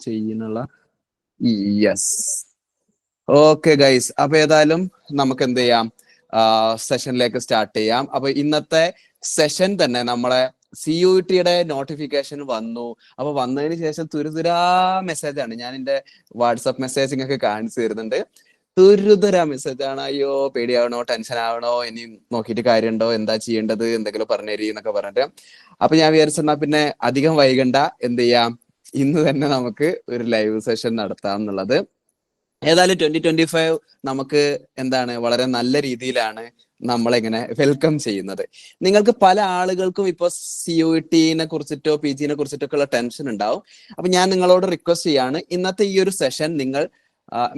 ചെയ്യുന്നുള്ള yes. Okay guys, അപ്പൊ ഏതായാലും നമുക്ക് എന്ത് ചെയ്യാം, സെഷനിലേക്ക് സ്റ്റാർട്ട് ചെയ്യാം. അപ്പൊ ഇന്നത്തെ സെഷൻ തന്നെ നമ്മളെ CUET-യുടെ നോട്ടിഫിക്കേഷൻ വന്നു. അപ്പൊ വന്നതിന് ശേഷം തുരുതുരാ മെസ്സേജാണ്. ഞാൻ എന്റെ വാട്സപ്പ് മെസ്സേജ് നിങ്ങൾക്ക് കാണിച്ചു തരുന്നുണ്ട്. തുരുതുരാ മെസ്സേജാണ്. അയ്യോ പേടിയാവണോ, ടെൻഷൻ ആവണോ, ഇനി നോക്കിയിട്ട് കാര്യമുണ്ടോ, എന്താ ചെയ്യേണ്ടത്, എന്തെങ്കിലും പറഞ്ഞേരി എന്നൊക്കെ പറഞ്ഞിട്ട്. അപ്പൊ ഞാൻ വിചാരിച്ചെന്നാ പിന്നെ അധികം വൈകണ്ട, എന്ത് ചെയ്യാം, ഇന്ന് തന്നെ നമുക്ക് ഒരു ലൈവ് സെഷൻ നടത്താം എന്നുള്ളത്. ഏതായാലും 2025 നമുക്ക് എന്താണ് വളരെ നല്ല രീതിയിലാണ് നമ്മളെങ്ങനെ വെൽക്കം ചെയ്യുന്നത്. നിങ്ങൾക്ക് പല ആളുകൾക്കും ഇപ്പൊ CUET-നെ കുറിച്ചിട്ടോ PG-നെ കുറിച്ചിട്ടോ ഒക്കെ ഉള്ള ടെൻഷൻ ഉണ്ടാവും. അപ്പൊ ഞാൻ നിങ്ങളോട് റിക്വസ്റ്റ് ചെയ്യാണ്, ഇന്നത്തെ ഈ ഒരു സെഷൻ നിങ്ങൾ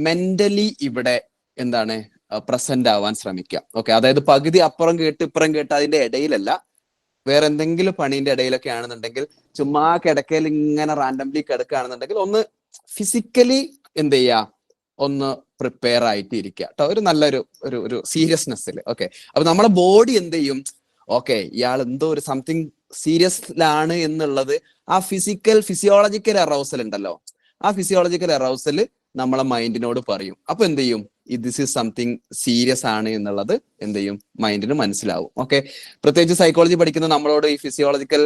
മെന്റലി ഇവിടെ എന്താണ് പ്രസന്റ് ആവാൻ ശ്രമിക്കുക. ഓക്കെ, അതായത് പകുതി അപ്പുറം കേട്ട് ഇപ്പുറം കേട്ട് അതിന്റെ ഇടയിലല്ല, വേറെ എന്തെങ്കിലും പണീന്റെ ഇടയിലൊക്കെ ആണെന്നുണ്ടെങ്കിൽ, ചുമ്മാ കിടക്കയിൽ ഇങ്ങനെ റാൻഡംലി കിടക്കുകയാണെന്നുണ്ടെങ്കിൽ ഒന്ന് ഫിസിക്കലി എന്ത് ചെയ്യുക, ഒന്ന് പ്രിപ്പയർ ആയിട്ട് ഇരിക്കുക കേട്ടോ, ഒരു നല്ലൊരു ഒരു സീരിയസ്നെസ്സിൽ. ഓക്കെ, അപ്പൊ നമ്മളെ ബോഡി എന്ത് ചെയ്യും, ഓക്കെ ഇയാൾ എന്തോ ഒരു സംതിങ് സീരിയസിലാണ് എന്നുള്ളത് ആ ഫിസിയോളജിക്കൽ അറൗസൽ ഉണ്ടല്ലോ, ആ ഫിസിയോളജിക്കൽ അറൗസൽ നമ്മളെ മൈൻഡിനോട് പറയും. അപ്പൊ എന്ത് ചെയ്യും, ദിസ് ഈസ് സംതിങ് സീരിയസ് ആണ് എന്നുള്ളത് എന്ത് ചെയ്യും, മൈൻഡിന് മനസ്സിലാവും. ഓക്കെ, പ്രത്യേകിച്ച് സൈക്കോളജി പഠിക്കുന്ന നമ്മളോട് ഈ ഫിസിയോളജിക്കൽ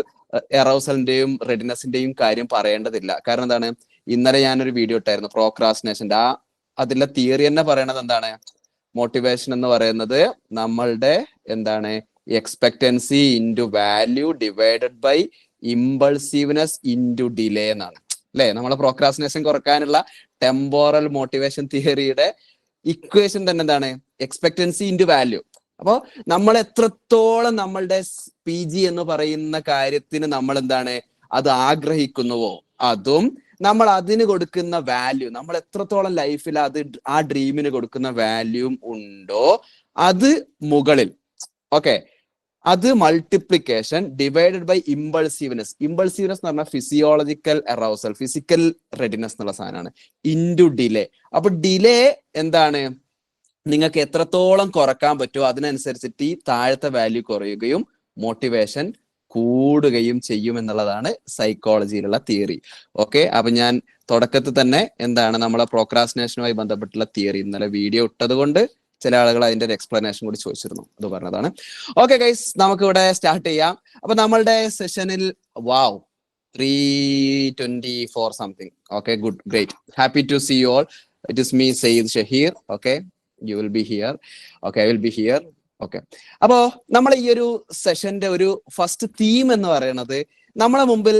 എറൗസലിന്റെയും റെഡിനെസിന്റെയും കാര്യം പറയേണ്ടതില്ല. കാരണം എന്താണ്, ഇന്നലെ ഞാനൊരു വീഡിയോ ഇട്ടായിരുന്നു പ്രോക്രാസ്റ്റിനേഷന്റെ. അതിലെ തിയറി തന്നെ പറയണത് എന്താണ്, മോട്ടിവേഷൻ എന്ന് പറയുന്നത് നമ്മളുടെ എന്താണ് expectancy into value divided by impulsiveness into delay എന്നാണ്. അല്ലെ, നമ്മളെ പ്രോക്രാസ്റ്റിനേഷൻ കുറക്കാനുള്ള ടെമ്പോറൽ മോട്ടിവേഷൻ തിയറിയുടെ ഇക്വേഷൻ തന്നെ എന്താണ്, എക്സ്പെക്ടൻസി ഇൻറ്റു വാല്യൂ. അപ്പോ നമ്മൾ എത്രത്തോളം നമ്മളുടെ PG എന്ന് പറയുന്ന കാര്യത്തിന് നമ്മൾ എന്താണ് അത് ആഗ്രഹിക്കുന്നുവോ, അതും നമ്മൾ അതിന് കൊടുക്കുന്ന വാല്യൂ, നമ്മൾ എത്രത്തോളം ലൈഫിൽ അത് ആ ഡ്രീമിന് കൊടുക്കുന്ന വാല്യൂം ഉണ്ടോ അത് മുകളിൽ. ഓക്കെ, അത് multiplication divided by impulsiveness. Impulsiveness എന്ന് പറഞ്ഞാൽ ഫിസിയോളജിക്കൽ അറൗസൽ, ഫിസിക്കൽ റെഡിനെസ് എന്നുള്ള സാധനമാണ്, ഇൻറ്റു ഡിലേ. അപ്പൊ ഡിലേ എന്താണ്, നിങ്ങൾക്ക് എത്രത്തോളം കുറക്കാൻ പറ്റുമോ അതിനനുസരിച്ചിട്ട് ഈ താഴത്തെ വാല്യൂ കുറയുകയും മോട്ടിവേഷൻ കൂടുകയും ചെയ്യും എന്നുള്ളതാണ് സൈക്കോളജിയിലുള്ള തിയറി. ഓക്കെ, അപ്പൊ ഞാൻ തുടക്കത്തിൽ തന്നെ എന്താണ് നമ്മളെ പ്രോക്രാസ്റ്റിനേഷനുമായി ബന്ധപ്പെട്ടുള്ള തിയറി ഇന്നലെ വീഡിയോ ഇട്ടത് കൊണ്ട് ചില ആളുകൾ അതിന്റെ ഒരു എക്സ്പ്ലനേഷൻ കൂടി ചോദിച്ചിരുന്നു, അത് പറഞ്ഞതാണ്. ഓക്കെ ഗൈസ്, നമുക്ക് ഇവിടെ സ്റ്റാർട്ട് ചെയ്യാം. അപ്പൊ നമ്മളുടെ സെഷനിൽ 3:24 something. Okay, good, great, happy to see you all. It is me Syed Shaheer. Okay, you will be here. Okay, I will be here. Okay, അപ്പോ നമ്മൾ ഈ ഒരു സെഷന്റെ ഒരു ഫസ്റ്റ് തീം എന്ന് പറയുന്നത്, നമ്മളെ മുമ്പിൽ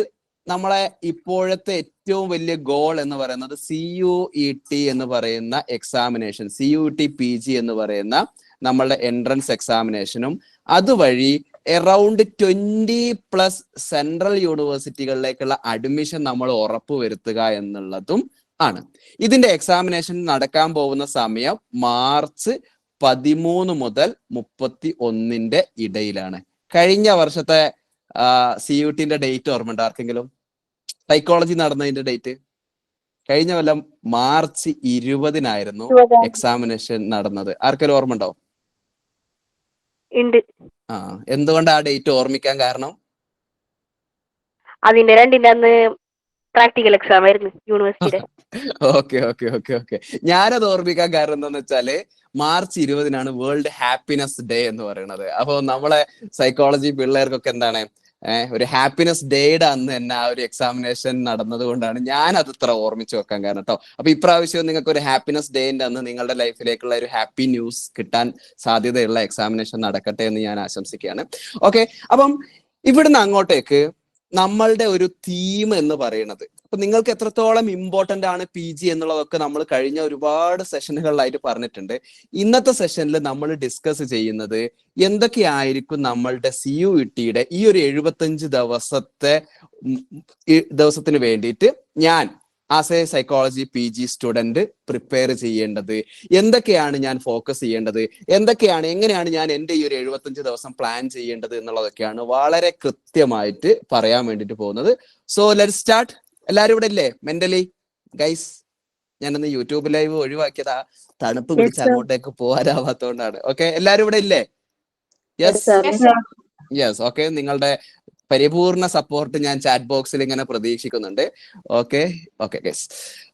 നമ്മളെ ഇപ്പോഴത്തെ ഏറ്റവും വലിയ ഗോൾ എന്ന് പറയുന്നത് CUET എന്ന് പറയുന്ന എക്സാമിനേഷൻ, CUET PG എന്ന് പറയുന്ന നമ്മളുടെ എൻട്രൻസ് എക്സാമിനേഷനും അതുവഴി അറൗണ്ട് 20+ സെൻട്രൽ യൂണിവേഴ്സിറ്റികളിലേക്കുള്ള അഡ്മിഷൻ നമ്മൾ ഉറപ്പുവരുത്തുക എന്നുള്ളതും ആണ്. ഇതിന്റെ എക്സാമിനേഷൻ നടക്കാൻ പോകുന്ന സമയം മാർച്ച് 13 മുതൽ 31 ഇടയിലാണ്. കഴിഞ്ഞ വർഷത്തെ CUET-ന്റെ ഡേറ്റ് ഓർമ്മയുണ്ടോ ആർക്കെങ്കിലും? സൈക്കോളജി നടന്നതിന്റെ ഡേറ്റ് കഴിഞ്ഞ കൊല്ലം മാർച്ച് 20-നായിരുന്നു എക്സാമിനേഷൻ നടന്നത്. ആർക്കെങ്കിലും ഓർമ്മ ഉണ്ടോ? എന്തുകൊണ്ട് ആ ഡേറ്റ് ഓർമ്മിക്കാൻ കാരണം? അതിന്റെ 2-ന്റെ അന്ന് പ്രാക്ടിക്കൽ എക്സാം ആയിരുന്നു യൂണിവേഴ്സിറ്റിയുടെ. ഓക്കെ, ഞാനത് ഓർമ്മിക്കാൻ കാരണം എന്താന്ന് വെച്ചാല് മാർച്ച് 20-നാണ് വേൾഡ് ഹാപ്പിനെസ് ഡേ എന്ന് പറയുന്നത്. അപ്പൊ നമ്മളെ സൈക്കോളജി പിള്ളേർക്കൊക്കെ എന്താണ് ഒരു ഹാപ്പിനെസ് ഡേയുടെ അന്ന് തന്നെ ആ ഒരു എക്സാമിനേഷൻ നടന്നത് കൊണ്ടാണ് ഞാൻ അത് ഇത്ര ഓർമ്മിച്ച് വെക്കാൻ കാരണം കേട്ടോ. അപ്പൊ ഇപ്രാവശ്യം നിങ്ങൾക്ക് ഒരു ഹാപ്പിനെസ് ഡേന്റെ അന്ന് നിങ്ങളുടെ ലൈഫിലേക്കുള്ള ഒരു ഹാപ്പി ന്യൂസ് കിട്ടാൻ സാധ്യതയുള്ള എക്സാമിനേഷൻ നടക്കട്ടെ എന്ന് ഞാൻ ആശംസിക്കുകയാണ്. ഓക്കെ, അപ്പം ഇവിടുന്ന് അങ്ങോട്ടേക്ക് നമ്മളുടെ ഒരു തീം എന്ന് പറയുന്നത്, അപ്പൊ നിങ്ങൾക്ക് എത്രത്തോളം ഇമ്പോർട്ടന്റ് ആണ് PG എന്നുള്ളതൊക്കെ നമ്മൾ കഴിഞ്ഞ ഒരുപാട് സെഷനുകളിലായിട്ട് പറഞ്ഞിട്ടുണ്ട്. ഇന്നത്തെ സെഷനിൽ നമ്മൾ ഡിസ്കസ് ചെയ്യുന്നത് എന്തൊക്കെയായിരിക്കും നമ്മളുടെ CUET-യുടെ ഈ ഒരു 75 ദിവസത്തിന് വേണ്ടിയിട്ട് ഞാൻ as A psychology PG student prepare ചെയ്യേണ്ടത്, എന്തൊക്കെയാണ് ഞാൻ ഫോക്കസ് ചെയ്യേണ്ടത്, എങ്ങനെയാണ് ഞാൻ എൻ്റെ ഈ ഒരു 75 ദിവസം പ്ലാൻ ചെയ്യേണ്ടത് എന്നുള്ളതൊക്കെയാണ് വളരെ കൃത്യമായിട്ട് പറയാൻ വേണ്ടിയിട്ട് പോകുന്നത്. So let's start. എല്ലാവരും ഇവിടെ ഇല്ലേ മെന്റലി ഗൈസ്? ഞാനൊന്ന് യൂട്യൂബ് ലൈവ് ഒഴിവാക്കിയതാ, തണുപ്പ് പിടിച്ച് അങ്ങോട്ടേക്ക് പോകാനാവാത്തോണ്ടാണ്. ഓക്കെ, എല്ലാവരും ഇവിടെ ഇല്ലേ? യെസ്. ഓക്കെ, നിങ്ങളുടെ പരിപൂർണ സപ്പോർട്ട് ഞാൻ ചാറ്റ് ബോക്സിൽ ഇങ്ങനെ പ്രതീക്ഷിക്കുന്നുണ്ട്. Okay okay guys.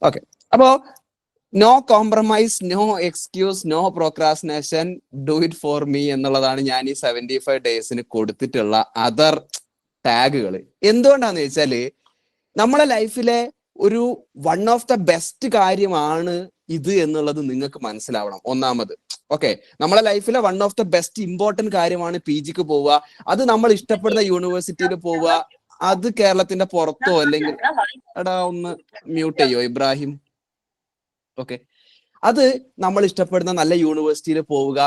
ഓക്കെ, അപ്പോ no compromise, no excuse, no procrastination, do it for me എന്നുള്ളതാണ് ഞാൻ ഈ 75 ഡേയ്സിന് കൊടുത്തിട്ടുള്ള അതർ ടാഗുകൾ. എന്തുകൊണ്ടാന്ന് ചോദിച്ചാല് നമ്മളെ ലൈഫിലെ ഒരു വൺ ഓഫ് ദ ബെസ്റ്റ് കാര്യമാണ് ഇത് എന്നുള്ളത് നിങ്ങൾക്ക് മനസ്സിലാവണം. ഒന്നാമത് ഓക്കെ, നമ്മളെ ലൈഫിലെ one of the best important കാര്യമാണ് PGക്ക് പോവുക. അത് നമ്മൾ ഇഷ്ടപ്പെടുന്ന യൂണിവേഴ്സിറ്റിയിൽ പോവുക. അത് കേരളത്തിന്റെ പുറത്തോ അല്ലെങ്കിൽ എടാ ഒന്ന് മ്യൂട്ട് ചെയ്യോ ഇബ്രാഹിം. ഓക്കെ, അത് നമ്മൾ ഇഷ്ടപ്പെടുന്ന നല്ല യൂണിവേഴ്സിറ്റിയിൽ പോവുക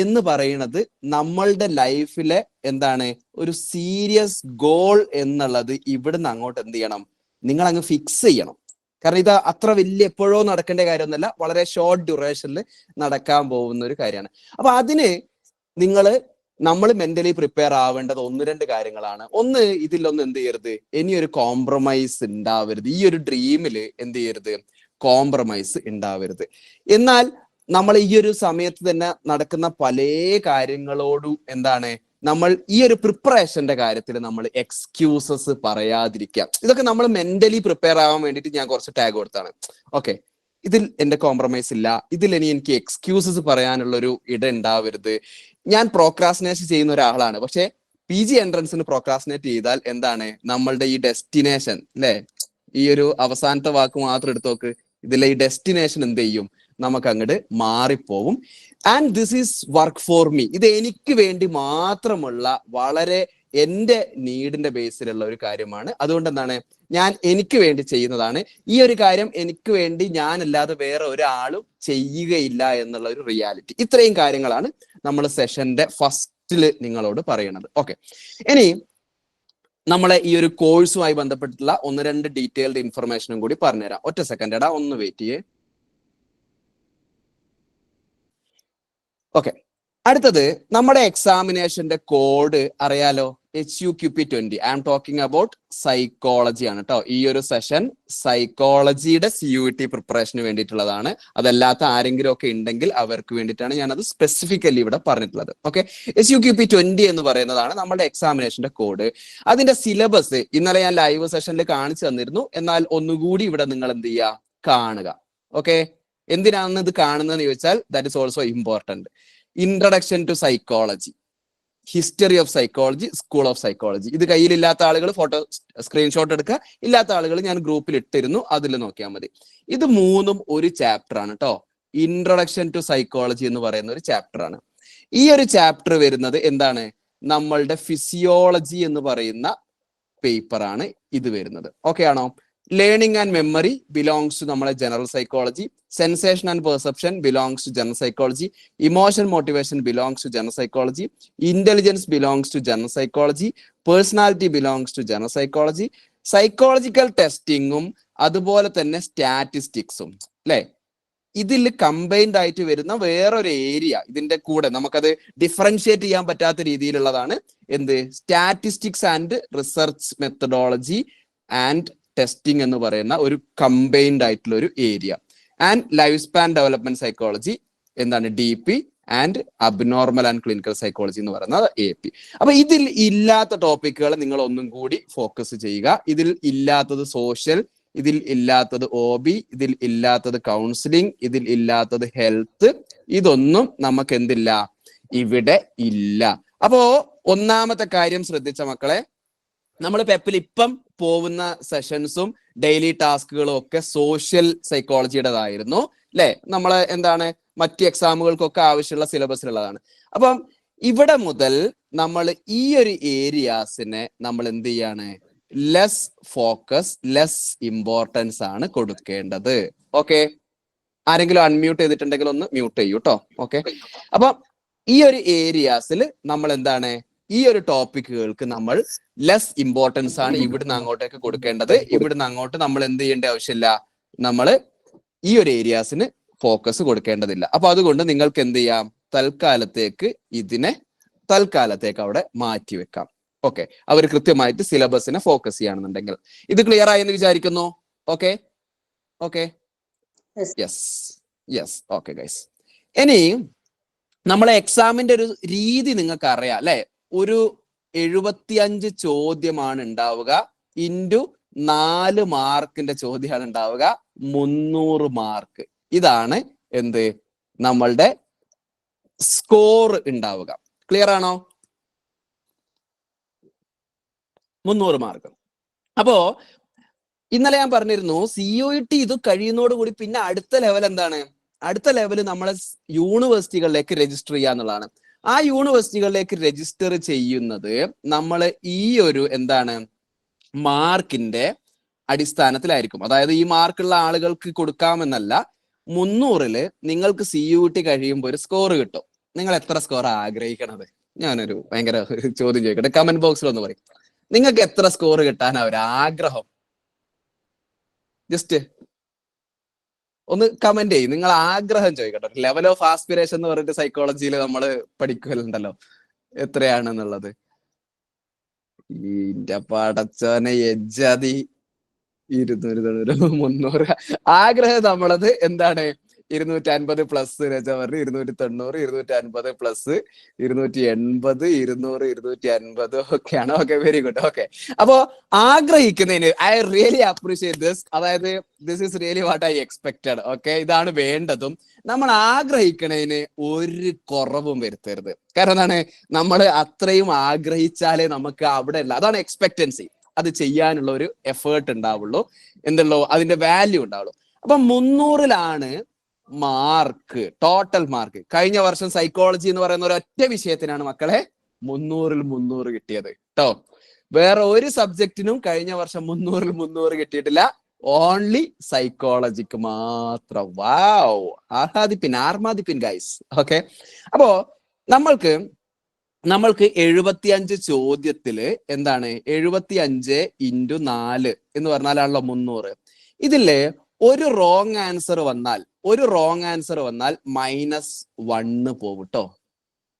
എന്ന് പറയുന്നത് നമ്മളുടെ ലൈഫിലെ എന്താണ് ഒരു സീരിയസ് ഗോൾ എന്നുള്ളത് ഇവിടുന്ന് അങ്ങോട്ട് എന്ത് ചെയ്യണം, നിങ്ങൾ അങ്ങ് ഫിക്സ് ചെയ്യണം. കാരണം ഇത് അത്ര വലിയ എപ്പോഴോ നടക്കേണ്ട കാര്യമൊന്നുമല്ല, വളരെ ഷോർട്ട് ഡ്യൂറേഷനിൽ നടക്കാൻ പോകുന്ന ഒരു കാര്യമാണ്. അപ്പൊ അതിന് നമ്മൾ മെന്റലി പ്രിപ്പയർ ആവേണ്ടത് ഒന്ന് രണ്ട് കാര്യങ്ങളാണ്. ഒന്ന്, ഇതിലൊന്നും എന്ത് ചെയ്യരുത്, ഇനിയൊരു കോംപ്രമൈസ് ഉണ്ടാവരുത്. ഈ ഒരു ഡ്രീമിൽ എന്ത് ചെയ്യരുത്, കോംപ്രമൈസ് ഉണ്ടാവരുത്. എന്നാൽ നമ്മൾ ഈ ഒരു സമയത്ത് തന്നെ നടക്കുന്ന പല കാര്യങ്ങളോടും എന്താണ്, നമ്മൾ ഈ ഒരു പ്രിപ്പറേഷന്റെ കാര്യത്തിൽ നമ്മൾ എക്സ്ക്യൂസസ് പറയാതിരിക്കുക. ഇതൊക്കെ നമ്മൾ മെന്റലി പ്രിപ്പയർ ആവാൻ വേണ്ടിയിട്ട് ഞാൻ കുറച്ച് ടാഗ് കൊടുത്താണ്. ഓക്കെ, ഇതിൽ എന്റെ കോംപ്രമൈസ് ഇല്ല, ഇതിൽ ഇനി എനിക്ക് എക്സ്ക്യൂസസ് പറയാനുള്ള ഒരു ഇട ഉണ്ടാവരുത്. ഞാൻ പ്രോക്രാസ്റ്റിനേഷൻ ചെയ്യുന്ന ഒരാളാണ്, പക്ഷെ PG എൻട്രൻസിന് പ്രോക്രാസ്റ്റിനേറ്റ് ചെയ്താൽ എന്താണ്, നമ്മളുടെ ഈ ഡെസ്റ്റിനേഷൻ അല്ലെ, ഈ ഒരു അവസാനത്തെ വാക്ക് മാത്രം എടുത്തു നോക്ക്, ഇതിലെ ഈ ഡെസ്റ്റിനേഷൻ എന്ത് ചെയ്യും, നമുക്ക് അങ്ങോട്ട് മാറിപ്പോവും. And this is work for me, ഇത് എനിക്ക് വേണ്ടി മാത്രമുള്ള വളരെ എന്റെ നീഡിന്റെ ബേസിലുള്ള ഒരു കാര്യമാണ്. അതുകൊണ്ട് എന്താണ്, ഞാൻ എനിക്ക് വേണ്ടി ചെയ്യുന്നതാണ്. ഈ ഒരു കാര്യം എനിക്ക് വേണ്ടി ഞാനല്ലാതെ വേറെ ഒരാളും ചെയ്യുകയില്ല എന്നുള്ള ഒരു റിയാലിറ്റി. ഇത്രയും കാര്യങ്ങളാണ് നമ്മൾ സെഷന്റെ ഫസ്റ്റില് നിങ്ങളോട് പറയണത്. ഓക്കെ, ഇനി നമ്മളെ ഈ ഒരു കോഴ്സുമായി ബന്ധപ്പെട്ടിട്ടുള്ള ഒന്ന് രണ്ട് ഡീറ്റെയിൽഡ് ഇൻഫർമേഷനും കൂടി പറഞ്ഞുതരാം. ഒറ്റ സെക്കൻഡ് എടാ, ഒന്ന് വെയിറ്റ് ചെയ്യേ. ഓക്കെ, അടുത്തത് നമ്മുടെ എക്സാമിനേഷന്റെ കോഡ് അറിയാലോ, HUQP20. I am talking about psychology ആണ് കേട്ടോ. ഈ ഒരു സെഷൻ സൈക്കോളജിയുടെ CUET പ്രിപ്പറേഷന് വേണ്ടിയിട്ടുള്ളതാണ്. അതല്ലാത്ത ആരെങ്കിലും ഒക്കെ ഉണ്ടെങ്കിൽ അവർക്ക് വേണ്ടിയിട്ടാണ് ഞാനത് സ്പെസിഫിക്കലി ഇവിടെ പറഞ്ഞിട്ടുള്ളത്. ഓക്കെ, HUQP20 എന്ന് പറയുന്നതാണ് നമ്മുടെ എക്സാമിനേഷന്റെ കോഡ്. അതിന്റെ സിലബസ് ഇന്നലെ ഞാൻ ലൈവ് സെഷനിൽ കാണിച്ചു തന്നിരുന്നു. എന്നാൽ ഒന്നുകൂടി ഇവിടെ നിങ്ങൾ എന്ത് ചെയ്യുക, കാണുക. ഓക്കെ, എന്തിനാണ് ഇത് കാണുന്നതെന്ന് ചോദിച്ചാൽ that is also important. Introduction to psychology, history of psychology, school of psychology. ഇത് കയ്യിലില്ലാത്ത ആളുകൾ ഫോട്ടോ സ്ക്രീൻഷോട്ട് എടുക്കുക, ഇല്ലാത്ത ആളുകൾ ഞാൻ ഗ്രൂപ്പിൽ ഇട്ടിരുന്നു, അതിൽ നോക്കിയാൽ മതി. ഇത് മൂന്നും ഒരു ചാപ്റ്റർ ആണ് കേട്ടോ. ഇൻട്രൊഡക്ഷൻ ടു സൈക്കോളജി എന്ന് പറയുന്ന ഒരു ചാപ്റ്റർ ആണ്. ഈ ഒരു ചാപ്റ്റർ വരുന്നത് എന്താണ്, നമ്മളുടെ ഫിസിയോളജി എന്ന് പറയുന്ന പേപ്പറാണ് ഇത് വരുന്നത്. ഓക്കെ ആണോ? Learning and memory belongs to നമ്മളെ general psychology. Sensation and perception belongs to general psychology. Emotion motivation belongs to general psychology. Intelligence belongs to general psychology. Personality belongs to general psychology. Psychological ടെസ്റ്റിങ്ങും അതുപോലെ തന്നെ സ്റ്റാറ്റിസ്റ്റിക്സും അല്ലെ, ഇതിൽ combined ആയിട്ട് വരുന്ന വേറൊരു area, ഇതിന്റെ കൂടെ നമുക്കത് ഡിഫറൻഷിയേറ്റ് ചെയ്യാൻ പറ്റാത്ത രീതിയിലുള്ളതാണ് എന്ത്, statistics and research methodology and testing എന്ന് പറയുന്ന ഒരു കമ്പൈൻഡ് ആയിട്ടുള്ള ഒരു area. And life span development psychology എന്താണ്, DP, and abnormal and clinical psychology എന്ന് പറയുന്നത് AP. അപ്പൊ ഇതിൽ ഇല്ലാത്ത ടോപ്പിക്കുകൾ നിങ്ങൾ ഒന്നും കൂടി ഫോക്കസ് ചെയ്യുക. ഇതിൽ ഇല്ലാത്തത് സോഷ്യൽ, ഇതിൽ ഇല്ലാത്തത് OB, ഇതിൽ ഇല്ലാത്തത് കൗൺസിലിംഗ്, ഇതിൽ ഇല്ലാത്തത് ഹെൽത്ത്, ഇതൊന്നും നമുക്ക് എന്തില്ല, ഇവിടെ ഇല്ല. അപ്പോ ഒന്നാമത്തെ കാര്യം ശ്രദ്ധിച്ച മക്കളെ, നമ്മൾ പെപ്പിൽ ഇപ്പം പോകുന്ന സെഷൻസും ഡെയിലി ടാസ്കുകളും ഒക്കെ സോഷ്യൽ സൈക്കോളജിയുടേതായിരുന്നു അല്ലെ. നമ്മള് എന്താണ്, മറ്റ് എക്സാമുകൾക്കൊക്കെ ആവശ്യമുള്ള സിലബസിലുള്ളതാണ്. അപ്പം ഇവിടെ മുതൽ നമ്മൾ ഈ ഒരു ഏരിയാസിനെ നമ്മൾ എന്ത് ചെയ്യാണ്, ലെസ് ഫോക്കസ്, ലെസ് ഇമ്പോർട്ടൻസ് ആണ് കൊടുക്കേണ്ടത്. ഓക്കെ, ആരെങ്കിലും അൺമ്യൂട്ട് ചെയ്തിട്ടുണ്ടെങ്കിൽ ഒന്ന് മ്യൂട്ട് ചെയ്യൂ കേട്ടോ. ഓക്കെ, അപ്പൊ ഈ ഒരു ഏരിയാസിൽ നമ്മൾ എന്താണ്, ഈ ഒരു ടോപ്പിക്കുകൾക്ക് നമ്മൾ ലെസ് ഇമ്പോർട്ടൻസ് ആണ് ഇവിടുന്ന് അങ്ങോട്ടേക്ക് കൊടുക്കേണ്ടത്. ഇവിടുന്ന് അങ്ങോട്ട് നമ്മൾ എന്ത് ചെയ്യേണ്ട ആവശ്യമില്ല, നമ്മൾ ഈ ഒരു ഏരിയാസിന് ഫോക്കസ് കൊടുക്കേണ്ടതില്ല. അപ്പൊ അതുകൊണ്ട് നിങ്ങൾക്ക് എന്ത് ചെയ്യാം, ഇതിനെ തൽക്കാലത്തേക്ക് അവിടെ മാറ്റി വെക്കാം. ഓക്കെ, അവർ കൃത്യമായിട്ട് സിലബസിനെ ഫോക്കസ് ചെയ്യുകയാണെന്നുണ്ടെങ്കിൽ. ഇത് ക്ലിയർ ആയെന്ന് വിചാരിക്കുന്നു. Okay okay yes okay guys. ഇനി നമ്മളെ എക്സാമിന്റെ ഒരു രീതി നിങ്ങൾക്ക് അറിയാം അല്ലെ. ഒരു 75 ചോദ്യമാണ് ഉണ്ടാവുക. ഇൻറ്റു 4 മാർക്കിന്റെ ചോദ്യമാണ് ഉണ്ടാവുക. 300 മാർക്ക്. ഇതാണ് എന്ത് നമ്മളുടെ സ്കോർ ഉണ്ടാവുക. ക്ലിയർ ആണോ? 300 മാർക്ക്. അപ്പോ ഇന്നലെ ഞാൻ പറഞ്ഞിരുന്നു CUET ഇത് കഴിയുന്നതോടുകൂടി പിന്നെ അടുത്ത ലെവൽ എന്താണ്? അടുത്ത ലെവൽ നമ്മളെ യൂണിവേഴ്സിറ്റികളിലേക്ക് രജിസ്റ്റർ ചെയ്യുക എന്നുള്ളതാണ്. ആ യൂണിവേഴ്സിറ്റികളിലേക്ക് രജിസ്റ്റർ ചെയ്യുന്നത് നമ്മൾ ഈ ഒരു എന്താണ് മാർക്കിന്റെ അടിസ്ഥാനത്തിലായിരിക്കും. അതായത് ഈ മാർക്കുള്ള ആളുകൾക്ക് കൊടുക്കാമെന്നല്ല, 300-ല് നിങ്ങൾക്ക് CUET കഴിയുമ്പോൾ ഒരു സ്കോർ കിട്ടും. നിങ്ങൾ എത്ര സ്കോർ ആഗ്രഹിക്കണത്? ഞാനൊരു ഭയങ്കര ചോദ്യം ചോദിക്കട്ടെ, കമന്റ് ബോക്സിൽ ഒന്ന് പറയും. നിങ്ങൾക്ക് എത്ര സ്കോർ കിട്ടാനാ ഒരു ആഗ്രഹം? ജസ്റ്റ് ഒന്ന് കമന്റ് ചെയ്യും. നിങ്ങൾ ആഗ്രഹം ചോദിക്കട്ടെ. ലെവൽ ഓഫ് ആസ്പിറേഷൻ എന്ന് പറഞ്ഞിട്ട് സൈക്കോളജിയിൽ നമ്മൾ പഠിക്കലുണ്ടല്ലോ, എത്രയാണെന്നുള്ളത്. ഈന്റെ പടച്ചോനെ എജ്ജാതി 200 300 ആഗ്രഹം നമ്മളത് എന്താണ് 250 പ്ലസ് രജ പറഞ്ഞു 290 250 പ്ലസ് 280 200 250 ഒക്കെയാണ്. Okay, very good. ഓക്കെ, അപ്പോ ആഗ്രഹിക്കുന്നതിന് ഐ റിയലി അപ്രീഷിയേറ്റ് ദിസ്. അതായത് this is really what I expected. Okay, ഇതാണ് വേണ്ടതും. നമ്മൾ ആഗ്രഹിക്കുന്നതിന് ഒരു കുറവും വരുത്തരുത്. കാരണം എന്താണ്, നമ്മൾ അത്രയും ആഗ്രഹിച്ചാലേ നമുക്ക് അവിടെ ഉള്ള അതാണ് എക്സ്പെക്റ്റൻസി. അത് ചെയ്യാനുള്ള ഒരു എഫേർട്ട് ഉണ്ടാവുള്ളൂ, എന്തുള്ളൂ അതിന്റെ വാല്യൂ ഉണ്ടാവുള്ളൂ. അപ്പൊ 300-ലാണ് മാർക്ക്, ടോട്ടൽ മാർക്ക്. കഴിഞ്ഞ വർഷം സൈക്കോളജി എന്ന് പറയുന്ന ഒരൊറ്റ വിഷയത്തിനാണ് മക്കളെ 300-ൽ 300 കിട്ടിയത് കേട്ടോ. വേറെ ഒരു സബ്ജക്റ്റിനും കഴിഞ്ഞ വർഷം 300-ൽ 300 കിട്ടിയിട്ടില്ല. ഓൺലി സൈക്കോളജിക്ക് മാത്രം. വാവ്, ആർമാദിപ്പിൻ ഗൈസ്. ഓക്കെ, അപ്പോ നമ്മൾക്ക് 75 ചോദ്യത്തില് എന്താണ് 75 ഇൻറ്റു 4 എന്ന് പറഞ്ഞാലാണല്ലോ 300. ഇതില് ഒരു റോങ് ആൻസർ വന്നാൽ -1 പോകും കേട്ടോ.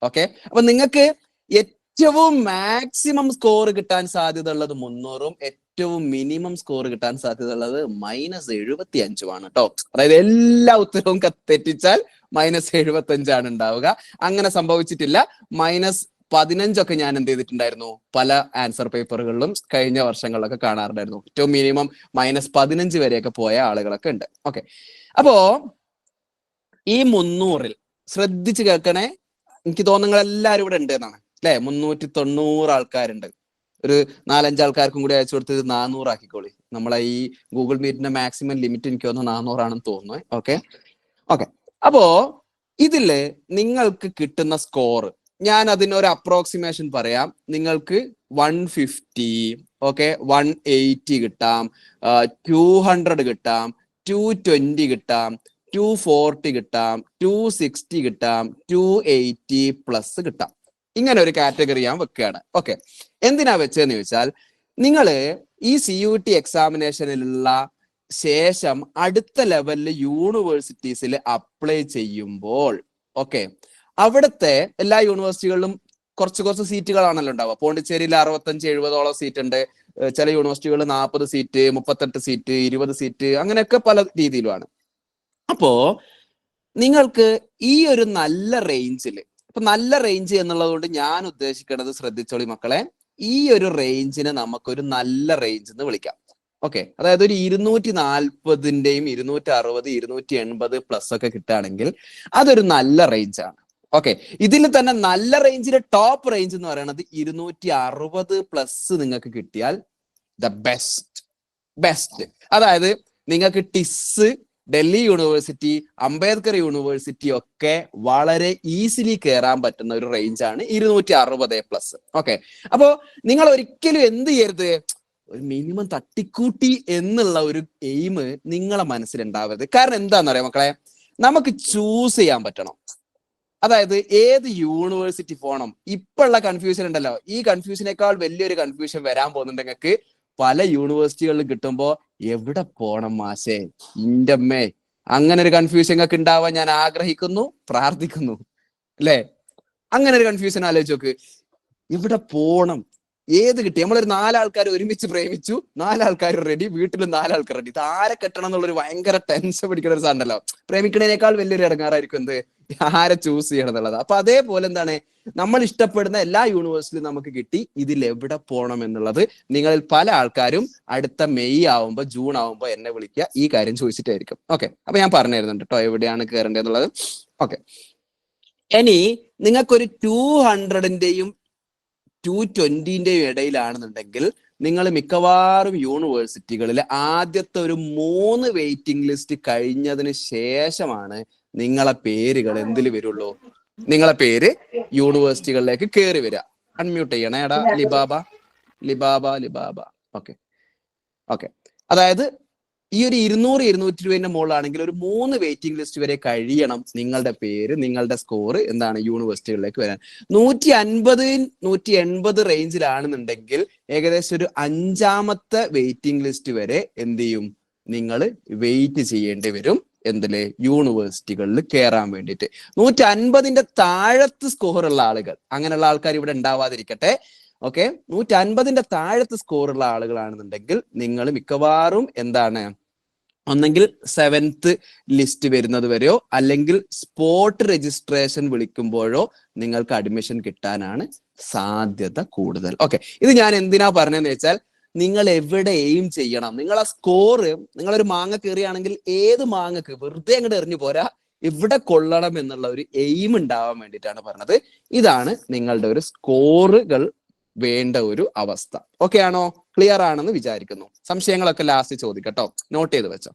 ഓക്കെ, അപ്പൊ നിങ്ങൾക്ക് ഏറ്റവും മാക്സിമം സ്കോർ കിട്ടാൻ സാധ്യത ഉള്ളത് 300-ഉം ഏറ്റവും മിനിമം സ്കോർ കിട്ടാൻ സാധ്യത ഉള്ളത് -75 കേട്ടോ. അതായത് എല്ലാ ഉത്തരവും തെറ്റിച്ചാൽ -75 ഉണ്ടാവുക. അങ്ങനെ സംഭവിച്ചിട്ടില്ല. -15 ഞാൻ എന്ത് ചെയ്തിട്ടുണ്ടായിരുന്നു, പല ആൻസർ പേപ്പറുകളിലും കഴിഞ്ഞ വർഷങ്ങളിലൊക്കെ കാണാറുണ്ടായിരുന്നു. ഏറ്റവും മിനിമം -15 വരെയൊക്കെ പോയ ആളുകളൊക്കെ ഉണ്ട്. ഓക്കെ, അപ്പോ ഈ 300-ൽ ശ്രദ്ധിച്ച് കേൾക്കണേ. എനിക്ക് തോന്നുന്നു എല്ലാവരും ഇവിടെ ഉണ്ട് എന്നാണ് അല്ലെ. 390 ആൾക്കാരുണ്ട്. ഒരു 4-5 ആൾക്കാർക്കും കൂടി അയച്ചു കൊടുത്ത് 400 ആക്കിക്കോളി. നമ്മളെ ഈ ഗൂഗിൾ മീറ്റിന്റെ മാക്സിമം ലിമിറ്റ് എനിക്ക് തോന്നുന്നു 400 ആണെന്ന് തോന്നുന്നു. ഓക്കെ, അപ്പോ ഇതില് നിങ്ങൾക്ക് കിട്ടുന്ന സ്കോർ ഞാൻ അതിനൊരു അപ്രോക്സിമേഷൻ പറയാം. നിങ്ങൾക്ക് 150, ഓക്കെ, 180 കിട്ടാം, 200 കിട്ടാം, 220 കിട്ടാം, 240 കിട്ടാം, 260 കിട്ടാം, 280 പ്ലസ് കിട്ടാം. ഇങ്ങനെ ഒരു കാറ്റഗറി ഞാൻ വെക്കുകയാണ്. ഓക്കെ, എന്തിനാ വെച്ചതെന്ന് ചോദിച്ചാൽ, നിങ്ങള് ഈ CUET എക്സാമിനേഷനിലുള്ള ശേഷം അടുത്ത ലെവലിൽ യൂണിവേഴ്സിറ്റീസിൽ അപ്ലൈ ചെയ്യുമ്പോൾ, ഓക്കെ, അവിടുത്തെ എല്ലാ യൂണിവേഴ്സിറ്റികളിലും കുറച്ച് സീറ്റുകളാണല്ലോ ഉണ്ടാവുക. പോണ്ടിച്ചേരിയിൽ 65-70ഓളം സീറ്റ് ഉണ്ട്. ചില യൂണിവേഴ്സിറ്റികളിൽ 40 സീറ്റ്, 38 സീറ്റ്, 20 സീറ്റ്, അങ്ങനെയൊക്കെ പല രീതിയിലുമാണ്. അപ്പോ നിങ്ങൾക്ക് ഈ ഒരു നല്ല റേഞ്ചിൽ, ഇപ്പൊ നല്ല റേഞ്ച് എന്നുള്ളത് കൊണ്ട് ഞാൻ ഉദ്ദേശിക്കുന്നത്, ശ്രദ്ധിച്ചോളി മക്കളെ, ഈ ഒരു റേഞ്ചിനെ നമുക്കൊരു നല്ല റേഞ്ച് എന്ന് വിളിക്കാം. ഓക്കെ, അതായത് ഒരു 240-ന്റെയും 260, 280 പ്ലസ് ഒക്കെ കിട്ടുകയാണെങ്കിൽ അതൊരു നല്ല റേഞ്ചാണ്. ഓക്കെ, ഇതിൽ തന്നെ നല്ല റേഞ്ചിലെ ടോപ്പ് റേഞ്ച് എന്ന് പറയുന്നത് 260 പ്ലസ് നിങ്ങൾക്ക് കിട്ടിയാൽ ദ ബെസ്റ്റ്. അതായത് നിങ്ങൾക്ക് ടിസ്, ഡൽഹി യൂണിവേഴ്സിറ്റി, അംബേദ്കർ യൂണിവേഴ്സിറ്റി ഒക്കെ വളരെ ഈസിലി കയറാൻ പറ്റുന്ന ഒരു റേഞ്ചാണ് 260 പ്ലസ്. ഓക്കെ, അപ്പോ നിങ്ങൾ ഒരിക്കലും എന്ത് ചെയ്യരുത്, ഒരു മിനിമം തട്ടിക്കൂട്ടി എന്നുള്ള ഒരു എയിം നിങ്ങളെ മനസ്സിലുണ്ടാവരുത്. കാരണം എന്താണെന്ന് അറിയാം മക്കളെ, നമുക്ക് ചൂസ് ചെയ്യാൻ പറ്റണം. അതായത് ഏത് യൂണിവേഴ്സിറ്റി പോകണം. ഇപ്പൊ ഉള്ള കൺഫ്യൂഷൻ ഉണ്ടല്ലോ, ഈ കൺഫ്യൂഷനേക്കാൾ വലിയൊരു കൺഫ്യൂഷൻ വരാൻ പോകുന്നുണ്ട് നിങ്ങൾക്ക്. പല യൂണിവേഴ്സിറ്റികളിൽ കിട്ടുമ്പോ എവിടെ പോണം മാഷേ, ഇന്റമ്മേ, അങ്ങനെ ഒരു കൺഫ്യൂഷൻ നിങ്ങൾക്ക് ഉണ്ടാവാൻ ഞാൻ ആഗ്രഹിക്കുന്നു, പ്രാർത്ഥിക്കുന്നു അല്ലെ. അങ്ങനെ ഒരു കൺഫ്യൂഷൻ ആലോചിച്ച് നോക്ക്. എവിടെ പോണം, ഏത് കിട്ടി? നമ്മളൊരു 4 ആൾക്കാർ ഒരുമിച്ച് പ്രേമിച്ചു, 4 ആൾക്കാർ റെഡി, വീട്ടിൽ 4 ആൾക്കാർ റെഡി. ഇത് ആരെ കെട്ടണം എന്നുള്ളൊരു ഭയങ്കര ടെൻഷൻ പിടിക്കുന്ന ഒരു സാധനമല്ലോ. പ്രേമിക്കുന്നതിനേക്കാൾ വലിയൊരു ഇടങ്ങാറായിരിക്കും എന്ത്, ആരെ ചൂസ് ചെയ്യണം എന്നുള്ളത്. അപ്പൊ അതേപോലെ എന്താണ്, നമ്മൾ ഇഷ്ടപ്പെടുന്ന എല്ലാ യൂണിവേഴ്സിറ്റിയും നമുക്ക് കിട്ടി. ഇതിൽ എവിടെ പോകണം എന്നുള്ളത് നിങ്ങളിൽ പല ആൾക്കാരും അടുത്ത മെയ് ആവുമ്പോ ജൂൺ ആവുമ്പോ എന്നെ വിളിക്കുക, ഈ കാര്യം ചോദിച്ചിട്ടായിരിക്കും. ഓക്കെ, അപ്പൊ ഞാൻ പറഞ്ഞു തരുന്നുണ്ട് കേട്ടോ എവിടെയാണ് കയറേണ്ടതെന്നുള്ളത്. ഓക്കെ, ഇനി നിങ്ങൾക്കൊരു 200ന്റെയും 220ന്റെയും ഇടയിലാണെന്നുണ്ടെങ്കിൽ നിങ്ങൾ മിക്കവാറും യൂണിവേഴ്സിറ്റികളിൽ ആദ്യത്തെ ഒരു 3 വെയിറ്റിംഗ് ലിസ്റ്റ് കഴിഞ്ഞതിന് ശേഷമാണ് നിങ്ങളെ പേരുകൾ എന്തിൽ വരുള്ളൂ, നിങ്ങളെ പേര് യൂണിവേഴ്സിറ്റികളിലേക്ക് കയറി വരിക. അൺമ്യൂട്ട് ചെയ്യണേ എടാ ലിബാബ. Okay okay. അതായത് ഈ ഒരു 200-220 മുകളിലാണെങ്കിൽ ഒരു 3 വെയിറ്റിംഗ് ലിസ്റ്റ് വരെ കഴിയണം നിങ്ങളുടെ പേര്, നിങ്ങളുടെ സ്കോർ എന്താണ് യൂണിവേഴ്സിറ്റികളിലേക്ക് വരാൻ. 150-180 റേഞ്ചിലാണെന്നുണ്ടെങ്കിൽ ഏകദേശം ഒരു 5ാമത്തെ വെയിറ്റിംഗ് ലിസ്റ്റ് വരെ എന്ത് ചെയ്യും, നിങ്ങൾ വെയിറ്റ് ചെയ്യേണ്ടി വരും എന്തില്, യൂണിവേഴ്സിറ്റികളിൽ കയറാൻ വേണ്ടിയിട്ട്. 150ന്റെ താഴത്ത് സ്കോറുള്ള ആളുകൾ, അങ്ങനെയുള്ള ആൾക്കാർ ഇവിടെ ഉണ്ടാവാതിരിക്കട്ടെ. ഓക്കെ, 150ന്റെ താഴത്ത് സ്കോറുള്ള ആളുകളാണെന്നുണ്ടെങ്കിൽ നിങ്ങൾ മിക്കവാറും എന്താണ്, ഒന്നെങ്കിൽ 7th ലിസ്റ്റ് വരുന്നത് വരെയോ അല്ലെങ്കിൽ സ്പോട്ട് രജിസ്ട്രേഷൻ വിളിക്കുമ്പോഴോ നിങ്ങൾക്ക് അഡ്മിഷൻ കിട്ടാനാണ് സാധ്യത കൂടുതൽ. ഓക്കെ, ഇത് ഞാൻ എന്തിനാ പറഞ്ഞതെന്ന് വെച്ചാൽ നിങ്ങൾ എവിടെ എയിം ചെയ്യണം, നിങ്ങളെ സ്കോറ്, നിങ്ങളൊരു മാങ്ങ കയറിയാണെങ്കിൽ ഏത് മാങ്ങക്ക് വെറുതെ അങ്ങോട്ട് എറിഞ്ഞു പോരാ, ഇവിടെ കൊള്ളണം എന്നുള്ള ഒരു എയിം ഉണ്ടാവാൻ വേണ്ടിയിട്ടാണ് പറഞ്ഞത്. ഇതാണ് നിങ്ങളുടെ ഒരു സ്കോറുകൾ വേണ്ട ഒരു അവസ്ഥ. ഓക്കെ ആണോ? ക്ലിയർ ആണെന്ന് വിചാരിക്കുന്നു. സംശയങ്ങളൊക്കെ ലാസ്റ്റ് ചോദിക്കട്ടോ, നോട്ട് ചെയ്ത് വെച്ചോ.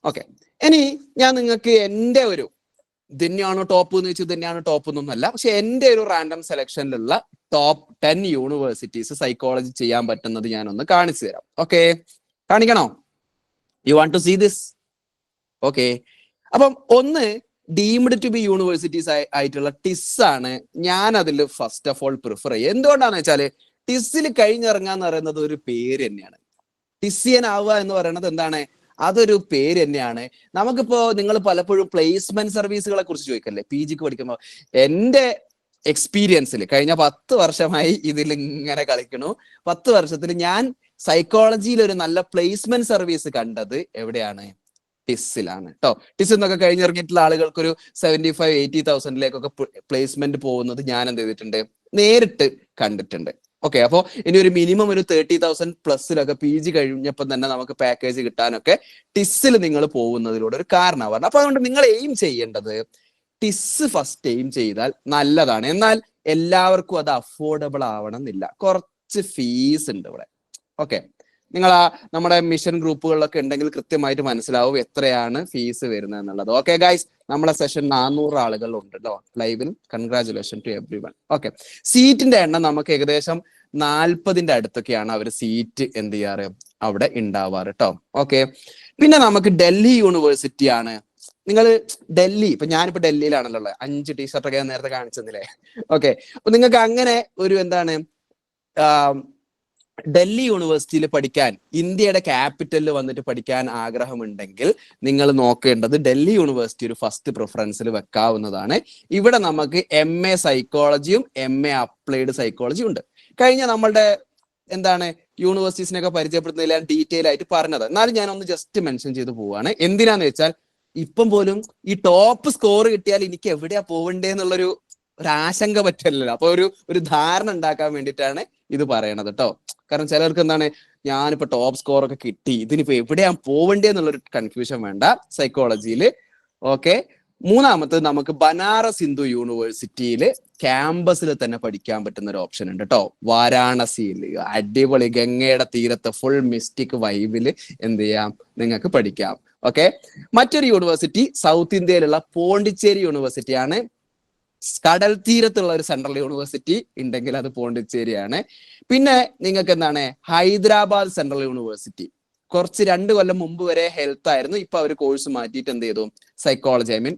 ഓക്കെ, ഇനി ഞാൻ നിങ്ങൾക്ക് എൻ്റെ ഒരു തന്നെയാണോ ടോപ്പ് എന്ന് വെച്ചാൽ തന്നെയാണ് ടോപ്പ് എന്നൊന്നല്ല, പക്ഷെ എൻ്റെ ഒരു റാൻഡം സെലക്ഷനിലുള്ള ടോപ്പ് 10 യൂണിവേഴ്സിറ്റീസ് സൈക്കോളജി ചെയ്യാൻ പറ്റുന്നത് ഞാനൊന്ന് കാണിച്ചു തരാം. ഓക്കെ, കാണിക്കണോ? You want to see this? Okay, അപ്പം ഒന്ന് ഡീംഡ് ടു ബി യൂണിവേഴ്സിറ്റീസ് ആയിട്ടുള്ള ടിസ് ആണ് ഞാൻ അതിൽ ഫസ്റ്റ് ഓഫ് ഓൾ പ്രിഫർ ചെയ്യുക. എന്തുകൊണ്ടാന്ന് വെച്ചാല് ടിസ്സിൽ കഴിഞ്ഞിറങ്ങാന്ന് പറയുന്നത് ഒരു പേര് തന്നെയാണ്. ടിസ്സിയൻ ആവുക എന്ന് പറയുന്നത് എന്താണ്, അതൊരു പേര് തന്നെയാണ്. നമുക്കിപ്പോ നിങ്ങൾ പലപ്പോഴും പ്ലേസ്മെന്റ് സർവീസുകളെ കുറിച്ച് ചോദിക്കല്ലേ PGക്ക് പഠിക്കുമ്പോൾ. എൻ്റെ എക്സ്പീരിയൻസിൽ കഴിഞ്ഞ 10 വർഷമായി ഇതിൽ ഇങ്ങനെ കളിക്കണു. 10 വർഷത്തിൽ ഞാൻ സൈക്കോളജിയിൽ ഒരു നല്ല പ്ലേസ്മെന്റ് സർവീസ് കണ്ടത് എവിടെയാണ്? ടിസ്സിലാണ് കേട്ടോ. ടിസ് എന്നൊക്കെ കഴിഞ്ഞിറങ്ങിയിട്ടുള്ള ആളുകൾക്ക് ഒരു 75,000-80,000 പ്ലേസ്മെന്റ് പോകുന്നത് ഞാൻ എന്ത് ചെയ്തിട്ടുണ്ട്, നേരിട്ട് കണ്ടിട്ടുണ്ട്. ഓക്കെ, അപ്പോൾ ഇനി ഒരു മിനിമം ഒരു 30,000+ PG കഴിഞ്ഞപ്പോൾ തന്നെ നമുക്ക് പാക്കേജ് കിട്ടാനൊക്കെ ടിസ്സിൽ നിങ്ങൾ പോകുന്നതിലൂടെ ഒരു കാരണമാണ്. അപ്പൊ അതുകൊണ്ട് നിങ്ങൾ എയിം ചെയ്യേണ്ടത് ടിസ് ഫസ്റ്റ് എയിം ചെയ്താൽ നല്ലതാണ്. എന്നാൽ എല്ലാവർക്കും അത് അഫോർഡബിൾ ആവണം എന്നില്ല, കുറച്ച് ഫീസ് ഉണ്ട് ഇവിടെ. ഓക്കെ, നിങ്ങൾ ആ നമ്മുടെ മിഷൻ ഗ്രൂപ്പുകളിലൊക്കെ ഉണ്ടെങ്കിൽ കൃത്യമായിട്ട് മനസ്സിലാവും എത്രയാണ് ഫീസ് വരുന്നത് എന്നുള്ളത്. ഓക്കെ ഗൈസ്, നമ്മളെ സെഷൻ 400 ആളുകൾ ഉണ്ട് കേട്ടോ ലൈവിൽ. Congratulation to every one. Okay, സീറ്റിന്റെ എണ്ണം നമുക്ക് ഏകദേശം 40ന്റെ അടുത്തൊക്കെയാണ് അവർ സീറ്റ് എന്ത് ചെയ്യാറ് അവിടെ ഉണ്ടാവാറ് കേട്ടോ. ഓക്കെ, പിന്നെ നമുക്ക് ഡൽഹി യൂണിവേഴ്സിറ്റി ആണ്. നിങ്ങൾ ഡൽഹി, ഇപ്പൊ ഞാനിപ്പോ ഡൽഹിയിലാണല്ലോ ഉള്ളത്, 5 ടീഷർട്ടൊക്കെ ഞാൻ നേരത്തെ കാണിച്ചെന്നില്ലേ. ഓക്കെ, അപ്പൊ നിങ്ങൾക്ക് അങ്ങനെ ഒരു എന്താണ് ഡൽഹി യൂണിവേഴ്സിറ്റിയിൽ പഠിക്കാൻ, ഇന്ത്യയുടെ ക്യാപിറ്റലിൽ വന്നിട്ട് പഠിക്കാൻ ആഗ്രഹമുണ്ടെങ്കിൽ നിങ്ങൾ നോക്കേണ്ടത് ഡൽഹി യൂണിവേഴ്സിറ്റി ഒരു ഫസ്റ്റ് പ്രിഫറൻസിൽ വെക്കാവുന്നതാണ്. ഇവിടെ നമുക്ക് MA സൈക്കോളജിയും MA അപ്ലൈഡ് സൈക്കോളജിയും ഉണ്ട്. കഴിഞ്ഞ നമ്മളുടെ എന്താണ് യൂണിവേഴ്സിറ്റീസിനൊക്കെ പരിചയപ്പെടുത്തുന്നതിൽ ഡീറ്റെയിൽ ആയിട്ട് പറഞ്ഞത്, എന്നാലും ഞാൻ ഒന്ന് ജസ്റ്റ് മെൻഷൻ ചെയ്ത് പോവാണ്. എന്തിനാന്ന് വെച്ചാൽ ഇപ്പം പോലും ഈ ടോപ്പ് സ്കോർ കിട്ടിയാൽ എനിക്ക് എവിടെയാ പോവണ്ടേന്നുള്ളൊരു ആശങ്ക പറ്റില്ലല്ലോ. അപ്പൊ ഒരു ധാരണ ഉണ്ടാക്കാൻ വേണ്ടിയിട്ടാണ് ഇത് പറയണത് കേട്ടോ. കാരണം ചിലർക്ക് എന്താണ്, ഞാനിപ്പോ ടോപ്പ് സ്കോർ ഒക്കെ കിട്ടി, ഇതിനിപ്പോ എവിടെയാണ് പോവണ്ടേന്നുള്ളൊരു കൺഫ്യൂഷൻ വേണ്ട സൈക്കോളജിയിൽ. ഓക്കെ, മൂന്നാമത്തത് നമുക്ക് ബനാറസ് ഹിന്ദു യൂണിവേഴ്സിറ്റിയിൽ ക്യാമ്പസിൽ തന്നെ പഠിക്കാൻ പറ്റുന്ന ഒരു ഓപ്ഷൻ ഉണ്ട് കേട്ടോ. വാരാണസിയിൽ അടിപൊളി ഗംഗയുടെ തീരത്ത് ഫുൾ മിസ്റ്റിക് വൈബിൽ എന്ത് ചെയ്യാം, നിങ്ങൾക്ക് പഠിക്കാം. ഓക്കെ, മറ്റൊരു യൂണിവേഴ്സിറ്റി സൗത്ത് ഇന്ത്യയിലുള്ള പോണ്ടിച്ചേരി യൂണിവേഴ്സിറ്റിയാണ്. കടൽ തീരത്തുള്ള ഒരു സെൻട്രൽ യൂണിവേഴ്സിറ്റി ഉണ്ടെങ്കിൽ അത് പോണ്ടിച്ചേരിയാണ്. പിന്നെ നിങ്ങൾക്ക് എന്താണ് ഹൈദരാബാദ് സെൻട്രൽ യൂണിവേഴ്സിറ്റി, കുറച്ച് 2 കൊല്ലം മുമ്പ് വരെ ഹെൽത്ത് ആയിരുന്നു, ഇപ്പൊ അവർ കോഴ്സ് മാറ്റിയിട്ട് എന്ത് ചെയ്തു, psychology, I mean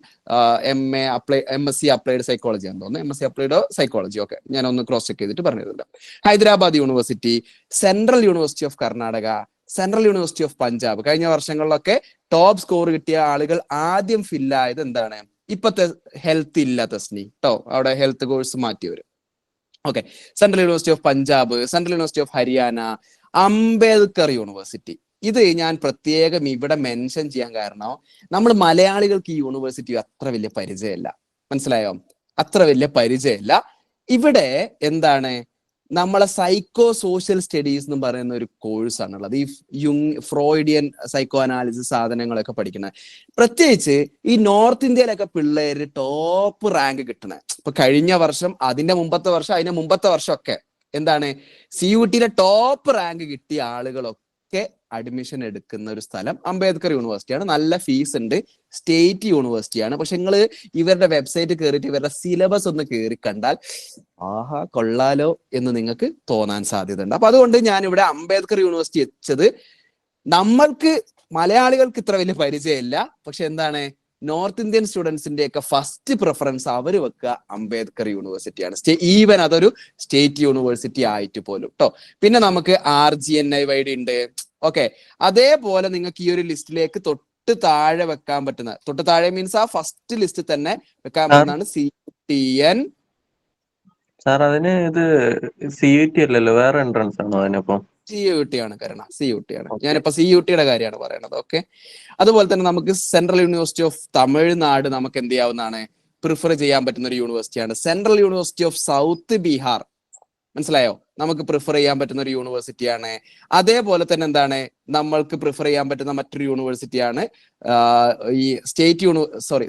MSc applied psychology ആണെന്ന് തോന്നുന്നു, MSc അപ്ലൈഡ് സൈക്കോളജി. ഓക്കെ, ഞാൻ ഒന്ന് ക്രോസ് ചെക്ക് ചെയ്തിട്ട് പറഞ്ഞിട്ടുണ്ട്. Hyderabad university, central university of Karnataka, central university of Punjab. കഴിഞ്ഞ വർഷങ്ങളിലൊക്കെ ടോപ്പ് സ്കോർ കിട്ടിയ ആളുകൾ ആദ്യം ഫില്ലായത് എന്താണ്, ഇപ്പത്തെ ഹെൽത്ത് ഇല്ല തസ്നി കേട്ടോ, അവിടെ ഹെൽത്ത് കോഴ്സ് മാറ്റിയവര്. Okay, central university of Punjab, central university of Haryana, Ambedkar university. ഇത് ഞാൻ പ്രത്യേകം ഇവിടെ മെൻഷൻ ചെയ്യാൻ കാരണം നമ്മൾ മലയാളികൾക്ക് ഈ യൂണിവേഴ്സിറ്റി അത്ര വലിയ പരിചയമില്ല. മനസ്സിലായോ? അത്ര വലിയ പരിചയമില്ല. ഇവിടെ എന്താണ് നമ്മളെ സൈക്കോ സോഷ്യൽ സ്റ്റഡീസ് എന്ന് പറയുന്ന ഒരു കോഴ്സാണുള്ളത്. ഈ ഫ്രോയിഡിയൻ സൈക്കോ അനാലിസിസ് സാധനങ്ങളൊക്കെ പഠിക്കുന്നത്. പ്രത്യേകിച്ച് ഈ നോർത്ത് ഇന്ത്യയിലൊക്കെ പിള്ളേര് ടോപ്പ് റാങ്ക് കിട്ടണേ. ഇപ്പൊ കഴിഞ്ഞ വർഷം, അതിന്റെ മുമ്പത്തെ വർഷം, അതിന്റെ മുമ്പത്തെ വർഷം ഒക്കെ എന്താണ് CUT-യിലെ ടോപ്പ് റാങ്ക് കിട്ടിയ ആളുകളൊക്കെ അഡ്മിഷൻ എടുക്കുന്ന ഒരു സ്ഥലം അംബേദ്കർ യൂണിവേഴ്സിറ്റിയാണ്. നല്ല ഫീസ് ഉണ്ട്, സ്റ്റേറ്റ് യൂണിവേഴ്സിറ്റിയാണ്. പക്ഷെ നിങ്ങൾ ഇവരുടെ വെബ്സൈറ്റ് കയറിയിട്ട് ഇവരുടെ സിലബസ് ഒന്ന് കയറി കണ്ടാൽ ആഹാ കൊള്ളാലോ എന്ന് നിങ്ങൾക്ക് തോന്നാൻ സാധ്യത ഉണ്ട്. അപ്പൊ അതുകൊണ്ട് ഞാൻ ഇവിടെ അംബേദ്കർ യൂണിവേഴ്സിറ്റി വെച്ചത് നമ്മൾക്ക് മലയാളികൾക്ക് ഇത്ര വലിയ പരിചയമില്ല. പക്ഷെ എന്താണ് നോർത്ത് ഇന്ത്യൻ സ്റ്റുഡൻസിന്റെ ഒക്കെ ഫസ്റ്റ് പ്രിഫറൻസ് അവർ വെക്കുക അംബേദ്കർ യൂണിവേഴ്സിറ്റിയാണ്. ഈവൻ അതൊരു സ്റ്റേറ്റ് യൂണിവേഴ്സിറ്റി ആയിട്ട് പോലും കേട്ടോ. പിന്നെ നമുക്ക് RGNIYD ഉണ്ട്. ഓക്കെ, അതേപോലെ നിങ്ങൾക്ക് ഈ ഒരു ലിസ്റ്റിലേക്ക് തൊട്ട് താഴെ വെക്കാൻ പറ്റുന്ന, തൊട്ട് താഴെ മീൻസ് ആ ഫസ്റ്റ് ലിസ്റ്റ് തന്നെ വെക്കാൻ പറ്റുന്നതാണ് CUTN. സാർ അതിന് ഇത് CUT അല്ലല്ലോ, വേറെ എൻട്രൻസ് ആണോ അതിനപ്പം? CUT ആണ് കരുണ, CUT ആണ്. ഞാനിപ്പോ CUT-യുടെ കാര്യമാണ് പറയണത്. ഓക്കെ, അതുപോലെ തന്നെ നമുക്ക് സെൻട്രൽ യൂണിവേഴ്സിറ്റി ഓഫ് തമിഴ്നാട് നമുക്ക് എന്ത് ചെയ്യാവുന്നതാണ്, പ്രിഫർ ചെയ്യാൻ പറ്റുന്ന ഒരു യൂണിവേഴ്സിറ്റിയാണ്. Central university of south Bihar, മനസ്സിലായോ, നമുക്ക് പ്രിഫർ ചെയ്യാൻ പറ്റുന്ന ഒരു യൂണിവേഴ്സിറ്റിയാണ്. അതേപോലെ തന്നെ എന്താണ് നമ്മൾക്ക് പ്രിഫർ ചെയ്യാൻ പറ്റുന്ന മറ്റൊരു യൂണിവേഴ്സിറ്റിയാണ് ഈ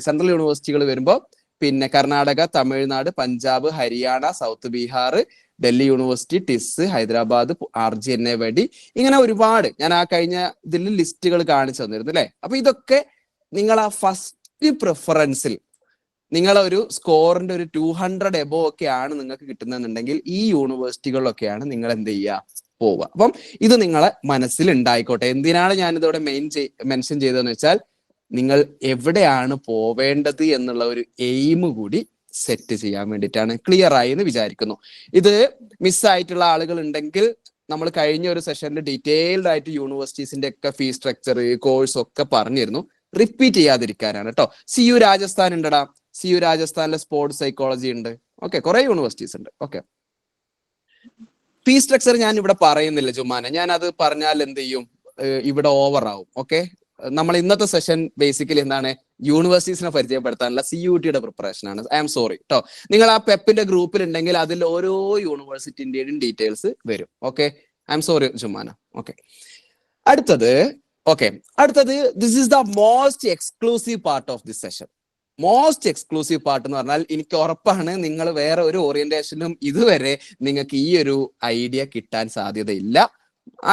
സെൻട്രൽ യൂണിവേഴ്സിറ്റികൾ വരുമ്പോൾ പിന്നെ Karnataka, Tamil Nadu, Punjab, Haryana, south Bihar, Delhi university, TISS, Hyderabad, RGNIYD, ഇങ്ങനെ ഒരുപാട് ഞാൻ ആ കഴിഞ്ഞ ഇതിൽ ലിസ്റ്റുകൾ കാണിച്ചു തന്നിരുന്നു അല്ലെ. അപ്പൊ ഇതൊക്കെ നിങ്ങൾ ആ ഫസ്റ്റ് പ്രിഫറൻസിൽ നിങ്ങളെ ഒരു സ്കോറിന്റെ ഒരു 200 എബോ ഒക്കെ ആണ് നിങ്ങൾക്ക് കിട്ടുന്നതെന്നുണ്ടെങ്കിൽ ഈ യൂണിവേഴ്സിറ്റികളിലൊക്കെയാണ് നിങ്ങൾ എന്ത് ചെയ്യുക, പോവുക. അപ്പം ഇത് നിങ്ങളെ മനസ്സിൽ ഉണ്ടായിക്കോട്ടെ. എന്തിനാണ് ഞാനിതോടെ മെൻഷൻ ചെയ്തതെന്ന് വെച്ചാൽ നിങ്ങൾ എവിടെയാണ് പോവേണ്ടത് എന്നുള്ള ഒരു എയിം കൂടി സെറ്റ് ചെയ്യാൻ വേണ്ടിയിട്ടാണ്. ക്ലിയർ ആയി എന്ന് വിചാരിക്കുന്നു. ഇത് മിസ്സായിട്ടുള്ള ആളുകൾ ഉണ്ടെങ്കിൽ നമ്മൾ കഴിഞ്ഞ ഒരു സെഷനിൽ ഡീറ്റെയിൽഡ് ആയിട്ട് യൂണിവേഴ്സിറ്റീസിന്റെ ഒക്കെ ഫീസ് സ്ട്രക്ചർ, കോഴ്സ് ഒക്കെ പറഞ്ഞിരുന്നു. റിപ്പീറ്റ് ചെയ്യാതിരിക്കാനാണ് കേട്ടോ. CU രാജസ്ഥാൻ ഉണ്ടടാ, CU രാജസ്ഥാനിലെ സ്പോർട്സ് സൈക്കോളജി ഉണ്ട്. ഓക്കെ, കുറെ യൂണിവേഴ്സിറ്റീസ് ഉണ്ട്. ഓക്കെ, ഫീസ് സ്ട്രക്ചർ ഞാൻ ഇവിടെ പറയുന്നില്ല ജുമാനെ, ഞാൻ അത് പറഞ്ഞാൽ എന്ത് ചെയ്യും, ഇവിടെ ഓവർ ആവും. ഓക്കെ, നമ്മൾ ഇന്നത്തെ സെഷൻ ബേസിക്കലി എന്താണ് യൂണിവേഴ്സിറ്റീസിനെ പരിചയപ്പെടുത്താനുള്ള CUT-യുടെ പ്രിപ്പറേഷൻ ആണ്. ഐ ആം സോറി കേട്ടോ. നിങ്ങൾ ആ പെപ്പിന്റെ ഗ്രൂപ്പിൽ ഉണ്ടെങ്കിൽ അതിൽ ഓരോ യൂണിവേഴ്സിറ്റിന്റെയും ഡീറ്റെയിൽസ് വരും. Okay, I am sorry Jumana. Okay, അടുത്തത് this is the most exclusive part of this session. Most exclusive part എന്ന് പറഞ്ഞാൽ എനിക്ക് ഉറപ്പാണ് നിങ്ങൾ വേറെ ഒരു ഓറിയന്റേഷനും ഇതുവരെ നിങ്ങൾക്ക് ഈ ഒരു ഐഡിയ കിട്ടാൻ സാധ്യതയില്ല.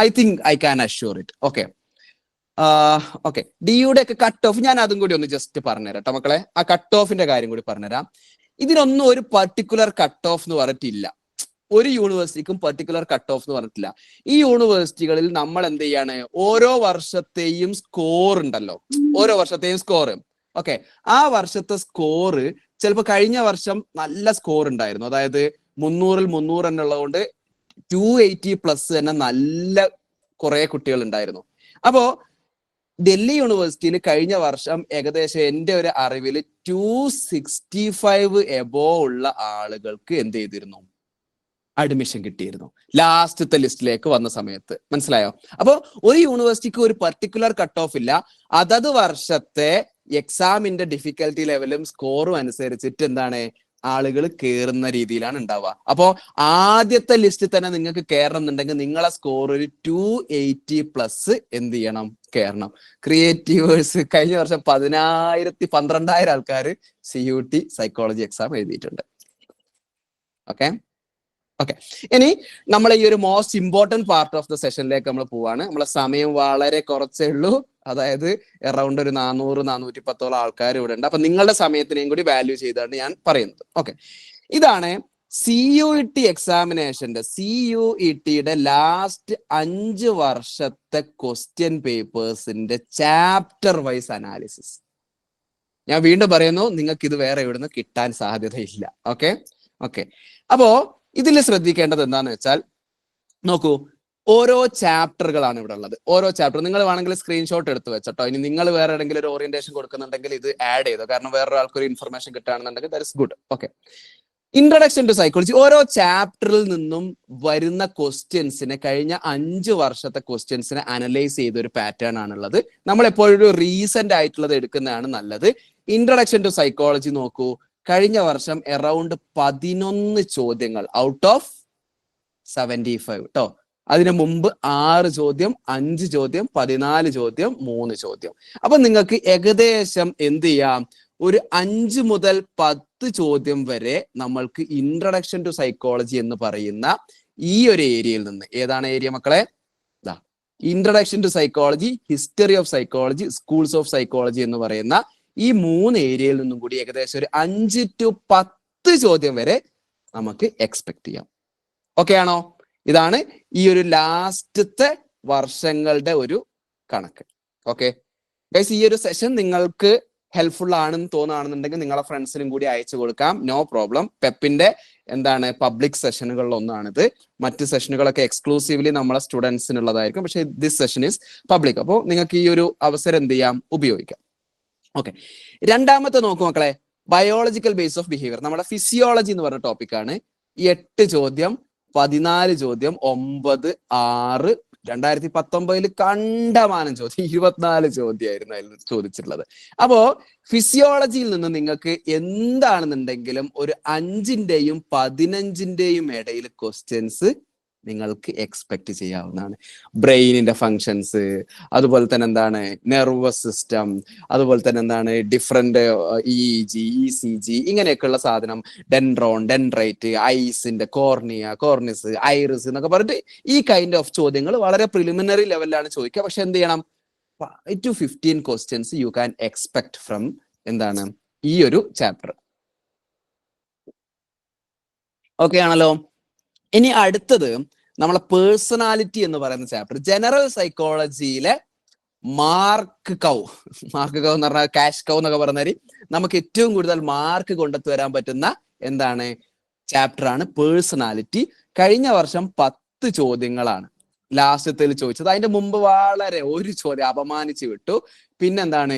I think I can assure it. Okay, ഡിയുടെ ഒക്കെ കട്ട് ഓഫ് ഞാൻ അതും കൂടി ഒന്ന് ജസ്റ്റ് പറഞ്ഞുതരാം കേട്ടോ മക്കളെ. ആ കട്ട് ഓഫിന്റെ കാര്യം കൂടി പറഞ്ഞുതരാം. ഇതിനൊന്നും ഒരു പർട്ടിക്കുലർ കട്ട് ഓഫ് എന്ന് പറഞ്ഞിട്ടില്ല. ഒരു യൂണിവേഴ്സിറ്റിക്കും പർട്ടിക്കുലർ കട്ട് ഓഫ് എന്ന് പറഞ്ഞിട്ടില്ല. ഈ യൂണിവേഴ്സിറ്റികളിൽ നമ്മൾ എന്ത് ചെയ്യാണ്, ഓരോ വർഷത്തെയും സ്കോർ ഉണ്ടല്ലോ, ഓരോ വർഷത്തെയും സ്കോർ. ഓക്കെ, ആ വർഷത്തെ സ്കോർ ചിലപ്പോൾ കഴിഞ്ഞ വർഷം നല്ല സ്കോർ ഉണ്ടായിരുന്നു, അതായത് 300-ൽ 300 എന്നുള്ളതുകൊണ്ട് 280+ തന്നെ നല്ല കുറെ കുട്ടികൾ ഉണ്ടായിരുന്നു. അപ്പോ ഡൽഹി യൂണിവേഴ്സിറ്റിയിൽ കഴിഞ്ഞ വർഷം ഏകദേശം എൻ്റെ ഒരു അറിവിൽ 265 എബോ ഉള്ള ആളുകൾക്ക് എന്ത് ചെയ്തിരുന്നു, അഡ്മിഷൻ കിട്ടിയിരുന്നു ലാസ്റ്റത്തെ ലിസ്റ്റിലേക്ക് വന്ന സമയത്ത്. മനസ്സിലായോ? അപ്പോ ഒരു യൂണിവേഴ്സിറ്റിക്ക് ഒരു പർട്ടിക്കുലർ കട്ട് ഓഫ് ഇല്ല. അതത് വർഷത്തെ എക്സാമിന്റെ ഡിഫിക്കൽട്ടി ലെവലും സ്കോറും അനുസരിച്ചിട്ട് എന്താണ് ആളുകൾ കയറുന്ന രീതിയിലാണ് ഉണ്ടാവുക. അപ്പോ ആദ്യത്തെ ലിസ്റ്റിൽ തന്നെ നിങ്ങൾക്ക് കയറണം എന്നുണ്ടെങ്കിൽ നിങ്ങളെ സ്കോർ ഒരു 280+ എന്ത് ചെയ്യണം, കയറണം. ക്രിയേറ്റീവേഴ്സ് കഴിഞ്ഞ വർഷം 12,000 ആൾക്കാർ CUT സൈക്കോളജി എക്സാം എഴുതിയിട്ടുണ്ട്. ഓക്കെ, ഇനി നമ്മൾ ഈ ഒരു most important part of the സെഷനിലേക്ക് നമ്മൾ പോവാണ്. നമ്മളെ സമയം വളരെ കുറച്ചേ ഉള്ളൂ, അതായത് അറൗണ്ട് ഒരു 400-410 ആൾക്കാർ ഇവിടെ ഉണ്ട്. അപ്പൊ നിങ്ങളുടെ സമയത്തിനെയും കൂടി വാല്യൂ ചെയ്താണ് ഞാൻ പറയുന്നത്. ഓക്കെ, ഇതാണ് CUET എക്സാമിനേഷന്റെ CUET-യുടെ ലാസ്റ്റ് 5 വർഷത്തെ ക്വസ്റ്റ്യൻ പേപ്പേഴ്സിന്റെ ചാപ്റ്റർ വൈസ് അനാലിസിസ്. ഞാൻ വീണ്ടും പറയുന്നു, നിങ്ങൾക്ക് ഇത് വേറെ എവിടുന്ന് കിട്ടാൻ സാധ്യതയില്ല. ഓക്കെ, അപ്പോ ഇതിൽ ശ്രദ്ധിക്കേണ്ടത് എന്താന്ന് വെച്ചാൽ നോക്കൂ, ഓരോ ചാപ്റ്ററുകളാണ് ഇവിടെ ഉള്ളത്. ഓരോ ചാപ്റ്റർ നിങ്ങൾ വേണമെങ്കിൽ സ്ക്രീൻഷോട്ട് എടുത്ത് വെച്ചോട്ടോ. ഇനി നിങ്ങൾ വേറെ എവിടെയെങ്കിലും ഒരു ഓറിയന്റേഷൻ കൊടുക്കുന്നുണ്ടെങ്കിൽ ഇത് ആഡ് ചെയ്തോ, കാരണം വേറൊരാൾക്ക് ഒരു ഇൻഫർമേഷൻ കിട്ടുകയാണെന്നുണ്ടെങ്കിൽ that is good. Okay, introduction to psychology. ഓരോ ചാപ്റ്ററിൽ നിന്നും വരുന്ന ക്വസ്റ്റ്യൻസിനെ, കഴിഞ്ഞ 5 വർഷത്തെ ക്വസ്റ്റ്യൻസിനെ അനലൈസ് ചെയ്ത ഒരു പാറ്റേൺ ആണുള്ളത്. നമ്മൾ എപ്പോഴും റീസെന്റ് ആയിട്ടുള്ളത് എടുക്കുന്നതാണ് നല്ലത്. ഇൻട്രൊഡക്ഷൻ ടു സൈക്കോളജി നോക്കൂ, കഴിഞ്ഞ വർഷം അറൌണ്ട് 11 ചോദ്യങ്ങൾ ഔട്ട് ഓഫ് 75 കേട്ടോ. അതിനു മുമ്പ് 6 ചോദ്യം, 5 ചോദ്യം, 14 ചോദ്യം, 3 ചോദ്യം. അപ്പൊ നിങ്ങൾക്ക് ഏകദേശം എന്ത് ചെയ്യാം, ഒരു 5 മുതൽ 10 ചോദ്യം വരെ നമ്മൾക്ക് ഇൻട്രഡക്ഷൻ ടു സൈക്കോളജി എന്ന് പറയുന്ന ഈ ഒരു ഏരിയയിൽ നിന്ന്, ഏതാണ് ഏരിയ മക്കളെ? Introduction to psychology, history of psychology, schools of psychology എന്ന് പറയുന്ന ഈ 3 ഏരിയയിൽ നിന്നും കൂടി ഏകദേശം ഒരു 5 to 10 ചോദ്യം വരെ നമുക്ക് എക്സ്പെക്ട് ചെയ്യാം. ഓക്കെ ആണോ? ഇതാണ് ഈ ഒരു ലാസ്റ്റത്തെ വർഷങ്ങളുടെ ഒരു കണക്ക്. ഓക്കെ ഗൈസ്, ഈ ഒരു സെഷൻ നിങ്ങൾക്ക് ഹെൽപ്ഫുൾ ആണെന്ന് തോന്നുകയാണെന്നുണ്ടെങ്കിൽ നിങ്ങളെ ഫ്രണ്ട്സിനും കൂടി അയച്ചു കൊടുക്കാം. No problem. പെപ്പിന്റെ പബ്ലിക് സെഷനുകളിൽ ഒന്നാണിത്. മറ്റ് സെഷനുകളൊക്കെ എക്സ്ക്ലൂസീവ്ലി നമ്മളെ സ്റ്റുഡൻസിനുള്ളതായിരിക്കും. പക്ഷെ ദിസ് സെഷൻ ഈസ് പബ്ലിക്. അപ്പോൾ നിങ്ങൾക്ക് ഈ ഒരു അവസരം എന്ത് ചെയ്യാം, ഉപയോഗിക്കാം. ഓക്കെ, രണ്ടാമത്തെ നോക്കൂ മക്കളെ, ബയോളജിക്കൽ ബേസ് ഓഫ് ബിഹേവിയർ. നമ്മുടെ ഫിസിയോളജി എന്ന് പറഞ്ഞ ടോപ്പിക്കാണ്. 8 ചോദ്യം, 14 ചോദ്യം, 9, 6, 2019 കണ്ടമാനം ചോദ്യം, 24 ചോദ്യമായിരുന്നു അതിൽ ചോദിച്ചിട്ടുള്ളത്. അപ്പോ ഫിസിയോളജിയിൽ നിന്ന് നിങ്ങൾക്ക് എന്താണെന്നുണ്ടെങ്കിലും ഒരു 5-ന്റെയും 15-ന്റെയും ഇടയിൽ ക്വസ്റ്റ്യൻസ് നിങ്ങൾക്ക് എക്സ്പെക്ട് ചെയ്യാവുന്നതാണ്. ബ്രെയിനിന്റെ ഫങ്ഷൻസ്, അതുപോലെ തന്നെ നെർവസ് സിസ്റ്റം, അതുപോലെ തന്നെ ഡിഫറെന്റ് EEG, ECG, ഇങ്ങനെയൊക്കെയുള്ള സാധനം, ഡെൻഡ്രോൺ, ഡെൻഡ്രൈറ്റ്, ഐസിന്റെ കോർണിസ്, ഐറിസ് എന്നൊക്കെ പറഞ്ഞിട്ട് ഈ കൈൻഡ് ഓഫ് ചോദ്യങ്ങൾ വളരെ പ്രിലിമിനറി ലെവലിലാണ് ചോദിക്കുക. പക്ഷെ എന്ത് ചെയ്യണം, 5 to 15 questions you can expect from ഈ ഒരു ചാപ്റ്റർ. ഓക്കെ ആണല്ലോ? ഇനി അടുത്തത് നമ്മളെ പേഴ്സണാലിറ്റി എന്ന് പറയുന്ന ചാപ്റ്റർ. ജനറൽ സൈക്കോളജിയിലെ മാർക്ക് കൗ എന്ന് പറഞ്ഞാൽ കാഷ് കൗ എന്നൊക്കെ പറഞ്ഞാൽ നമുക്ക് ഏറ്റവും കൂടുതൽ മാർക്ക് കൊണ്ടെത്തു വരാൻ പറ്റുന്ന ചാപ്റ്റർ ആണ് പേഴ്സണാലിറ്റി. കഴിഞ്ഞ വർഷം 10 ചോദ്യങ്ങളാണ് ലാസ്റ്റത്തിൽ ചോദിച്ചത്. അതിന്റെ മുമ്പ് വളരെ ഒരു ചോദ്യം അപമാനിച്ച് വിട്ടു. പിന്നെ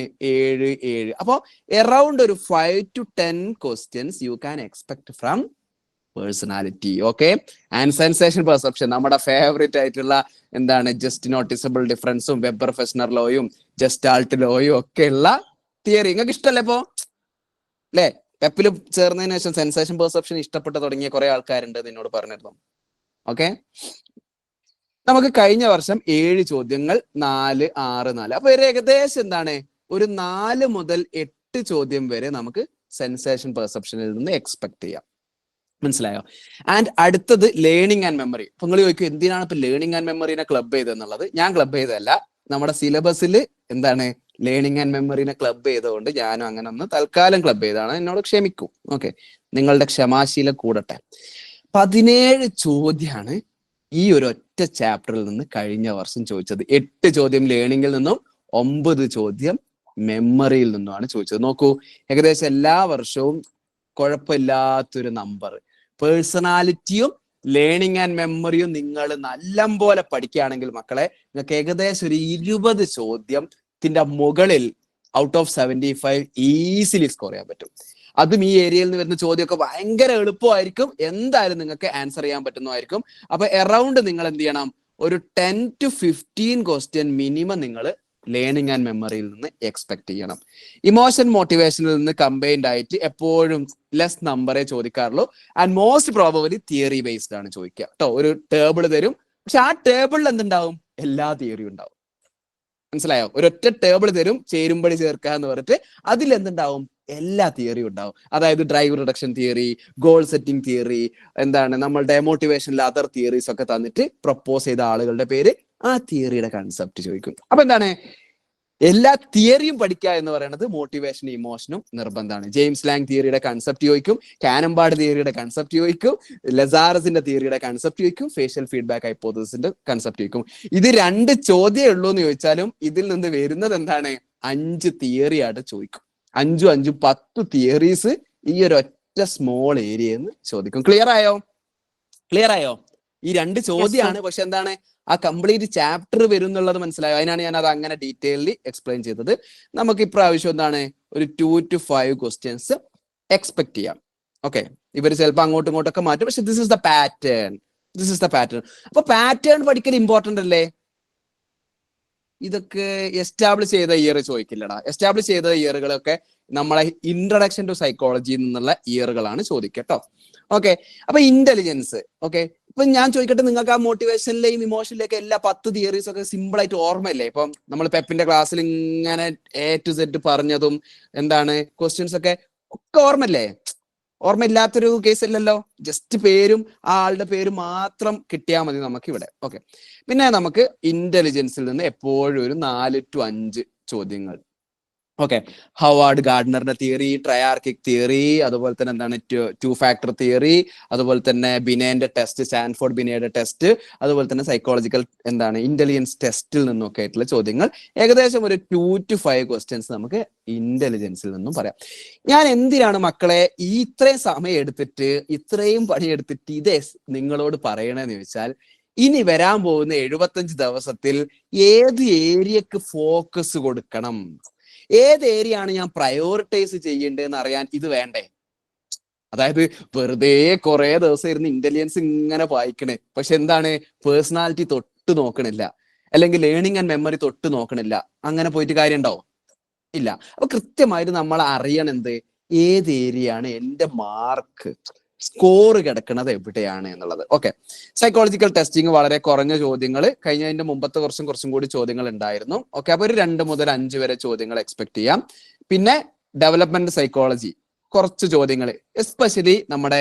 7. അപ്പോ അറൌണ്ട് ഒരു 5 to 10 questions you can expect from personality. Okay, and sensation perception, നമ്മുടെ ഫേവറേറ്റ് ആയിട്ടുള്ള ജസ്റ്റ് നോട്ടീസബിൾ ഡിഫറൻസും, വെബർ ഫെസ്നർ ലോയും, ജസ്റ്റാൾട്ട് ലോയും ഒക്കെ ഉള്ള തിയറി നിങ്ങൾക്ക് ഇഷ്ടമല്ലേ ഇപ്പോ? അല്ലെ, പെപ്പിൽ ചേർന്നതിന് ശേഷം സെൻസേഷൻ പെർസെപ്ഷൻ ഇഷ്ടപ്പെട്ട് തുടങ്ങിയ കുറെ ആൾക്കാരുണ്ട് എന്നോട് പറഞ്ഞിരുന്നു. ഓക്കെ, നമുക്ക് കഴിഞ്ഞ വർഷം 7 ചോദ്യങ്ങൾ, 4, 6, 4. അപ്പൊ ഏകദേശം ഒരു 4 മുതൽ 8 ചോദ്യം വരെ നമുക്ക് സെൻസേഷൻ പെർസെപ്ഷനിൽ നിന്ന് എക്സ്പെക്ട് ചെയ്യാം. മനസ്സിലായോ? ആൻഡ് അടുത്തത് ലേണിംഗ് ആൻഡ് മെമ്മറി. അപ്പൊ നിങ്ങൾ ചോദിക്കും എന്തിനാണ് ഇപ്പൊ ലേണിംഗ് ആൻഡ് മെമ്മറിനെ ക്ലബ് ചെയ്തെന്നുള്ളത്. ഞാൻ ക്ലബ് ചെയ്തതല്ല, നമ്മുടെ സിലബസിൽ ലേണിംഗ് ആൻഡ് മെമ്മറിനെ ക്ലബ് ചെയ്തുകൊണ്ട് ഞാനും അങ്ങനെ ഒന്ന് തൽക്കാലം ക്ലബ് ചെയ്താണ്. എന്നോട് ക്ഷമിക്കും. ഓക്കെ, നിങ്ങളുടെ ക്ഷമാശീലം കൂടട്ടെ. 17 ചോദ്യമാണ് ഈ ഒരു ഒറ്റ ചാപ്റ്ററിൽ നിന്ന് കഴിഞ്ഞ വർഷം ചോദിച്ചത്. 8 ചോദ്യം ലേണിംഗിൽ നിന്നും, 9 ചോദ്യം മെമ്മറിയിൽ നിന്നുമാണ് ചോദിച്ചത്. നോക്കൂ, ഏകദേശം എല്ലാ വർഷവും കുഴപ്പമില്ലാത്തൊരു നമ്പർ. പേഴ്സണാലിറ്റിയും ലേണിംഗ് ആൻഡ് മെമ്മറിയും നിങ്ങൾ നല്ലപോലെ പഠിക്കുകയാണെങ്കിൽ മക്കളെ, നിങ്ങൾക്ക് ഏകദേശം ഒരു 20 ചോദ്യത്തിന്റെ മുകളിൽ ഔട്ട് ഓഫ് 75 ഈസിലി സ്കോർ ചെയ്യാൻ പറ്റും. അതും ഈ ഏരിയയിൽ നിന്ന് വരുന്ന ചോദ്യമൊക്കെ ഭയങ്കര എളുപ്പമായിരിക്കും. എന്തായാലും നിങ്ങൾക്ക് ആൻസർ ചെയ്യാൻ പറ്റുന്നതായിരിക്കും. അപ്പൊ അറൌണ്ട് നിങ്ങൾ എന്ത് ചെയ്യണം, ഒരു 10 to 15 ക്വസ്റ്റ്യൻ മിനിമം നിങ്ങൾ ലേണിംഗ് ആൻഡ് മെമ്മറിയിൽ നിന്ന് എക്സ്പെക്ട് ചെയ്യണം. ഇമോഷൻ മോട്ടിവേഷനിൽ നിന്ന് കമ്പൈൻഡ് ആയിട്ട് എപ്പോഴും ലെസ് നമ്പറേ ചോദിക്കാറുള്ളൂ. And most probably theory based ആണ് ചോദിക്കുക കേട്ടോ. ഒരു ടേബിൾ തരും, പക്ഷെ ആ ടേബിളിൽ എന്തുണ്ടാവും, എല്ലാ തിയറിയും ഉണ്ടാവും. മനസ്സിലായോ? ഒരൊറ്റ ടേബിൾ തരും, ചേരുമ്പടി ചേർക്കുക എന്ന് പറഞ്ഞിട്ട് അതിൽ എന്തുണ്ടാവും, എല്ലാ തിയറിയും ഉണ്ടാവും. അതായത് drive reduction theory, goal setting theory, നമ്മളുടെ മോട്ടിവേഷനിൽ അതർ തിയറീസ് ഒക്കെ തന്നിട്ട് പ്രപ്പോസ് ചെയ്ത ആളുകളുടെ പേര്, ആ തിയറിയുടെ കൺസെപ്റ്റ് ചോദിക്കും. അപ്പൊ എല്ലാ തിയറിയും പഠിക്കുക എന്ന് പറയുന്നത് മോട്ടിവേഷനും ഇമോഷനും നിർബന്ധമാണ്. ജെയിംസ് ലാങ് തിയറിയുടെ കൺസെപ്റ്റ് ചോദിക്കും, കാനംബാർഡ് തിയറിയുടെ കൺസെപ്റ്റ് ചോദിക്കും, ലെസാറസിന്റെ തിയറിയുടെ കൺസെപ്റ്റ് ചോദിക്കും, ഫേഷ്യൽ ഫീഡ്ബാക്ക് ഹൈപ്പോത്തസിന്റെ കൺസെപ്റ്റ് ചോദിക്കും. ഇത് 2 ചോദ്യമേ ഉള്ളൂ എന്ന് ചോദിച്ചാലും ഇതിൽ നിന്ന് വരുന്നത് 5 തിയറി ആയിട്ട് ചോദിക്കും. 5 10 തിയറീസ് ഈ ഒരു ഒറ്റ സ്മോൾ ഏരിയയിൽ നിന്ന് ചോദിക്കും. ക്ലിയർ ആയോ? ഈ 2 ചോദ്യമാണ്, പക്ഷെ ആ കംപ്ലീറ്റ് ചാപ്റ്റർ വരും എന്നുള്ളത് മനസ്സിലായോ? അതിനാണ് ഞാൻ അത് അങ്ങനെ ഡീറ്റെയിലി എക്സ്പ്ലെയിൻ ചെയ്തത്. നമുക്ക് ഇപ്രാവശ്യം ഒരു 2 to 5 ക്വസ്റ്റ്യൻസ് എക്സ്പെക്ട് ചെയ്യാം. ഓക്കെ, ഇവർ ചിലപ്പോൾ അങ്ങോട്ടും ഇങ്ങോട്ടൊക്കെ മാറ്റും, പക്ഷെ ദിസ് ഇസ് ദ പാറ്റേൺ. അപ്പൊ പാറ്റേൺ പഠിക്കൽ ഇമ്പോർട്ടന്റ് അല്ലേ? ഇതൊക്കെ എസ്റ്റാബ്ലിഷ് ചെയ്ത ഇയർ ചോദിക്കില്ലടാ. എസ്റ്റാബ്ലിഷ് ചെയ്ത ഇയറുകളൊക്കെ നമ്മളെ ഇൻട്രഡക്ഷൻ ടു സൈക്കോളജിയിൽ നിന്നുള്ള ഇയറുകളാണ് ചോദിക്കുക കേട്ടോ. ഓക്കെ, അപ്പൊ ഇന്റലിജൻസ്. ഓക്കെ, ഇപ്പൊ ഞാൻ ചോദിക്കട്ടെ, നിങ്ങൾക്ക് ആ മോട്ടിവേഷനിലെയും ഇമോഷനിലേക്ക് എല്ലാ 10 തിയറീസ് ഒക്കെ സിമ്പിൾ ആയിട്ട് ഓർമ്മയില്ലേ? ഇപ്പം നമ്മൾ പെപ്പിന്റെ ക്ലാസ്സിൽ ഇങ്ങനെ A to Z പറഞ്ഞതും എന്താണ് ക്വസ്റ്റ്യൻസ് ഒക്കെ ഓർമ്മയില്ലേ? ഓർമ്മയില്ലാത്തൊരു കേസ് അല്ലല്ലോ. ജസ്റ്റ് പേരും ആ ആളുടെ പേര് മാത്രം കിട്ടിയാൽ മതി നമുക്ക് ഇവിടെ. ഓക്കെ, പിന്നെ നമുക്ക് ഇന്റലിജൻസിൽ നിന്ന് എപ്പോഴും ഒരു 4 to 5 ചോദ്യങ്ങൾ. ഓക്കെ, ഹവാർഡ് ഗാർഡനറിന്റെ തിയറി, ട്രയാർക്കിക് തിയറി, അതുപോലെ തന്നെ എന്താണ് ടു ഫാക്ടർ തിയറി, അതുപോലെ തന്നെ ബിനേന്റെ ടെസ്റ്റ്, സ്റ്റാൻഫോർഡ് ബിനേയുടെ ടെസ്റ്റ്, അതുപോലെ തന്നെ സൈക്കോളജിക്കൽ എന്താണ് ഇന്റലിജൻസ് ടെസ്റ്റിൽ നിന്നൊക്കെ ആയിട്ടുള്ള ചോദ്യങ്ങൾ. ഏകദേശം ഒരു 2 to 5 ക്വസ്റ്റ്യൻസ് നമുക്ക് ഇന്റലിജൻസിൽ നിന്നും പറയാം. ഞാൻ എന്തിനാണ് മക്കളെ ഈ ഇത്രയും സമയം എടുത്തിട്ട് ഇത്രയും പണിയെടുത്തിട്ട് ഇത് നിങ്ങളോട് പറയണെന്ന് ചോദിച്ചാൽ, ഇനി വരാൻ പോകുന്ന 75 ദിവസത്തിൽ ഏത് ഏരിയക്ക് ഫോക്കസ് കൊടുക്കണം, ഏത് ഏരിയ ആണ് ഞാൻ പ്രയോറിറ്റൈസ് ചെയ്യേണ്ടതെന്ന് അറിയാൻ ഇത് വേണ്ടേ? അതായത് വെറുതെ കുറെ ദിവസം ഇരുന്ന് ഇന്റലിജൻസ് ഇങ്ങനെ വായിക്കണേ, പക്ഷെ എന്താണ് പേഴ്സണാലിറ്റി തൊട്ട് നോക്കണില്ല, അല്ലെങ്കിൽ ലേണിംഗ് ആൻഡ് മെമ്മറി തൊട്ട് നോക്കണില്ല. അങ്ങനെ പോയിട്ട് കാര്യം ഉണ്ടാവും? ഇല്ല. അപ്പൊ കൃത്യമായിട്ട് നമ്മൾ അറിയണം എന്ത്, ഏത് ഏരിയ ആണ് എന്റെ മാർക്ക് സ്കോർ കിടക്കുന്നത് എവിടെയാണ് എന്നുള്ളത്. ഓക്കെ, സൈക്കോളജിക്കൽ ടെസ്റ്റിംഗ് വളരെ കുറഞ്ഞ ചോദ്യങ്ങൾ, കഴിഞ്ഞതിന്റെ മുമ്പത്തെ കുറച്ചും കൂടി ചോദ്യങ്ങൾ ഉണ്ടായിരുന്നു. ഓക്കെ, അപ്പൊ ഒരു 2 മുതൽ 5 വരെ ചോദ്യങ്ങൾ എക്സ്പെക്ട് ചെയ്യാം. പിന്നെ ഡെവലപ്മെന്റ് സൈക്കോളജി കുറച്ച് ചോദ്യങ്ങൾ, എസ്പെഷ്യലി നമ്മുടെ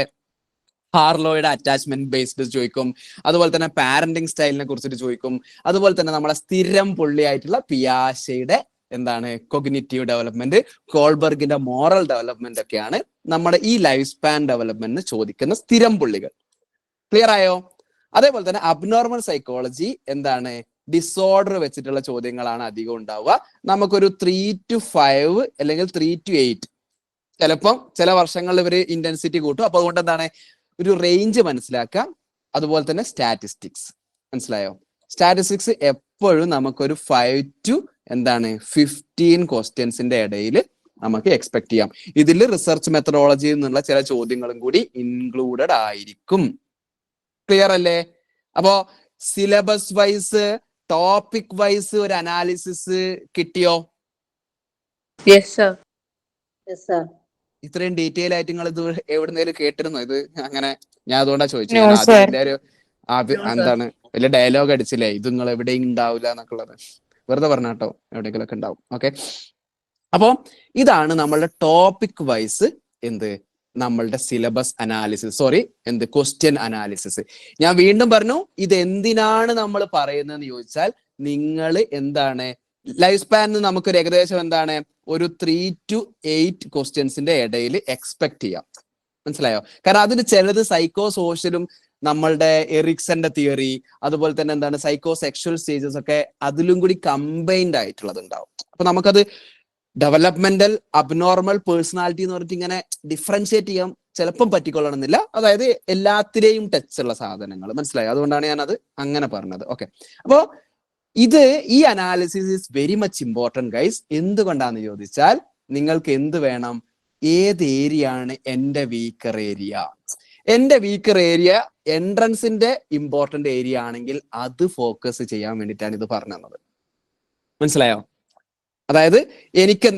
ഹാർലോയുടെ അറ്റാച്ച്മെന്റ് ബേസ്ഡ് ചോദിക്കും, അതുപോലെ തന്നെ പാരന്റിങ് സ്റ്റൈലിനെ കുറിച്ചിട്ട് ചോദിക്കും, അതുപോലെ തന്നെ നമ്മളെ സ്ഥിരം പുള്ളിയായിട്ടുള്ള പിയാഷയുടെ എന്താണ് കൊഗ്നിറ്റീവ് ഡെവലപ്മെന്റ്, കോൾബർഗിന്റെ മോറൽ ഡെവലപ്മെന്റ് ഒക്കെയാണ് നമ്മുടെ ഈ ലൈഫ് സ്പാൻ ഡെവലപ്മെന്റിന് ചോദിക്കുന്ന സ്ഥിരം പുള്ളികൾ. ക്ലിയർ ആയോ? അതേപോലെ തന്നെ അബ്നോർമൽ സൈക്കോളജി എന്താണ് ഡിസോർഡർ വെച്ചിട്ടുള്ള ചോദ്യങ്ങളാണ് അധികം ഉണ്ടാവുക. നമുക്കൊരു 3 to 5 അല്ലെങ്കിൽ 3 to 8, ചിലപ്പം ചില വർഷങ്ങളിൽ ഇവര് ഇന്റൻസിറ്റി കൂട്ടും. അപ്പൊ അതുകൊണ്ട് എന്താണ് ഒരു റേഞ്ച് മനസ്സിലാക്കാം. അതുപോലെ തന്നെ സ്റ്റാറ്റിസ്റ്റിക്സ്, മനസ്സിലായോ? സ്റ്റാറ്റിസ്റ്റിക്സ് എപ്പോഴും നമുക്കൊരു 5 to 15 ക്വസ്റ്റ്യൻസിന്റെ ഇടയിൽ നമുക്ക് എക്സ്പെക്ട് ചെയ്യാം. ഇതിൽ റിസർച്ച് മെത്തഡോളജിയിൽ നിന്നുള്ള ചില ചോദ്യങ്ങളും കൂടി ഇൻക്ലൂഡഡ് ആയിരിക്കും. ക്ലിയർ അല്ലേ? അപ്പോ സിലബസ് വൈസ്, ടോപ്പിക് വൈസ് ഒരു അനാലിസിസ് കിട്ടിയോ? ഇത്രയും ഡീറ്റെയിൽ ആയിട്ട് നിങ്ങൾ ഇത് എവിടുന്നേലും കേട്ടിരുന്നോ? ഇത് അങ്ങനെ ഞാൻ അതുകൊണ്ടാ ചോദിച്ചത്. ഞാൻ ആദ്യം അതിന്റെ ഒരു എന്താണ് വലിയ ഡയലോഗ് അടിച്ചില്ലേ, ഇത് നിങ്ങൾ എവിടെയും ഉണ്ടാവില്ല എന്നൊക്കെ ഉള്ളത്. വെറുതെ പറഞ്ഞ കേട്ടോ, എവിടെയെങ്കിലും ഒക്കെ ഉണ്ടാവും. ഓക്കെ, അപ്പോ ഇതാണ് നമ്മളുടെ ടോപ്പിക് വൈസ് നമ്മളുടെ സിലബസ് അനാലിസിസ്, ക്വസ്റ്റ്യൻ അനാലിസിസ്. ഞാൻ വീണ്ടും പറഞ്ഞു, ഇത് എന്തിനാണ് നമ്മൾ പറയുന്നതെന്ന് ചോദിച്ചാൽ, നിങ്ങൾ ലൈഫ് സ്പാനിന് നമുക്കൊരു ഏകദേശം ഒരു 3 to 8 ക്വസ്റ്റ്യൻസിന്റെ ഇടയിൽ എക്സ്പെക്ട് ചെയ്യാം. മനസ്സിലായോ? കാരണം അതിന് ചിലത് സൈക്കോ സോഷ്യലും നമ്മളുടെ എറിക്സന്റെ തിയറി, അതുപോലെ തന്നെ സൈക്കോ സെക്ഷൽ സ്റ്റേജസ് ഒക്കെ അതിലും കൂടി കമ്പൈൻഡ് ആയിട്ടുള്ളത് ഉണ്ടാവും. അപ്പൊ നമുക്കത് ഡെവലപ്മെന്റൽ, അബ്നോർമൽ, പേഴ്സണാലിറ്റി എന്ന് പറഞ്ഞിട്ട് ഇങ്ങനെ ഡിഫറൻഷിയേറ്റ് ചെയ്യാൻ ചിലപ്പം പറ്റിക്കൊള്ളണമെന്നില്ല. അതായത് എല്ലാത്തിലെയും ടച്ച് ഉള്ള സാധനങ്ങൾ, മനസ്സിലായോ? അതുകൊണ്ടാണ് ഞാൻ അത് അങ്ങനെ പറഞ്ഞത്. ഓക്കെ, അപ്പോ ഈ analysis is very much important guys. എന്തുകൊണ്ടാന്ന് ചോദിച്ചാൽ, നിങ്ങൾക്ക് എന്ത് വേണം, ഏത് ഏരിയ ആണ് എന്റെ വീക്കർ ഏരിയ. എന്റെ വീക്കർ ഏരിയ എൻട്രൻസിന്റെ ഇമ്പോർട്ടന്റ് ഏരിയ ആണെങ്കിൽ അത് ഫോക്കസ് ചെയ്യാൻ വേണ്ടിയിട്ടാണ് ഇത് പറഞ്ഞു തന്നത്. മനസ്സിലായോ? അതായത് എനിക്ക്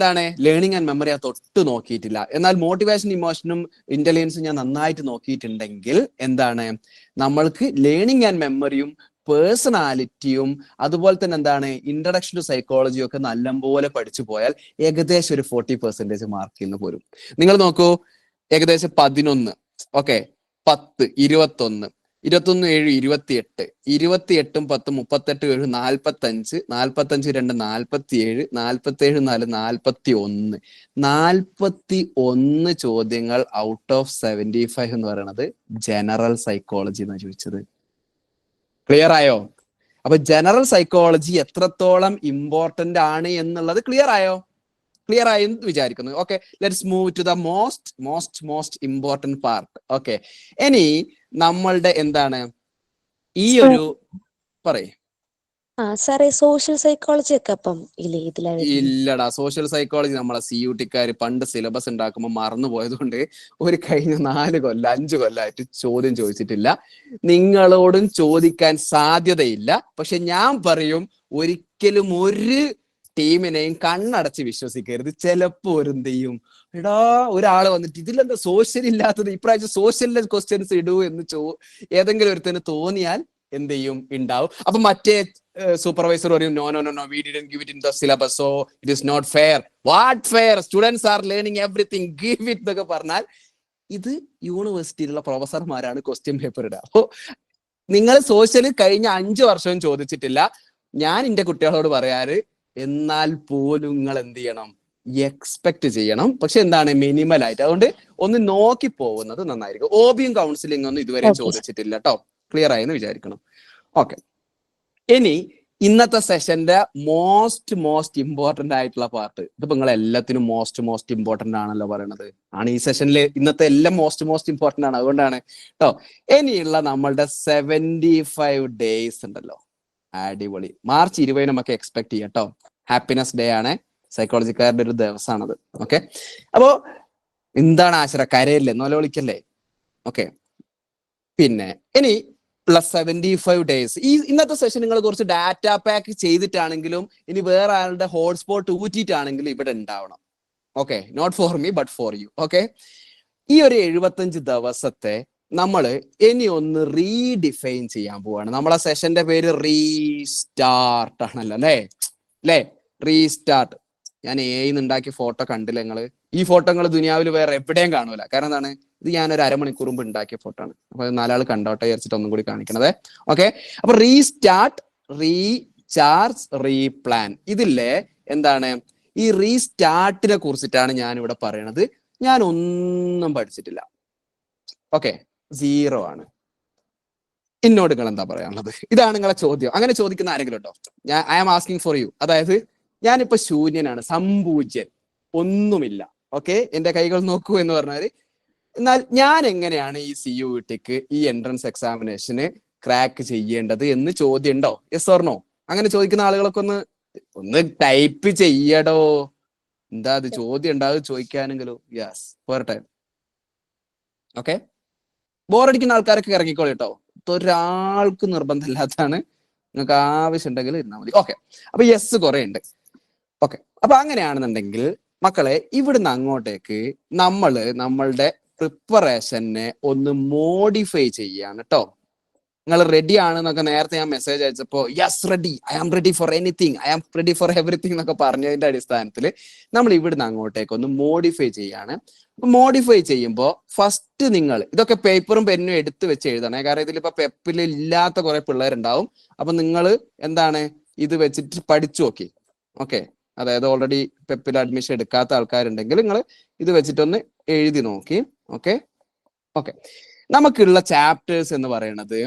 ലേണിംഗ് ആൻഡ് മെമ്മറി തൊട്ട് നോക്കിയിട്ടില്ല, എന്നാൽ മോട്ടിവേഷൻ, ഇമോഷനും ഇന്റലിജൻസും ഞാൻ നന്നായിട്ട് നോക്കിയിട്ടുണ്ടെങ്കിൽ നമ്മൾക്ക് ലേണിംഗ് ആൻഡ് മെമ്മറിയും പേഴ്സണാലിറ്റിയും അതുപോലെ തന്നെ ഇൻട്രഡക്ഷൻ ടു സൈക്കോളജിയും ഒക്കെ നല്ലപോലെ പഠിച്ചു പോയാൽ ഏകദേശം ഒരു 40% മാർക്ക് ഇന്ന് പോരും. നിങ്ങൾ നോക്കൂ, ഏകദേശം 11, ഓക്കെ, 10, 21, 21, 7, 28, 28, 10, 38, 7, 45, 45, 2, 47, 47, 4, 41 ചോദ്യങ്ങൾ ഔട്ട് ഓഫ് 75 എന്ന് പറയുന്നത് ജനറൽ സൈക്കോളജി എന്നാണ് ചോദിച്ചത്. ക്ലിയർ ആയോ? അപ്പൊ ജനറൽ സൈക്കോളജി എത്രത്തോളം ഇമ്പോർട്ടന്റ് ആണ് എന്നുള്ളത് ക്ലിയർ ആയോ? ക്ലിയർ ആയി എന്ന് വിചാരിക്കുന്നു. Okay, let's move to the most important part. Okay, ഇനി നമ്മളുടെ ഈ ഒരു പറയേ. സോഷ്യൽ സൈക്കോളജി ഒക്കെ ഇല്ലടാ, സോഷ്യൽ സൈക്കോളജി നമ്മളെ CUT-ക്കാര് പണ്ട് സിലബസ് ഉണ്ടാക്കുമ്പോൾ മറന്നുപോയത് കൊണ്ട് ഒരു കഴിഞ്ഞ 4 കൊല്ലം 5 കൊല്ലമായിട്ട് ചോദ്യം ചോദിച്ചിട്ടില്ല. നിങ്ങളോടും ചോദിക്കാൻ സാധ്യതയില്ല. പക്ഷെ ഞാൻ പറയും, ഒരിക്കലും ഒരു ടീമിനെയും കണ്ണടച്ച് വിശ്വസിക്കരുത്. ചിലപ്പോ ഒരു എന്ത് ചെയ്യും, എടാ ഒരാള് വന്നിട്ട് ഇതിലെന്താ സോഷ്യൽ ഇല്ലാത്തത്, ഇപ്രാവശ്യം സോഷ്യലിലെ ക്വസ്റ്റ്യൻസ് ഇടൂ എന്ന് ഏതെങ്കിലും ഒരുത്തിന് തോന്നിയാൽ എന്ത് ചെയ്യും, ഉണ്ടാവും. അപ്പൊ മറ്റേ സൂപ്പർവൈസർ പറയും no no no no we didn't give it in the syllabus so it is not fair. What fair, students are learning everything, give it എന്നൊക്കെ പറഞ്ഞാൽ ഇത് യൂണിവേഴ്സിറ്റിയിലുള്ള പ്രൊഫസർമാരാണ് ക്വസ്റ്റ്യൻ പേപ്പർ ഇടുക. അപ്പോ നിങ്ങൾ സോഷ്യൽ കഴിഞ്ഞ 5 വർഷവും ചോദിച്ചിട്ടില്ല. ഞാൻ എന്റെ കുട്ടികളോട് പറയാറ്, എന്നാൽ പോലും നിങ്ങൾ എന്ത് ചെയ്യണം, എക്സ്പെക്ട് ചെയ്യണം. പക്ഷെ എന്താണ്, മിനിമൽ ആയിട്ട്. അതുകൊണ്ട് ഒന്ന് നോക്കി പോകുന്നത് നന്നായിരിക്കും. OBയും കൗൺസിലിംഗ് ഒന്നും ഇതുവരെ ചോദിച്ചിട്ടില്ല കേട്ടോ. ക്ലിയർ ആയെന്ന് വിചാരിക്കണം. ഓക്കെ, ഇനി ഇന്നത്തെ സെഷന്റെ മോസ്റ്റ് ഇമ്പോർട്ടന്റ് ആയിട്ടുള്ള പാർട്ട്. ഇതിപ്പോ നിങ്ങൾ എല്ലാത്തിനും മോസ്റ്റ് ഇമ്പോർട്ടന്റ് ആണല്ലോ പറയണത്. ആണ് ഈ സെഷനിൽ ഇന്നത്തെ എല്ലാം മോസ്റ്റ് ഇമ്പോർട്ടന്റ് ആണ്. അതുകൊണ്ടാണ് കേട്ടോ. ഇനിയുള്ള നമ്മളുടെ 75 ഡേയ്സ് ഉണ്ടല്ലോ, അടിപൊളി. മാർച്ച് 20 നമുക്ക് എക്സ്പെക്ട് ചെയ്യാം കേട്ടോ. ഹാപ്പിനെസ് ഡേ ആണ്, സൈക്കോളജിക്കാരുടെ ഒരു ദിവസമാണത്. ഓക്കെ, അപ്പോ എന്താണ് ആശ്ര, കരയല്ലേ, നൊലോളിക്കല്ലേ. ഓക്കെ, പിന്നെ ഇനി പ്ലസ് 75 ഡേയ്സ്. ഇന്നത്തെ സെഷൻ നിങ്ങൾ കുറച്ച് ഡാറ്റ പാക്ക് ചെയ്തിട്ടാണെങ്കിലും ഇനി വേറെ ആളുടെ ഹോട്ട്സ്പോട്ട് ഊറ്റിയിട്ടാണെങ്കിലും ഇവിടെ ഉണ്ടാവണം. Okay, not for me but for you. Okay, ഈ ഒരു 75 ദിവസത്തെ നമ്മൾ ഇനി ഒന്ന് റീഡിഫൈൻ ചെയ്യാൻ പോവാണ്. നമ്മളെ സെഷന്റെ പേര് റീസ്റ്റാർട്ട് ആണല്ലോ, അല്ലേ? റീസ്റ്റാർട്ട്. ഞാൻ ഉണ്ടാക്കിയ ഫോട്ടോ കണ്ടില്ല നിങ്ങള്? ഈ ഫോട്ടോ നിങ്ങൾ ദുനിയാവിൽ വേറെ എവിടെയും കാണൂല. കാരണം എന്താണ്, ഇത് ഞാനൊരു അരമണിക്കൂർ മുമ്പ് ഉണ്ടാക്കിയ ഫോട്ടോ ആണ്. അപ്പൊ 4 ആൾ കണ്ടോട്ടെ വിചാരിച്ചിട്ട് ഒന്നും കൂടി കാണിക്കണത്. ഓക്കെ, അപ്പൊ റീസ്റ്റാർട്ട്, റീചാർജ്, റീപ്ലാൻ. ഇതില്ലേ എന്താണ്, ഈ റീസ്റ്റാർട്ടിനെ കുറിച്ചിട്ടാണ് ഞാൻ ഇവിടെ പറയണത്. ഞാൻ ഒന്നും പഠിച്ചിട്ടില്ല. ഓക്കെ, 0 ആണ്. എന്നോട് നിങ്ങൾ എന്താ പറയാനുള്ളത്? ഇതാണ് നിങ്ങളെ ചോദ്യം. അങ്ങനെ ചോദിക്കുന്ന ആരെങ്കിലും ഉണ്ടോ? I am asking for you. അതായത് ഞാനിപ്പോ ശൂന്യനാണ്, സമ്പൂജ്യൻ, ഒന്നുമില്ല. ഓക്കെ, എന്റെ കൈകൾ നോക്കൂ എന്ന് പറഞ്ഞാല്, എന്നാൽ ഞാൻ എങ്ങനെയാണ് ഈ CUETക്ക് ഈ എൻട്രൻസ് എക്സാമിനേഷന് ക്രാക്ക് ചെയ്യേണ്ടത് എന്ന് ചോദ്യം ഉണ്ടോ? Yes or no? അങ്ങനെ ചോദിക്കുന്ന ആളുകളൊക്കെ ഒന്ന് ടൈപ്പ് ചെയ്യടോ. എന്താ അത് ചോദ്യം ഉണ്ടാവും ചോദിക്കാനെങ്കിലും? യെസ്, പോരട്ടെ. ഓക്കെ, ബോറടിക്കുന്ന ആൾക്കാരൊക്കെ ഇറങ്ങിക്കോളൂ കേട്ടോ. ഒരാൾക്ക് നിർബന്ധമില്ലാത്തതാണ്. നിങ്ങൾക്ക് ആവശ്യം ഉണ്ടെങ്കിൽ ഇരുന്നാൽ മതി. ഓക്കെ, അപ്പൊ യെസ് കുറെ ഉണ്ട്. ഓക്കെ, അപ്പൊ അങ്ങനെയാണെന്നുണ്ടെങ്കിൽ മക്കളെ, ഇവിടുന്ന് അങ്ങോട്ടേക്ക് നമ്മളുടെ പ്രിപ്പറേഷനെ ഒന്ന് മോഡിഫൈ ചെയ്യാണ് കേട്ടോ. നിങ്ങൾ റെഡി ആണെന്നൊക്കെ നേരത്തെ ഞാൻ മെസ്സേജ് അയച്ചപ്പോ yes ready, I am ready for anything, I am ready for everything എന്നൊക്കെ പറഞ്ഞതിന്റെ അടിസ്ഥാനത്തിൽ നമ്മൾ ഇവിടുന്ന് അങ്ങോട്ടേക്ക് ഒന്ന് മോഡിഫൈ ചെയ്യാണ്. മോഡിഫൈ ചെയ്യുമ്പോൾ ഫസ്റ്റ് നിങ്ങൾ ഇതൊക്കെ പേപ്പറും പെന്നും എടുത്ത് വെച്ച് എഴുതണേ. കാരണം ഇതിലിപ്പോ പെപ്പിൽ ഇല്ലാത്ത കുറെ പിള്ളേരുണ്ടാവും. അപ്പൊ നിങ്ങൾ എന്താണ് ഇത് വെച്ചിട്ട് പഠിച്ചു നോക്കി. ഓക്കെ, അതായത് ഓൾറെഡി പെപ്പിൽ അഡ്മിഷൻ എടുക്കാത്ത ആൾക്കാരുണ്ടെങ്കിൽ നിങ്ങൾ ഇത് വെച്ചിട്ടൊന്ന് എഴുതി നോക്കി. ഓക്കെ, നമുക്കുള്ള ചാപ്റ്റേഴ്സ് എന്ന് പറയുന്നത്,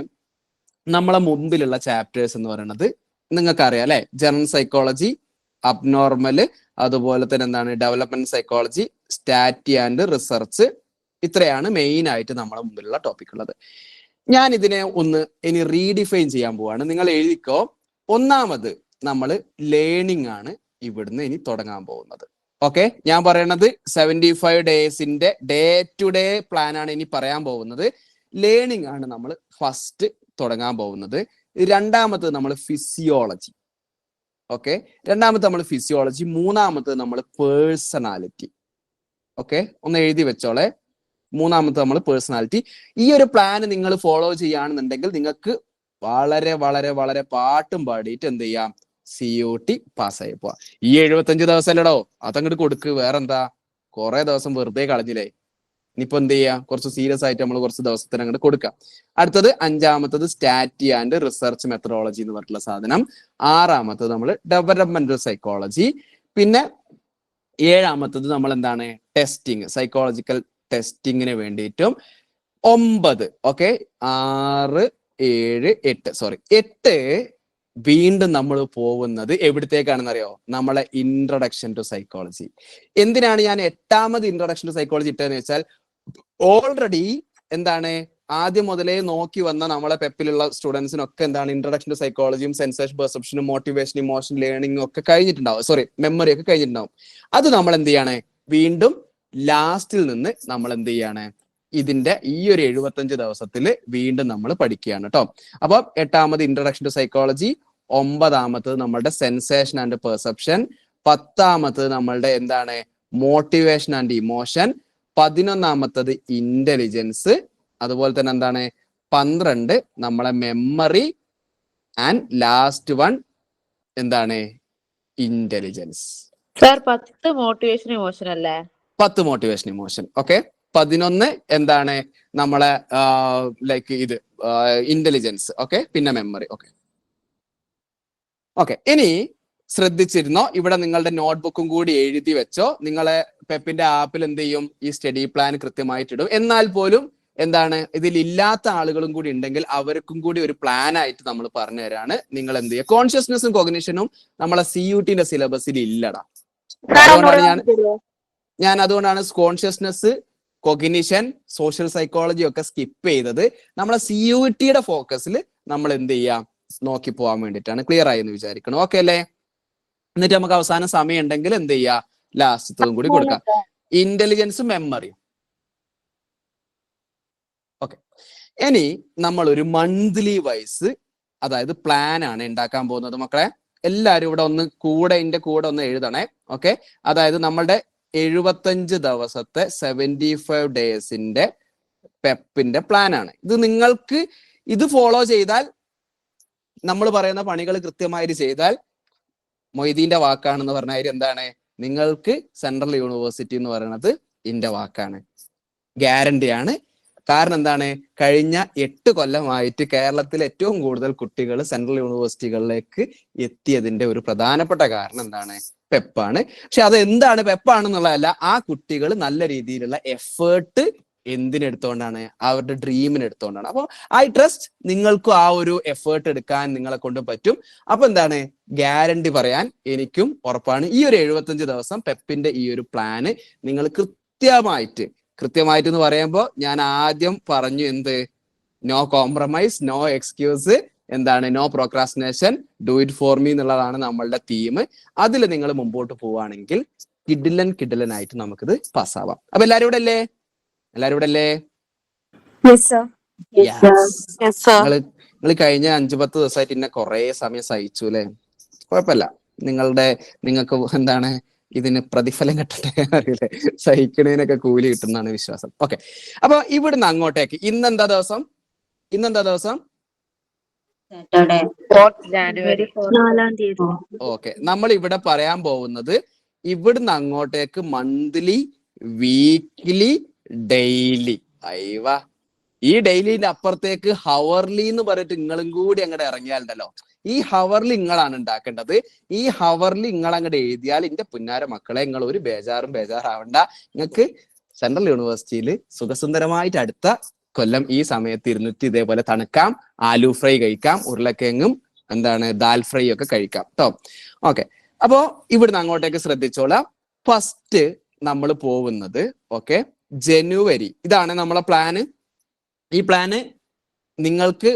നമ്മളെ മുമ്പിലുള്ള ചാപ്റ്റേഴ്സ് എന്ന് പറയുന്നത് നിങ്ങൾക്കറിയാം അല്ലെ? ജനറൽ സൈക്കോളജി, അബ്നോർമല്, അതുപോലെ തന്നെ എന്താണ് ഡെവലപ്മെന്റ് സൈക്കോളജി, സ്റ്റാറ്റി ആൻഡ് റിസർച്ച്. ഇത്രയാണ് മെയിൻ ആയിട്ട് നമ്മളെ മുമ്പിലുള്ള ടോപ്പിക് ഉള്ളത്. ഞാൻ ഇതിനെ ഒന്ന് ഇനി റീഡിഫൈൻ ചെയ്യാൻ പോവാണ്. നിങ്ങൾ എഴുതിക്കോ. ഒന്നാമത് നമ്മൾ ലേണിംഗ് ആണ് ഇവിടുന്ന് ഇനി തുടങ്ങാൻ പോകുന്നത്. ഓക്കെ, ഞാൻ പറയണത് 75 ഡേയ്സിന്റെ ഡേ ടു ഡേ പ്ലാൻ ആണ് ഇനി പറയാൻ പോകുന്നത്. ലേണിംഗ് ആണ് നമ്മൾ ഫസ്റ്റ് തുടങ്ങാൻ പോകുന്നത്. രണ്ടാമത് നമ്മൾ ഫിസിയോളജി. ഓക്കെ, രണ്ടാമത്തെ നമ്മൾ ഫിസിയോളജി. മൂന്നാമത്തെ നമ്മൾ പേഴ്സണാലിറ്റി. ഓക്കെ, ഒന്ന് എഴുതി വെച്ചോളെ. മൂന്നാമത്തെ നമ്മൾ പേഴ്സണാലിറ്റി. ഈ ഒരു പ്ലാൻ നിങ്ങൾ ഫോളോ ചെയ്യുകയാണെന്നുണ്ടെങ്കിൽ നിങ്ങൾക്ക് വളരെ വളരെ വളരെ പാട്ടും പാടിയിട്ട് എന്ത് ചെയ്യാം, CUT പാസ്സായി പോവാ. ഈ 75 ദിവസം അല്ലടോ, അതങ്ങോട്ട് കൊടുക്ക്. വേറെന്താ, കുറെ ദിവസം വെറുതെ കളഞ്ഞില്ലേ. ഇനിയിപ്പോ എന്ത് ചെയ്യാം, കുറച്ച് സീരിയസ് ആയിട്ട് നമ്മൾ കുറച്ച് ദിവസത്തിന് അങ്ങോട്ട് കൊടുക്കാം. അടുത്തത് അഞ്ചാമത്തത് സ്റ്റാറ്റി ആൻഡ് റിസർച്ച് മെത്തഡോളജി എന്ന് പറഞ്ഞിട്ടുള്ള സാധനം. ആറാമത്തത് നമ്മൾ ഡെവലപ്മെന്റൽ സൈക്കോളജി. പിന്നെ ഏഴാമത്തത് നമ്മൾ എന്താണ്, ടെസ്റ്റിങ്, സൈക്കോളജിക്കൽ ടെസ്റ്റിങ്ങിന് വേണ്ടിയിട്ടും. 9, ഓക്കെ, 6, 7, 8 വീണ്ടും നമ്മൾ പോകുന്നത് എവിടത്തേക്കാണെന്ന് അറിയോ? നമ്മളെ ഇൻട്രൊഡക്ഷൻ ടു സൈക്കോളജി. എന്തിനാണ് ഞാൻ 8ാമത് ഇൻട്രൊഡക്ഷൻ ടു സൈക്കോളജി ഇട്ടതെന്ന് വെച്ചാൽ, ഓൾറെഡി എന്താണ് ആദ്യം മുതലേ നോക്കി വന്ന നമ്മളെ പെപ്പിലുള്ള സ്റ്റുഡൻസിനൊക്കെ എന്താണ് ഇൻട്രൊഡക്ഷൻ ടു സൈക്കോളജിയും സെൻസേഷൻ പെർസെപ്ഷനും മോട്ടിവേഷൻ ഇമോഷൻ ലേണിംഗും ഒക്കെ കഴിഞ്ഞിട്ടുണ്ടാവും. മെമ്മറി ഒക്കെ കഴിഞ്ഞിട്ടുണ്ടാവും. അത് നമ്മൾ എന്ത് ചെയ്യാണ്, വീണ്ടും ലാസ്റ്റിൽ നിന്ന് നമ്മൾ എന്ത് ചെയ്യാണ്, ഇതിന്റെ ഈ ഒരു 75 ദിവസത്തിൽ വീണ്ടും നമ്മൾ പഠിക്കുകയാണ് കേട്ടോ. അപ്പൊ 8ാമത് ഇൻട്രൊഡക്ഷൻ ടു സൈക്കോളജി, ഒമ്പതാമത്തത് നമ്മളുടെ സെൻസേഷൻ ആൻഡ് പെർസെപ്ഷൻ, പത്താമത്തത് നമ്മളുടെ എന്താണ് മോട്ടിവേഷൻ ആൻഡ് ഇമോഷൻ, 11ാമത്തത് ഇന്റലിജൻസ്, അതുപോലെ തന്നെ എന്താണ് 12 നമ്മളെ മെമ്മറി ആൻഡ് ലാസ്റ്റ് വൺ എന്താണ് ഇന്റലിജൻസ്. സാർ 10 മോട്ടിവേഷൻ ഇമോഷൻ അല്ലേ? 10 മോട്ടിവേഷൻ ഇമോഷൻ. ഓക്കെ, 11 എന്താണ് നമ്മളെ ലൈക്ക് ഇത് ഇന്റലിജൻസ്. ഓക്കെ, പിന്നെ മെമ്മറി. ഓക്കെ ഓക്കെ ഇനി ശ്രദ്ധിച്ചിരുന്നോ? ഇവിടെ നിങ്ങളുടെ നോട്ട്ബുക്കും കൂടി എഴുതി വെച്ചോ. നിങ്ങളെ പെപ്പിന്റെ ആപ്പിൽ എന്ത് ചെയ്യും, ഈ സ്റ്റഡി പ്ലാൻ കൃത്യമായിട്ട് ഇടും. എന്നാൽ പോലും എന്താണ് ഇതിൽ ഇല്ലാത്ത ആളുകളും കൂടി ഉണ്ടെങ്കിൽ അവർക്കും കൂടി ഒരു പ്ലാൻ ആയിട്ട് നമ്മൾ പറഞ്ഞു തരാണ്. നിങ്ങൾ എന്ത് ചെയ്യുക, കോൺഷ്യസ്നെസ്സും കോഗ്നിഷനും നമ്മളെ CUT-ന്റെ സിലബസിൽ ഇല്ലടാ. അതുകൊണ്ടാണ് ഞാൻ അതുകൊണ്ടാണ് കോൺഷ്യസ്നെസ്, കൊഗ്നിഷൻ, സോഷ്യൽ സൈക്കോളജി ഒക്കെ സ്കിപ്പ് ചെയ്തത്. നമ്മളെ CUT-യുടെ ഫോക്കസിൽ നമ്മൾ എന്ത് ചെയ്യാം, നോക്കി പോകാൻ വേണ്ടിയിട്ടാണ്. ക്ലിയർ ആയി എന്ന് വിചാരിക്കണം. ഓക്കെ അല്ലേ? എന്നിട്ട് നമുക്ക് അവസാനം സമയം ഉണ്ടെങ്കിൽ എന്ത് ചെയ്യാ, ലാസ്റ്റത്തും കൂടി കൊടുക്കാം. ഇന്റലിജൻസും മെമ്മറിയും. ഓക്കെ, ഇനി നമ്മൾ ഒരു മന്ത്ലി വൈസ് അതായത് പ്ലാൻ ആണ് ഉണ്ടാക്കാൻ പോകുന്നത് മക്കളെ. എല്ലാവരും ഇവിടെ ഒന്ന് എന്റെ കൂടെ ഒന്ന് എഴുതണേ. ഓക്കെ, അതായത് നമ്മളുടെ 75 ദിവസത്തെ 75 ഡേയ്സിന്റെ പെപ്പിന്റെ പ്ലാൻ ആണ് ഇത്. നിങ്ങൾക്ക് ഇത് ഫോളോ ചെയ്താൽ, നമ്മൾ പറയുന്ന പണികൾ കൃത്യമായിട്ട് ചെയ്താൽ, മൊയ്തീന്റെ വാക്കാണെന്ന് പറഞ്ഞ കാര്യം എന്താണ്, നിങ്ങൾക്ക് സെൻട്രൽ യൂണിവേഴ്സിറ്റി എന്ന് പറയുന്നത് എന്റെ വാക്കാണ്, ഗ്യാരണ്ടിയാണ്. കാരണം എന്താണ്, കഴിഞ്ഞ 8 കൊല്ലമായിട്ട് കേരളത്തിൽ ഏറ്റവും കൂടുതൽ കുട്ടികൾ സെൻട്രൽ യൂണിവേഴ്സിറ്റികളിലേക്ക് എത്തിയതിന്റെ ഒരു പ്രധാനപ്പെട്ട കാരണം എന്താണ്, പെപ്പാണ്. പക്ഷെ അത് എന്താണ് പെപ്പാണെന്നുള്ളതല്ല, ആ കുട്ടികൾ നല്ല രീതിയിലുള്ള എഫേർട്ട് എന്തിനെടുത്തോണ്ടാണ്, അവരുടെ ഡ്രീമിന് എടുത്തോണ്ടാണ്. അപ്പോൾ ഐ ട്രസ്റ്റ് നിങ്ങൾക്കും ആ ഒരു എഫേർട്ട് എടുക്കാൻ നിങ്ങളെ കൊണ്ട് പറ്റും. അപ്പൊ എന്താണ്, ഗ്യാരണ്ടി പറയാൻ എനിക്കും ഉറപ്പാണ്. ഈ ഒരു 75 ദിവസം പെപ്പിന്റെ ഈ ഒരു പ്ലാന് നിങ്ങൾ കൃത്യമായിട്ട് എന്ന് പറയുമ്പോൾ ഞാൻ ആദ്യം പറഞ്ഞു എന്ത്, നോ കോംപ്രമൈസ്, നോ എക്സ്ക്യൂസ്, എന്താണ് no procrastination, do it for me എന്നുള്ളതാണ് നമ്മളുടെ തീം. അതിൽ നിങ്ങൾ മുമ്പോട്ട് പോവുകയാണെങ്കിൽ കിഡിലനായിട്ട് നമുക്കിത് പാസ്സാവാം. അപ്പൊ എല്ലാവരും ഇവിടെ അല്ലേ? നിങ്ങൾ കഴിഞ്ഞ 5-10 ദിവസമായിട്ട് എന്നെ കുറെ സമയം സഹിച്ചു അല്ലെ? കുഴപ്പമില്ല, നിങ്ങൾക്ക് എന്താണ് ഇതിന് പ്രതിഫലം കിട്ടട്ടെ അറിയില്ലേ, സഹിക്കണേനൊക്കെ കൂലി കിട്ടുന്നതാണ് വിശ്വാസം. ഓക്കെ, അപ്പൊ ഇവിടുന്ന് അങ്ങോട്ടേക്ക് ഇന്നെന്താ ദിവസം? 4 തീയതി. ഓക്കെ, നമ്മൾ ഇവിടെ പറയാൻ പോകുന്നത് ഇവിടുന്ന് അങ്ങോട്ടേക്ക് മന്ത്ലി, വീക്ക്ലി, ഡെയിലി. അയ്യവാ, ഈ ഡെയിലിന്റെ അപ്പുറത്തേക്ക് ഹവർലി എന്ന് പറഞ്ഞിട്ട് നിങ്ങളും കൂടി അങ്ങോട്ട് ഇറങ്ങിയാലുണ്ടല്ലോ, ഈ ഹവർലി നിങ്ങളാണ് ഉണ്ടാക്കേണ്ടത്. ഈ ഹവർലി നിങ്ങൾ അങ്ങോട്ട് എഴുതിയാൽ എന്റെ പുന്നാര മക്കളെ, നിങ്ങൾ ഒരു ബേജാറാവണ്ട. നിങ്ങൾക്ക് സെൻട്രൽ യൂണിവേഴ്സിറ്റിയിൽ സുഖസുന്ദരമായിട്ട് അടുത്ത കൊല്ലം ഈ സമയത്ത് ഇരുന്നിട്ട് ഇതേപോലെ തണുക്കാം, ആലു ഫ്രൈ കഴിക്കാം, ഉരുളക്കിഴങ്ങും എന്താണ് ദാൽ ഫ്രൈ ഒക്കെ കഴിക്കാം കേട്ടോ. ഓക്കെ, അപ്പോ ഇവിടുന്ന് അങ്ങോട്ടേക്ക് ശ്രദ്ധിച്ചോളാം. ഫസ്റ്റ് നമ്മൾ പോകുന്നത് ഓക്കെ ജനുവരി. ഇതാണ് നമ്മളെ പ്ലാന്. ഈ പ്ലാന് നിങ്ങൾക്ക്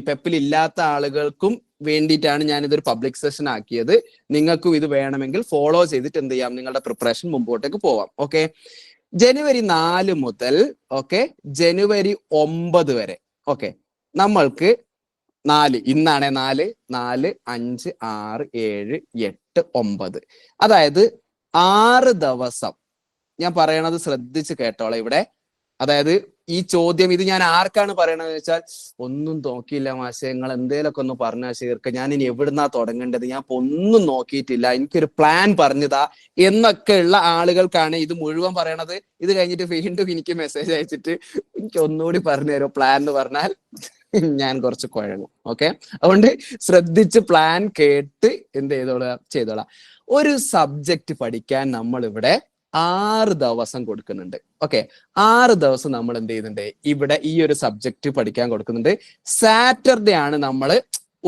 പെപ്പിൽ ഇല്ലാത്ത ആളുകൾക്കും വേണ്ടിയിട്ടാണ് ഞാൻ ഇതൊരു പബ്ലിക് സെഷൻ ആക്കിയത്. നിങ്ങൾക്കും ഇത് വേണമെങ്കിൽ ഫോളോ ചെയ്തിട്ട് എന്ത് ചെയ്യാം, നിങ്ങളുടെ പ്രിപ്പറേഷൻ മുമ്പോട്ടേക്ക് പോവാം. ഓക്കെ, ജനുവരി 4 മുതൽ ജനുവരി 9 വരെ നമ്മൾക്ക് 4 ഇന്നാണ് 4, 4, 5, 6, 7, 8, 9 അതായത് 6 ദിവസം. ഞാൻ പറയണത് ശ്രദ്ധിച്ച് കേട്ടോളാം ഇവിടെ. അതായത് ഈ ചോദ്യം ഇത് ഞാൻ ആർക്കാണ് പറയണതെന്ന് വെച്ചാൽ, ഒന്നും നോക്കിയില്ല മാഷെ, നിങ്ങൾ എന്തേലൊക്കെ ഒന്ന് പറഞ്ഞാൽ ചേർക്ക, ഞാൻ ഇനി എവിടുന്നാ തുടങ്ങേണ്ടത്, ഞാൻ ഒന്നും നോക്കിയിട്ടില്ല, എനിക്കൊരു പ്ലാൻ പറഞ്ഞതാ എന്നൊക്കെയുള്ള ആളുകൾക്കാണ് ഇത് മുഴുവൻ പറയണത്. ഇത് കഴിഞ്ഞിട്ട് വീണ്ടും എനിക്ക് മെസ്സേജ് അയച്ചിട്ട് എനിക്ക് ഒന്നുകൂടി പറഞ്ഞു തരുമോ പ്ലാൻ എന്ന് പറഞ്ഞാൽ ഞാൻ കുറച്ച് കുഴങ്ങും. ഓക്കെ, അതുകൊണ്ട് ശ്രദ്ധിച്ച് പ്ലാൻ കേട്ട് എന്ത് ചെയ്തോളാം. ഒരു സബ്ജക്റ്റ് പഠിക്കാൻ നമ്മൾ ഇവിടെ 6 ദിവസം കൊടുക്കുന്നുണ്ട്. ഓക്കെ, 6 ദിവസം നമ്മൾ എന്ത് ചെയ്യുന്നുണ്ട്, ഇവിടെ ഈ ഒരു സബ്ജക്റ്റ് പഠിക്കാൻ കൊടുക്കുന്നുണ്ട്. സാറ്റർഡേ ആണ് നമ്മൾ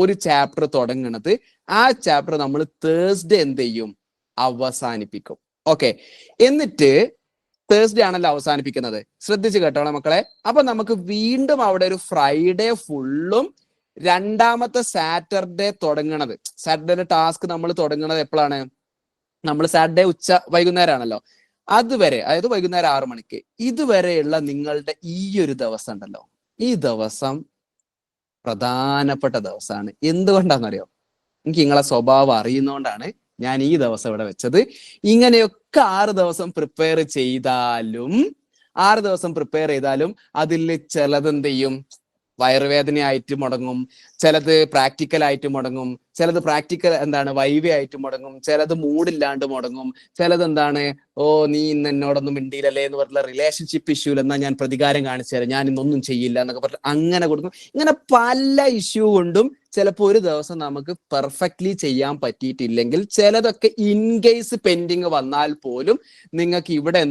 ഒരു ചാപ്റ്റർ തുടങ്ങുന്നത്. ആ ചാപ്റ്റർ നമ്മൾ തേഴ്സ്ഡേ എന്ത് ചെയ്യും, അവസാനിപ്പിക്കും. ഓക്കെ, എന്നിട്ട് തേഴ്സ്ഡേ ആണല്ലോ അവസാനിപ്പിക്കുന്നത്. ശ്രദ്ധിച്ച് കേട്ടോളാം മക്കളെ. അപ്പൊ നമുക്ക് വീണ്ടും അവിടെ ഒരു ഫ്രൈഡേ ഫുള്ളും രണ്ടാമത്തെ സാറ്റർഡേ തുടങ്ങണത്. സാറ്റർഡേ ടാസ്ക് നമ്മൾ തുടങ്ങുന്നത് എപ്പോഴാണ്, നമ്മൾ സാറ്റർഡേ വൈകുന്നേരമാണല്ലോ. അതുവരെ, അതായത് വൈകുന്നേരം 6 മണിക്ക് ഇതുവരെയുള്ള നിങ്ങളുടെ ഈ ഒരു ദിവസം ഉണ്ടല്ലോ, ഈ ദിവസം പ്രധാനപ്പെട്ട ദിവസമാണ്. എന്തുകൊണ്ടാണെന്നറിയോ? എനിക്ക് നിങ്ങളെ സ്വഭാവം അറിയുന്നോണ്ടാണ് ഞാൻ ഈ ദിവസം ഇവിടെ വെച്ചത്. ഇങ്ങനെയൊക്കെ 6 ദിവസം പ്രിപ്പയർ ചെയ്താലും അതിൽ ചിലത് എന്ത് ചെയ്യും, വയറുവേദനയായിട്ട് മുടങ്ങും, ചിലത് പ്രാക്ടിക്കൽ ആയിട്ട് മുടങ്ങും, ചിലത് വൈവ ആയിട്ട് മുടങ്ങും, ചിലത് മൂഡില്ലാണ്ട് മുടങ്ങും, ചിലത് നീ ഇന്ന് എന്നോടൊന്നും മിണ്ടിയില്ലല്ലേ എന്ന് പറഞ്ഞുള്ള റിലേഷൻഷിപ്പ് ഇഷ്യൂൽ എന്നാ ഞാൻ പ്രതികാരം കാണിച്ചു തരാം, ഞാൻ ഇന്നൊന്നും ചെയ്യില്ല എന്നൊക്കെ പറഞ്ഞ് അങ്ങനെ കൊടുക്കും. ഇങ്ങനെ പല ഇഷ്യൂ കൊണ്ടും ചിലപ്പോൾ ഒരു ദിവസം നമുക്ക് പെർഫെക്റ്റ്ലി ചെയ്യാൻ പറ്റിയിട്ടില്ലെങ്കിൽ, ചിലതൊക്കെ ഇൻ കേസ് പെൻഡിങ് വന്നാൽ പോലും നിങ്ങൾക്ക് ഇവിടെ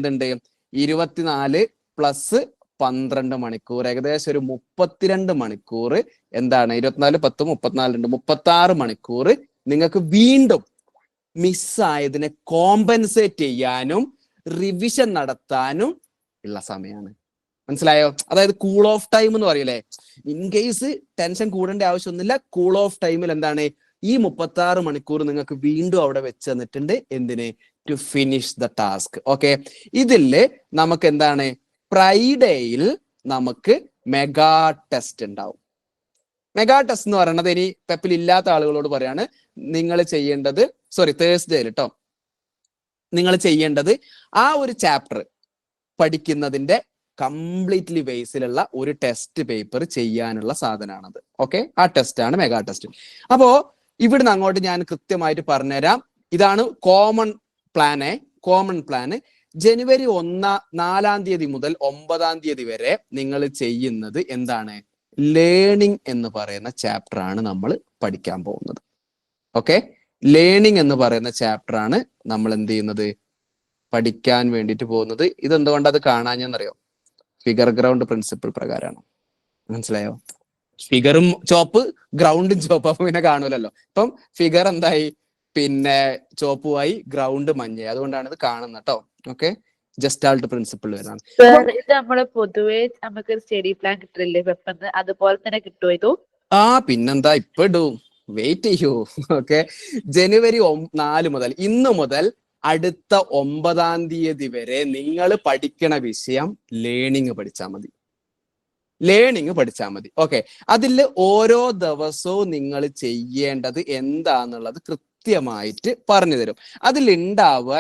24 + 12 മണിക്കൂർ, ഏകദേശം ഒരു 32 മണിക്കൂർ 24 10 34 36 മണിക്കൂർ നിങ്ങൾക്ക് വീണ്ടും മിസ്സായതിനെ കോമ്പൻസേറ്റ് ചെയ്യാനും റിവിഷൻ നടത്താനും ഉള്ള സമയമാണ്. മനസ്സിലായോ? അതായത് കൂൾ ഓഫ് ടൈം എന്ന് പറയൂലേ, ഇൻ കേസ് ടെൻഷൻ കൂടേണ്ട ആവശ്യമൊന്നുമില്ല. കൂൾ ഓഫ് ടൈമിൽ ഈ 36 മണിക്കൂർ നിങ്ങൾക്ക് വീണ്ടും അവിടെ വെച്ച് തന്നിട്ടുണ്ട്. എന്തിന്? To finish the task. Okay, ഇതില് നമുക്ക് ഫ്രൈഡേയിൽ നമുക്ക് മെഗാ ടെസ്റ്റ് ഉണ്ടാവും. മെഗാ ടെസ്റ്റ് എന്ന് പറയുന്നത്, ഇനി പെപ്പിൽ ഇല്ലാത്ത ആളുകളോട് പറയാണ്, നിങ്ങൾ ചെയ്യേണ്ടത് തേഴ്സ്ഡേയിൽ കേട്ടോ, നിങ്ങൾ ചെയ്യേണ്ടത് ആ ഒരു ചാപ്റ്റർ പഠിക്കുന്നതിന്റെ കംപ്ലീറ്റ്ലി ബേസിലുള്ള ഒരു ടെസ്റ്റ് പേപ്പർ ചെയ്യാനുള്ള സാധനമാണത്. ഓക്കെ, ആ ടെസ്റ്റ് ആണ് മെഗാ ടെസ്റ്റ്. അപ്പോ ഇവിടുന്ന് അങ്ങോട്ട് ഞാൻ കൃത്യമായിട്ട് പറഞ്ഞുതരാം. ഇതാണ് കോമൺ പ്ലാന്. ജനുവരി 4-ാം തീയതി മുതൽ 9-ാം തീയതി വരെ നിങ്ങൾ ചെയ്യുന്നത് ലേണിംഗ് എന്ന് പറയുന്ന ചാപ്റ്റർ ആണ് നമ്മൾ പഠിക്കാൻ പോകുന്നത്. ഓക്കെ, ലേണിംഗ് എന്ന് പറയുന്ന ചാപ്റ്റർ ആണ് നമ്മൾ എന്ത് ചെയ്യുന്നത്, പഠിക്കാൻ വേണ്ടിയിട്ട് പോകുന്നത്. ഇതെന്തുകൊണ്ട് അത് കാണാഞ്ഞെന്നറിയോ? ഫിഗർ ഗ്രൗണ്ട് പ്രിൻസിപ്പിൾ പ്രകാരമാണ്. മനസ്സിലായോ? ഫിഗറും ചോപ്പ്, ഗ്രൗണ്ടും ചോപ്പ്, അപ്പൊ പിന്നെ കാണൂലല്ലോ. ഇപ്പം ഫിഗർ എന്തായി, പിന്നെ ചോപ്പുമായി, ഗ്രൗണ്ട് മഞ്ഞയായി, അതുകൊണ്ടാണ് ഇത് കാണുന്നത് കേട്ടോ. ഓക്കെ, ജസ്റ്റാൾട്ട് പ്രിൻസിപ്പിൾ വരുന്നതാണ്. ഇത് നമ്മള് പൊതുവെ നമുക്ക് സ്റ്റഡി പ്ലാൻ കിട്ടില്ലേ പെട്ടെന്ന്, അതുപോലെ തന്നെ കിട്ടുമോ ഇതു? പിന്നെന്താ, ഇപ്പൊ ഇടും, വെയിറ്റ് ചെയ്യൂ. ഓക്കെ, ജനുവരി 4 മുതൽ, ഇന്ന് മുതൽ അടുത്ത 9-ാം തീയതി വരെ നിങ്ങൾ പഠിക്കണ വിഷയം ലേണിംഗ് പഠിച്ചാൽ മതി. ഓക്കെ, അതിൽ ഓരോ ദിവസവും നിങ്ങൾ ചെയ്യേണ്ടത് എന്താന്നുള്ളത് കൃത്യമായിട്ട് പറഞ്ഞു തരും. അതിലുണ്ടാവുക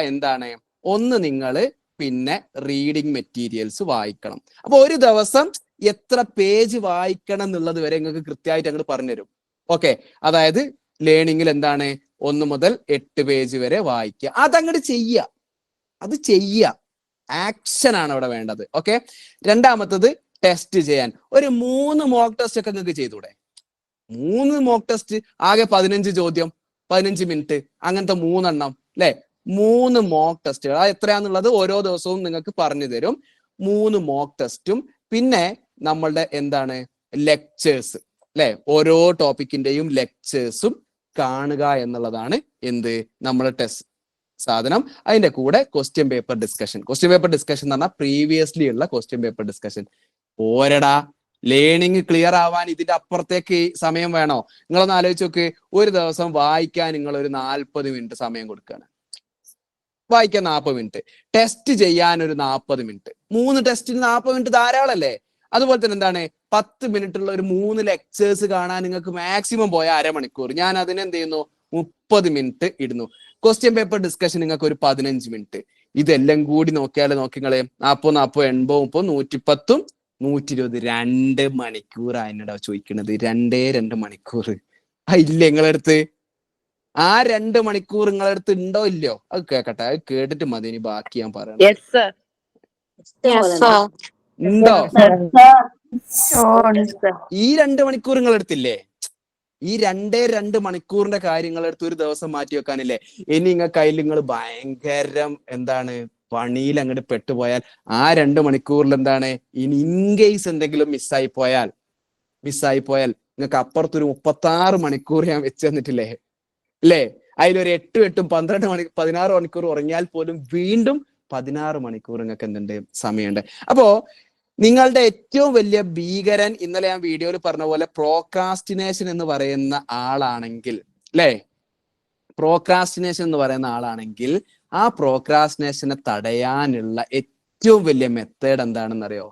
ഒന്ന്, നിങ്ങൾ പിന്നെ റീഡിങ് മെറ്റീരിയൽസ് വായിക്കണം. അപ്പൊ ഒരു ദിവസം എത്ര പേജ് വായിക്കണം എന്നുള്ളത് വരെ നിങ്ങൾക്ക് കൃത്യമായിട്ട് അങ്ങോട്ട് പറഞ്ഞുതരും. ഓക്കെ, അതായത് ലേണിംഗിൽ 1 മുതൽ 8 പേജ് വരെ വായിക്കുക. അതങ്ങോട്ട് ചെയ്യുക. ആക്ഷൻ ആണ് അവിടെ വേണ്ടത്. ഓക്കെ, രണ്ടാമത്തത് ടെസ്റ്റ് ചെയ്യാൻ ഒരു 3 മോക്ക് ടെസ്റ്റ് ഒക്കെ നിങ്ങൾക്ക് ചെയ്തൂടെ? 3 മോക്ക് ടെസ്റ്റ്, ആകെ 15 ചോദ്യം, 15 മിനിറ്റ്, അങ്ങനത്തെ 3 എണ്ണം അല്ലെ? 3 മോക്ക് ടെസ്റ്റുകൾ. അത് എത്രയാന്നുള്ളത് ഓരോ ദിവസവും നിങ്ങൾക്ക് പറഞ്ഞു തരും. 3 മോക്ക് ടെസ്റ്റും പിന്നെ നമ്മളുടെ ലെക്ചേഴ്സ് അല്ലെ? ഓരോ ടോപ്പിക്കിന്റെയും ലെക്ചേഴ്സും കാണുക എന്നുള്ളതാണ് നമ്മളെ ടെസ്റ്റ് സാധനം. അതിന്റെ കൂടെ ക്വസ്റ്റ്യൻ പേപ്പർ ഡിസ്കഷൻ എന്ന് പറഞ്ഞാൽ പ്രീവിയസ്ലി ഉള്ള ക്വസ്റ്റ്യൻ പേപ്പർ ഡിസ്കഷൻ. ഓരടാ, ലേണിംഗ് ക്ലിയർ ആവാൻ ഇതിന്റെ അപ്പുറത്തേക്ക് സമയം വേണോ? നിങ്ങളൊന്ന് ആലോചിച്ച് നോക്ക്. ഒരു ദിവസം വായിക്കാൻ നിങ്ങൾ ഒരു 40 മിനിറ്റ് സമയം കൊടുക്കുകയാണ്. വായിക്കാൻ 40 മിനിറ്റ്, ടെസ്റ്റ് ചെയ്യാൻ ഒരു 40 മിനിറ്റ്. 3 ടെസ്റ്റിന് 40 മിനിറ്റ് ധാരാളല്ലേ? അതുപോലെ തന്നെ 10 മിനിറ്റുള്ള ഒരു 3 ലെക്ചേഴ്സ് കാണാൻ നിങ്ങൾക്ക് മാക്സിമം പോയ അരമണിക്കൂർ. ഞാൻ അതിന് 30 മിനിറ്റ് ഇടുന്നു. ക്വസ്റ്റ്യൻ പേപ്പർ ഡിസ്കഷൻ നിങ്ങൾക്ക് ഒരു 15 മിനിറ്റ്. ഇതെല്ലാം കൂടി നോക്കിയാലേ, നോക്കിങ്ങളെ 40 40 80 30 110 120 2 മണിക്കൂർ അതിനിടെ ചോദിക്കണത്. 2 മണിക്കൂർ ഇല്ലേ നിങ്ങളടുത്ത്? ആ 2 മണിക്കൂർ നിങ്ങളടുത്ത് ഉണ്ടോ ഇല്ലയോ? അത് കേക്കട്ടെ, അത് കേട്ടിട്ട് മതി ഇനി ബാക്കി ഞാൻ പറയണം. ഉണ്ടോ? ഈ 2 മണിക്കൂർ നിങ്ങളെടുത്തില്ലേ? ഈ 2 മണിക്കൂറിന്റെ കാര്യങ്ങളെടുത്ത് ഒരു ദിവസം മാറ്റി വെക്കാനില്ലേ? ഇനി നിങ്ങൾക്ക് അതിൽ നിങ്ങൾ ഭയങ്കരം പണിയിൽ അങ്ങോട്ട് പെട്ടുപോയാൽ ആ 2 മണിക്കൂറിൽ ഇനി ഇൻകേസ് എന്തെങ്കിലും മിസ്സായി പോയാൽ നിങ്ങൾക്ക് അപ്പുറത്തൊരു 36 മണിക്കൂർ ഞാൻ വെച്ച് തന്നിട്ടില്ലേ അല്ലേ? അതിലൊരു 8 16 മണിക്കൂർ ഉറങ്ങിയാൽ പോലും വീണ്ടും 16 മണിക്കൂർ നിങ്ങൾക്ക് സമയമുണ്ട്. അപ്പോ നിങ്ങളുടെ ഏറ്റവും വലിയ ഭീകരൻ, ഇന്നലെ ഞാൻ വീഡിയോയിൽ പറഞ്ഞ പോലെ പ്രോക്രാസ്റ്റിനേഷൻ എന്ന് പറയുന്ന ആളാണെങ്കിൽ അല്ലേ? പ്രോക്രാസ്റ്റിനേഷൻ എന്ന് പറയുന്ന ആളാണെങ്കിൽ ആ പ്രോക്രാസ്റ്റിനേഷനെ തടയാനുള്ള ഏറ്റവും വലിയ മെത്തേഡ് എന്താണെന്നറിയോ?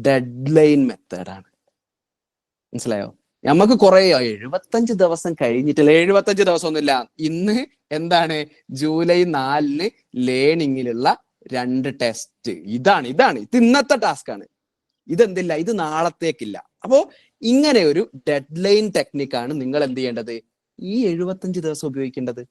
ഡെഡ് ലൈൻ മെത്തേഡാണ്. മനസ്സിലായോ? നമുക്ക് കുറെ 75 ദിവസം കഴിഞ്ഞിട്ടില്ല. 75 ദിവസം ഒന്നുമില്ല. ഇന്ന് എന്താണ് ജൂലൈ 4 ലേണിങ്ങിലുള്ള 2 ടെസ്റ്റ്. ഇത് ഇന്നത്തെ ടാസ്ക് ആണ്. ഇതെന്തില്ല, ഇത് നാളത്തേക്കില്ല. അപ്പോ ഇങ്ങനെ ഒരു ഡെഡ് ലൈൻ ടെക്നിക്കാണ് നിങ്ങൾ എന്ത് ചെയ്യേണ്ടത്, ഈ 75 ദിവസം ഉപയോഗിക്കേണ്ടത്.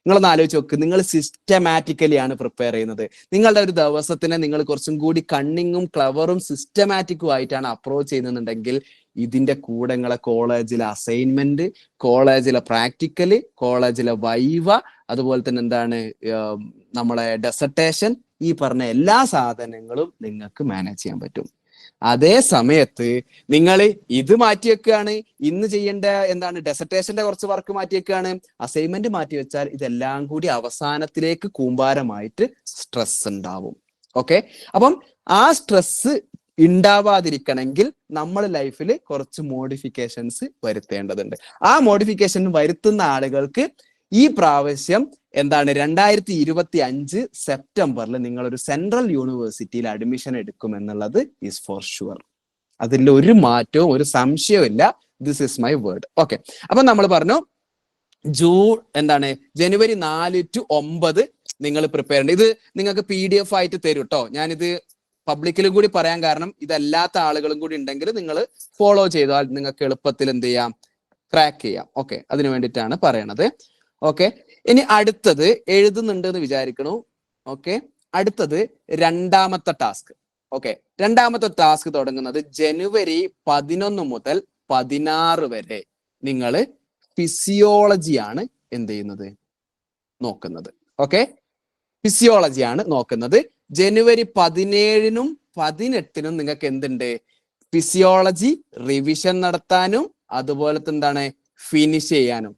നിങ്ങളൊന്ന് ആലോചിച്ച് നോക്ക്. നിങ്ങൾ സിസ്റ്റമാറ്റിക്കലി ആണ് പ്രിപ്പയർ ചെയ്യുന്നത്. നിങ്ങളുടെ ഒരു ദിവസത്തിനെ നിങ്ങൾ കുറച്ചും കൂടി കണ്ണിങ്ങും ക്ലവറും സിസ്റ്റമാറ്റിക്കും ആയിട്ടാണ് അപ്രോച്ച് ചെയ്യുന്നുണ്ടെങ്കിൽ ഇതിന്റെ കൂടെ നിങ്ങളെ കോളേജിലെ അസൈൻമെന്റ്, കോളേജിലെ പ്രാക്ടിക്കല്, കോളേജിലെ വൈവ, അതുപോലെ തന്നെ എന്താണ് നമ്മളെ ഡെസർട്ടേഷൻ, ഈ പറഞ്ഞ എല്ലാ സാധനങ്ങളും നിങ്ങൾക്ക് മാനേജ് ചെയ്യാൻ പറ്റും. അതേ സമയത്ത് നിങ്ങൾ ഇത് മാറ്റി വെക്കുകയാണ്, ഇന്ന് ചെയ്യേണ്ട എന്താണ് ഡെസർട്ടേഷന്റെ കുറച്ച് വർക്ക് മാറ്റി വെക്കുകയാണ്, അസൈൻമെന്റ് മാറ്റി വെച്ചാൽ ഇതെല്ലാം കൂടി അവസാനത്തിലേക്ക് കൂമ്പാരമായിട്ട് സ്ട്രെസ് ഉണ്ടാവും. ഓക്കെ, അപ്പം ആ സ്ട്രെസ് ഉണ്ടാവാതിരിക്കണമെങ്കിൽ നമ്മൾ ലൈഫിൽ കുറച്ച് മോഡിഫിക്കേഷൻസ് വരുത്തേണ്ടതുണ്ട്. ആ മോഡിഫിക്കേഷൻ വരുത്തുന്ന ആളുകൾക്ക് ഈ പ്രാവശ്യം എന്താണ് 2025 സെപ്റ്റംബറിൽ നിങ്ങളൊരു സെൻട്രൽ യൂണിവേഴ്സിറ്റിയിൽ അഡ്മിഷൻ എടുക്കുമെന്നുള്ളത് ഈസ് ഫോർ ഷുവർ. അതിൽ ഒരു മാറ്റവും ഒരു സംശയവും ഇല്ല. This is my word. Okay, അപ്പൊ നമ്മൾ പറഞ്ഞു ജനുവരി 4 to 9 നിങ്ങൾ പ്രിപ്പയർ ചെയ്യേണ്ടത്. ഇത് നിങ്ങൾക്ക് PDF ആയിട്ട് തരും കേട്ടോ. ഞാനിത് പബ്ലിക്കിലും കൂടി പറയാൻ കാരണം ഇതല്ലാത്ത ആളുകളും കൂടി ഉണ്ടെങ്കിൽ നിങ്ങൾ ഫോളോ ചെയ്താൽ നിങ്ങൾക്ക് എളുപ്പത്തിൽ എന്ത് ചെയ്യാം, ക്രാക്ക് ചെയ്യാം. ഓക്കെ, അതിനു വേണ്ടിയിട്ടാണ് പറയണത്. ഓക്കെ, ഇനി അടുത്തത് എഴുതുന്നുണ്ട് എന്ന് വിചാരിക്കണു. ഓക്കെ, അടുത്തത് രണ്ടാമത്തെ ടാസ്ക്. ഓക്കെ, രണ്ടാമത്തെ ടാസ്ക് തുടങ്ങുന്നത് ജനുവരി 11 മുതൽ 16 വരെ നിങ്ങൾ ഫിസിയോളജിയാണ് എന്ത് ചെയ്യുന്നത്, നോക്കുന്നത്. ഓക്കെ, ഫിസിയോളജിയാണ് നോക്കുന്നത്. ജനുവരി 17-നും 18-നും നിങ്ങൾക്ക് എന്തുണ്ട്, ഫിസിയോളജി റിവിഷൻ നടത്താനും അതുപോലെ എന്താണ് ഫിനിഷ് ചെയ്യാനും.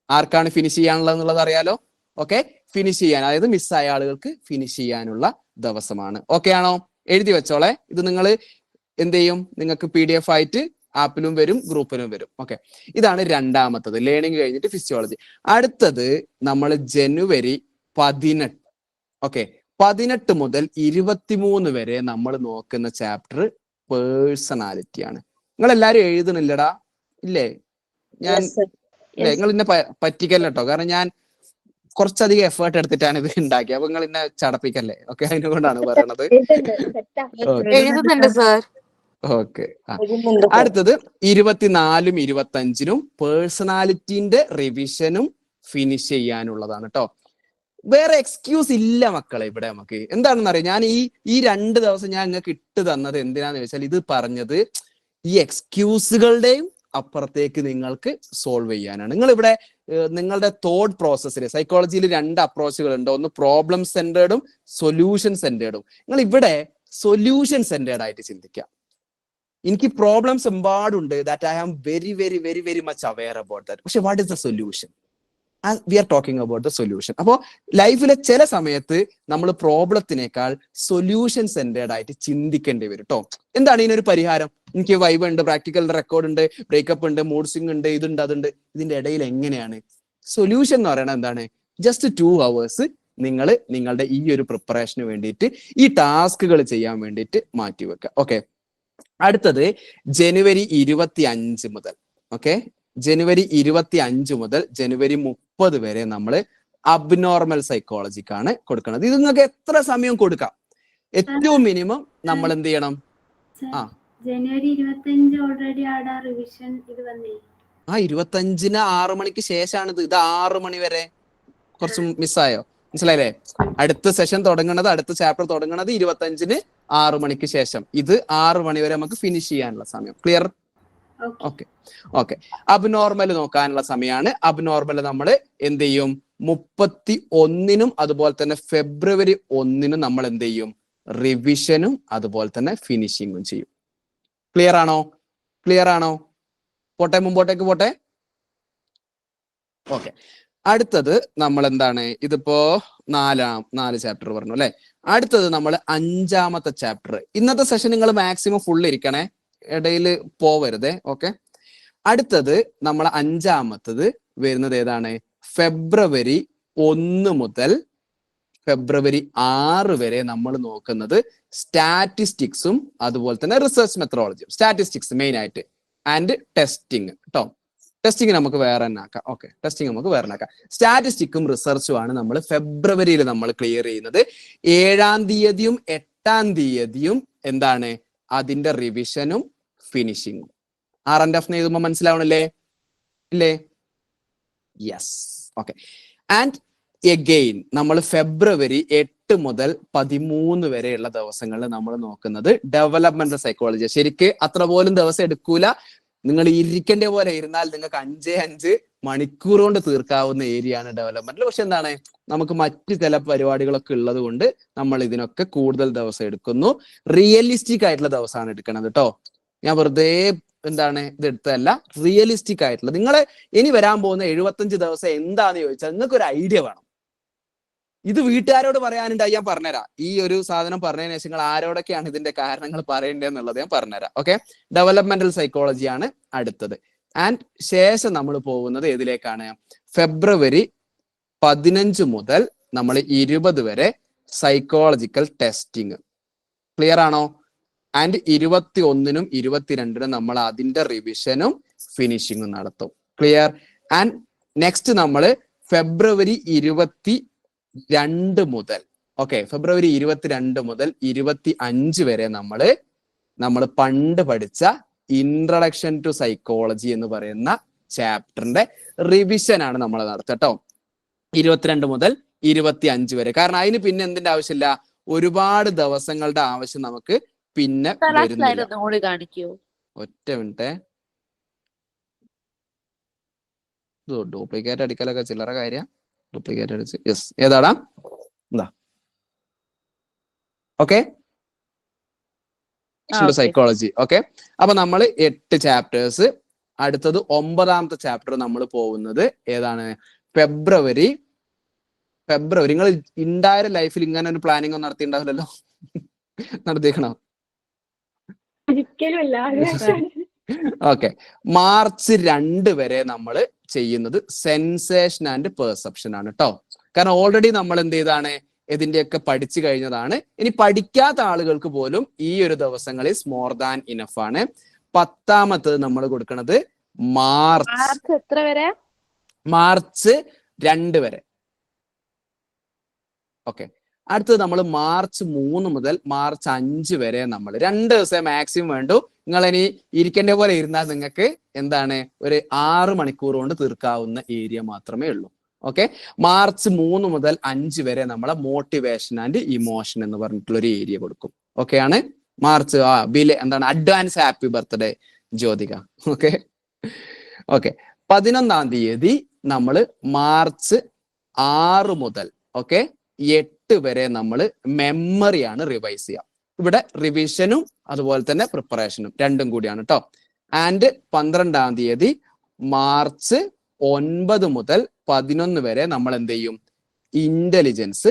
ആർക്കാണ് ഫിനിഷ് ചെയ്യാനുള്ളത് എന്നുള്ളത് അറിയാലോ. ഓക്കെ, ഫിനിഷ് ചെയ്യാൻ, അതായത് മിസ്സായ ആളുകൾക്ക് ഫിനിഷ് ചെയ്യാനുള്ള ദിവസമാണ്. ഓക്കെ ആണോ? എഴുതി വെച്ചോളെ. ഇത് നിങ്ങൾ എന്ത് ചെയ്യും, നിങ്ങൾക്ക് PDF ആയിട്ട് ആപ്പിലും വരും, ഗ്രൂപ്പിലും വരും. ഓക്കെ, ഇതാണ് രണ്ടാമത്തത്, ലേണിംഗ് കഴിഞ്ഞിട്ട് ഫിസിയോളജി. അടുത്തത് നമ്മൾ ജനുവരി 18. ഓക്കെ, 18 മുതൽ 23 വരെ നമ്മൾ നോക്കുന്ന ചാപ്റ്റർ പേഴ്സണാലിറ്റി ആണ്. നിങ്ങൾ എല്ലാരും എഴുതണില്ലടാ? ഇല്ലേ? നിങ്ങൾ ഇന്നെ പറ്റിക്കല്ല കേട്ടോ, കാരണം ഞാൻ കുറച്ചധികം എഫേർട്ട് എടുത്തിട്ടാണ് ഇത് ഉണ്ടാക്കിയത്. അപ്പൊ നിങ്ങൾ ഇന്നെ ചടപ്പിക്കല്ലേ. ഓക്കെ, അതിനുകൊണ്ടാണ് പറയണത്. എഴുതുന്നുണ്ട് സർ. ഓക്കെ, അടുത്തത് 24-നും 25-നും പേഴ്സണാലിറ്റിന്റെ റിവിഷനും ഫിനിഷ് ചെയ്യാനുള്ളതാണ് കേട്ടോ. വേറെ എക്സ്ക്യൂസ് ഇല്ല മക്കളെ ഇവിടെ. നമുക്ക് എന്താണെന്ന് അറിയാം, ഞാൻ ഈ 2 ദിവസം ഞാൻ നിങ്ങൾക്ക് ഇട്ട് തന്നത് എന്തിനാന്ന് വെച്ചാൽ ഇത് പറഞ്ഞത് ഈ എക്സ്ക്യൂസുകളുടെയും അപ്പുറത്തേക്ക് നിങ്ങൾക്ക് സോൾവ് ചെയ്യാനാണ്. നിങ്ങൾ ഇവിടെ നിങ്ങളുടെ തോട്ട് പ്രോസസ്സിൽ സൈക്കോളജിയിൽ 2 അപ്രോച്ചുകൾ ഉണ്ട്. ഒന്ന് പ്രോബ്ലം സെന്റേർഡും സൊല്യൂഷൻ സെന്റേർഡും. നിങ്ങൾ ഇവിടെ സൊല്യൂഷൻ സെന്റേർഡ് ആയിട്ട് ചിന്തിക്കുക. എനിക്ക് പ്രോബ്ലംസ് എമ്പാടുണ്ട്, that I am very very very very much aware about that. പക്ഷെ what is the solution? We are talking about the solution. അപ്പോൾ ലൈഫിലെ ചില സമയത്ത് നമ്മൾ പ്രോബ്ലത്തിനേക്കാൾ സൊല്യൂഷൻ സെന്റേർഡ് ആയിട്ട് ചിന്തിക്കേണ്ടി വരും കേട്ടോ. എന്താണ് ഇതിനൊരു പരിഹാരം? എനിക്ക് വൈബ് ഉണ്ട്, പ്രാക്ടിക്കൽ റെക്കോർഡ് ഉണ്ട്, ബ്രേക്കപ്പ് ഉണ്ട്, മൂഡ് സ്വിംഗ് ഉണ്ട്, ഇതുണ്ട് അതുണ്ട്. ഇതിന്റെ ഇടയിൽ എങ്ങനെയാണ് സൊല്യൂഷൻ എന്ന് പറയുന്നത്? എന്താണ്, ജസ്റ്റ് 2 hours നിങ്ങൾ നിങ്ങളുടെ ഈ ഒരു പ്രിപ്പറേഷന് വേണ്ടിയിട്ട്, ഈ ടാസ്കുകൾ ചെയ്യാൻ വേണ്ടിയിട്ട് മാറ്റി വെക്കുക. ഓക്കെ, അടുത്തത് ജനുവരി 25 മുതൽ, ഓക്കെ, ജനുവരി 25 മുതൽ ജനുവരി 30 വരെ നമ്മൾ അബ്നോർമൽ സൈക്കോളജിക്കാണ് കൊടുക്കുന്നത്. ഇത് നിങ്ങൾക്ക് എത്ര സമയം കൊടുക്കാം? ഏറ്റവും മിനിമം നമ്മൾ എന്ത് ചെയ്യണം? ജനുവരി 25 ഓൾറെഡി ആടാ റിവിഷൻ ഇത് വന്നേ. 25-ന് 6 മണിക്ക് ശേഷമാണ് ഇത് 6 മണി വരെ. കുറച്ച് മിസ്സായോ? മനസ്സിലായില്ലേ? അടുത്ത സെഷൻ തുടങ്ങുന്നത്, അടുത്ത ചാപ്റ്റർ തുടങ്ങുന്നത് 25-ന് 6 മണിക്ക് ശേഷം. ഇത് 6 മണി വരെ നമുക്ക് ഫിനിഷ് ചെയ്യാനുള്ള സമയം. ക്ലിയർ? ഓക്കെ ഓക്കെ, അബ്നോർമൽ നോക്കാനുള്ള സമയമാണ്. അബ്നോർമൽ നമ്മൾ എന്ത് ചെയ്യും? 31-നും അതുപോലെ തന്നെ ഫെബ്രുവരി 1-നും നമ്മൾ എന്ത് ചെയ്യും? റിവിഷനും അതുപോലെ തന്നെ ഫിനിഷിങ്ങും ചെയ്യും. ക്ലിയർ ആണോ? ക്ലിയർ ആണോ? പോട്ടെ, മുമ്പോട്ടേക്ക് പോട്ടെ. ഓക്കെ, അടുത്തത് നമ്മൾ എന്താണ്, ഇതിപ്പോ 4 ചാപ്റ്റർ പറഞ്ഞു അല്ലെ. അടുത്തത് നമ്മൾ 5-ാമത്തെ ചാപ്റ്റർ. ഇന്നത്തെ സെഷൻ നിങ്ങൾ മാക്സിമം ഫുൾ ഇരിക്കണേ, ഇടയിൽ പോവരുതേ. ഓക്കെ, അടുത്തത് നമ്മൾ 5-ാമത്തത് വരുന്നത് ഏതാണ്? ഫെബ്രുവരി 1 മുതൽ ഫെബ്രുവരി 6 വരെ നമ്മൾ നോക്കുന്നത് സ്റ്റാറ്റിസ്റ്റിക്സും അതുപോലെ തന്നെ റിസർച്ച് മെത്തഡോളജിയും. സ്റ്റാറ്റിസ്റ്റിക്സ് മെയിൻ ആയിട്ട് ആൻഡ് ടെസ്റ്റിംഗ് കേട്ടോ. ടെസ്റ്റിംഗ് നമുക്ക് വേറെ തന്നെ ആക്കാം. ഓക്കെ, ടെസ്റ്റിംഗ് നമുക്ക് വേറെ ആക്കാം. സ്റ്റാറ്റിസ്റ്റിക്കും റിസർച്ചും ആണ് നമ്മൾ ഫെബ്രുവരിയിൽ നമ്മൾ ക്ലിയർ ചെയ്യുന്നത്. 7-ാം തീയതിയും 8-ാം തീയതിയും എന്താണ് അതിന്റെ റിവിഷനും ഫിനിഷിങ്ങും. R&F എഴുതുമ്പോൾ മനസ്സിലാവണല്ലേ? ഇല്ലേ? യെസ്. ഓക്കെ. ആൻഡ് എഗെയിൻ നമ്മൾ ഫെബ്രുവരി 8 മുതൽ 13 വരെയുള്ള ദിവസങ്ങളിൽ നമ്മൾ നോക്കുന്നത് ഡെവലപ്മെന്റൽ സൈക്കോളജി. ശരിക്ക് അത്ര പോലും ദിവസം എടുക്കൂല. നിങ്ങൾ ഇരിക്കേണ്ട പോലെ ഇരുന്നാൽ നിങ്ങൾക്ക് 5 മണിക്കൂർ കൊണ്ട് തീർക്കാവുന്ന ഏരിയ ആണ് ഡെവലപ്മെന്റിൽ. പക്ഷെ എന്താണ്, നമുക്ക് മറ്റു ചില പരിപാടികളൊക്കെ ഉള്ളത് കൊണ്ട് നമ്മൾ ഇതിനൊക്കെ കൂടുതൽ ദിവസം എടുക്കുന്നു. റിയലിസ്റ്റിക് ആയിട്ടുള്ള ദിവസമാണ് എടുക്കണത് കേട്ടോ. ഞാൻ വെറുതെ എന്താണ് ഇത് എടുത്തതല്ല, റിയലിസ്റ്റിക് ആയിട്ടുള്ള. നിങ്ങൾ ഇനി വരാൻ പോകുന്ന 75 ദിവസം എന്താന്ന് ചോദിച്ചാൽ നിങ്ങൾക്ക് ഒരു ഐഡിയ വേണം. ഇത് വീട്ടുകാരോട് പറയാനുണ്ടായി, ഞാൻ പറഞ്ഞുതരാം. ഈ ഒരു സാധനം പറഞ്ഞതിന് ശേഷം നിങ്ങൾ ആരോടൊക്കെയാണ് ഇതിന്റെ കാരണങ്ങൾ പറയേണ്ടതെന്നുള്ളത് ഞാൻ പറഞ്ഞുതരാം. ഓക്കെ, ഡെവലപ്മെന്റൽ സൈക്കോളജി ആണ് അടുത്തത്. ആൻഡ് ശേഷം നമ്മൾ പോകുന്നത് ഏതിലേക്കാണ്? ഫെബ്രുവരി 15 മുതൽ നമ്മൾ 20 വരെ സൈക്കോളജിക്കൽ ടെസ്റ്റിംഗ്. ക്ലിയർ ആണോ? ആൻഡ് 21-നും 22-നും നമ്മൾ അതിന്റെ റിവിഷനും ഫിനിഷിങ്ങും നടത്തും. ക്ലിയർ? ആൻഡ് നെക്സ്റ്റ് നമ്മൾ ഫെബ്രുവരി 22 മുതൽ ഫെബ്രുവരി 22 മുതൽ 25 വരെ നമ്മൾ പണ്ട് പഠിച്ച ഇൻട്രൊഡക്ഷൻ ടു സൈക്കോളജി എന്ന് പറയുന്ന ചാപ്റ്ററിന്റെ റിവിഷൻ ആണ് നമ്മൾ നടത്തുക കേട്ടോ. 22 മുതൽ 25 വരെ. കാരണം അതിന് പിന്നെ എന്തിന്റെ ആവശ്യമില്ല, ഒരുപാട് ദിവസങ്ങളുടെ ആവശ്യം നമുക്ക് പിന്നെ വരുന്നില്ല. ഒറ്റ മിനിറ്റ്, ഡ്യൂപ്ലിക്കേറ്റ് അടിക്കലൊക്കെ ചില്ലറ കാര്യം. ഡ്യൂപ്ലിക്കേറ്റ് അടിച്ച് യെസ്, ഏതാടാ എന്താ? Okay, psychology. ഓക്കെ, അപ്പൊ നമ്മൾ 8 ചാപ്റ്റേഴ്സ്. അടുത്തത് 9-ാമത്തെ ചാപ്റ്റർ നമ്മൾ പോകുന്നത് ഏതാണ്? ഫെബ്രുവരി. നിങ്ങൾ ഇൻഡയർ ലൈഫിൽ ഇങ്ങനെ ഒരു പ്ലാനിങ് ഒന്നും നടത്തിയിട്ടുണ്ടാവില്ലല്ലോ? നടത്തിക്കണോ? ഓക്കെ, മാർച്ച് 2 വരെ നമ്മൾ ചെയ്യുന്നത് സെൻസേഷൻ ആൻഡ് പെർസെപ്ഷൻ ആണ് കേട്ടോ. കാരണം ഓൾറെഡി നമ്മൾ എന്ത് ചെയ്താണ്, ഇതിന്റെയൊക്കെ പഠിച്ചു കഴിഞ്ഞതാണ്. ഇനി പഠിക്കാത്ത ആളുകൾക്ക് പോലും ഈ ഒരു ദിവസങ്ങളിൽ മോർ ദാൻ ഇനഫ് ആണ്. 10-ാമത്തത് നമ്മൾ കൊടുക്കുന്നത് മാർച്ച് എത്ര വരെ? മാർച്ച് 2 വരെ. ഓക്കെ, അടുത്തത് നമ്മൾ മാർച്ച് 3 മുതൽ മാർച്ച് 5 വരെ നമ്മൾ 2 ദിവസം മാക്സിമം വേണ്ടു. നിങ്ങൾ ഇനി ഇരിക്കേണ്ട പോലെ ഇരുന്നാൽ നിങ്ങൾക്ക് എന്താണ് ഒരു 6 മണിക്കൂർ കൊണ്ട് തീർക്കാവുന്ന ഏരിയ മാത്രമേ ഉള്ളൂ. ഓക്കെ, മാർച്ച് 3 മുതൽ 5 വരെ നമ്മളെ മോട്ടിവേഷൻ ആൻഡ് ഇമോഷൻ എന്ന് പറഞ്ഞിട്ടുള്ള ഒരു ഏരിയ കൊടുക്കും. ഓക്കെ ആണ് മാർച്ച്. എന്താണ് advance happy birthday Jyothika. Okay, 11-ാം തീയതി നമ്മൾ മാർച്ച് 6 മുതൽ 8 വരെ നമ്മൾ മെമ്മറിയാണ് റിവൈസ് ചെയ്യുക. ഇവിടെ റിവിഷനും അതുപോലെ തന്നെ പ്രിപ്പറേഷനും രണ്ടും കൂടിയാണ് കേട്ടോ. ആൻഡ് 12-ാം തീയതി മാർച്ച് 9 മുതൽ 11 വരെ നമ്മൾ എന്ത് ചെയ്യും? ഇന്റലിജൻസ്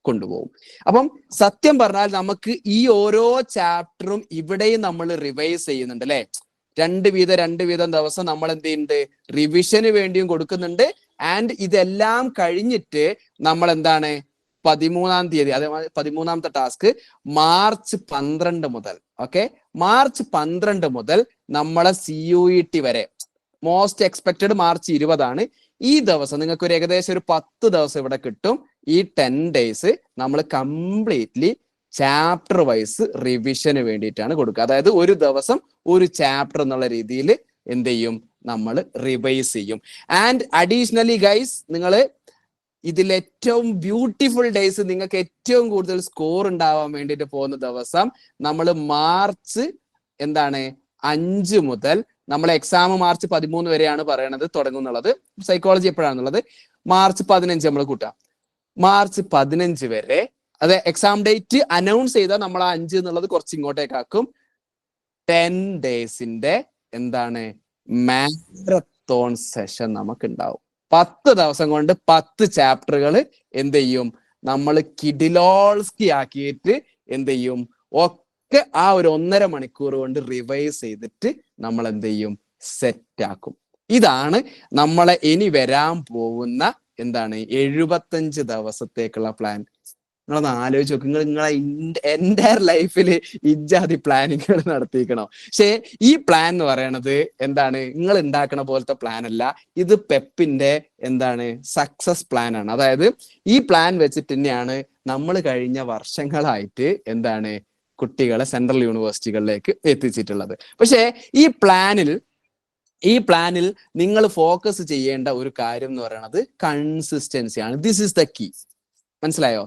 കൊണ്ടുപോകും. അപ്പം സത്യം പറഞ്ഞാൽ നമുക്ക് ഈ ഓരോ ചാപ്റ്ററും ഇവിടെയും നമ്മൾ റിവൈസ് ചെയ്യുന്നുണ്ട് അല്ലെ. 2 വീതം ദിവസം നമ്മൾ എന്ത് ചെയ്യുന്നുണ്ട്? റിവിഷന് വേണ്ടിയും കൊടുക്കുന്നുണ്ട്. ആൻഡ് ഇതെല്ലാം കഴിഞ്ഞിട്ട് നമ്മൾ എന്താണ് 13-ാം തീയതി, അതേമാതിരി 13-ാമത്തെ ടാസ്ക് മാർച്ച് 12 മുതൽ മാർച്ച് 12 മുതൽ നമ്മളെ CUET വരെ. മോസ്റ്റ് എക്സ്പെക്റ്റഡ് മാർച്ച് 20 ആണ്. ഈ ദിവസം നിങ്ങൾക്ക് ഒരു ഏകദേശം ഒരു 10 ദിവസം ഇവിടെ കിട്ടും. ഈ 10 days നമ്മൾ കംപ്ലീറ്റ്ലി ചാപ്റ്റർ വൈസ് റിവിഷന് വേണ്ടിയിട്ടാണ് കൊടുക്കുക. അതായത് ഒരു ദിവസം ഒരു ചാപ്റ്റർ എന്നുള്ള രീതിയിൽ എന്ത് ചെയ്യും? നമ്മൾ റിവൈസ് ചെയ്യും. ആൻഡ് അഡീഷണലി ഗൈസ്, നിങ്ങൾ ഇതിൽ ഏറ്റവും ബ്യൂട്ടിഫുൾ ഡേയ്സ്, നിങ്ങൾക്ക് ഏറ്റവും കൂടുതൽ സ്കോർ ഉണ്ടാവാൻ വേണ്ടിയിട്ട് പോകുന്ന ദിവസം നമ്മൾ മാർച്ച് 5 മുതൽ നമ്മൾ എക്സാം മാർച്ച് 13 വരെയാണ് പറയണത് തുടങ്ങുന്നുള്ളത്. സൈക്കോളജി എപ്പോഴാണെന്നുള്ളത് മാർച്ച് 15 നമ്മൾ കൂട്ടാം. മാർച്ച് 15 വരെ, അതെ, എക്സാം ഡേറ്റ് അനൗൺസ് ചെയ്താൽ നമ്മൾ 5 എന്നുള്ളത് കുറച്ച് ഇങ്ങോട്ടേക്കാക്കും. 10 ഡേയ്സിന്റെ മാരത്തോൺ സെഷൻ നമുക്ക് ഉണ്ടാവും. 10 ദിവസം കൊണ്ട് 10 ചാപ്റ്ററുകൾ എന്ത് ചെയ്യും? നമ്മൾ കിഡിലോൾസ്കി ആക്കിയിട്ട് എന്ത് ചെയ്യും? ഒക്കെ ആ ഒരു 1.5 മണിക്കൂർ കൊണ്ട് റിവൈസ് ചെയ്തിട്ട് നമ്മൾ എന്ത് ചെയ്യും? സെറ്റ് ആക്കും. ഇതാണ് നമ്മളെ ഇനി വരാൻ പോകുന്ന 75 ദിവസത്തേക്കുള്ള പ്ലാൻ. നിങ്ങളൊന്ന് ആലോചിച്ച് നോക്ക്. നിങ്ങളെ എൻ്റയർ ലൈഫിൽ ഇജാതി പ്ലാനിങ്ങുകൾ നടത്തിയിരിക്കണം. പക്ഷേ ഈ പ്ലാൻ എന്ന് പറയണത് എന്താണ്, നിങ്ങൾ ഉണ്ടാക്കണ പോലത്തെ പ്ലാൻ അല്ല. ഇത് പെപ്പിന്റെ എന്താണ് സക്സസ് പ്ലാൻ ആണ്. അതായത് ഈ പ്ലാൻ വെച്ചിട്ട് തന്നെയാണ് നമ്മൾ കഴിഞ്ഞ വർഷങ്ങളായിട്ട് എന്താണ് കുട്ടികളെ സെൻട്രൽ യൂണിവേഴ്സിറ്റികളിലേക്ക് എത്തിച്ചിട്ടുള്ളത്. പക്ഷേ ഈ പ്ലാനിൽ നിങ്ങൾ ഫോക്കസ് ചെയ്യേണ്ട ഒരു കാര്യം എന്ന് പറയുന്നത് കൺസിസ്റ്റൻസിയാണ്. This is the key. മനസ്സിലായോ?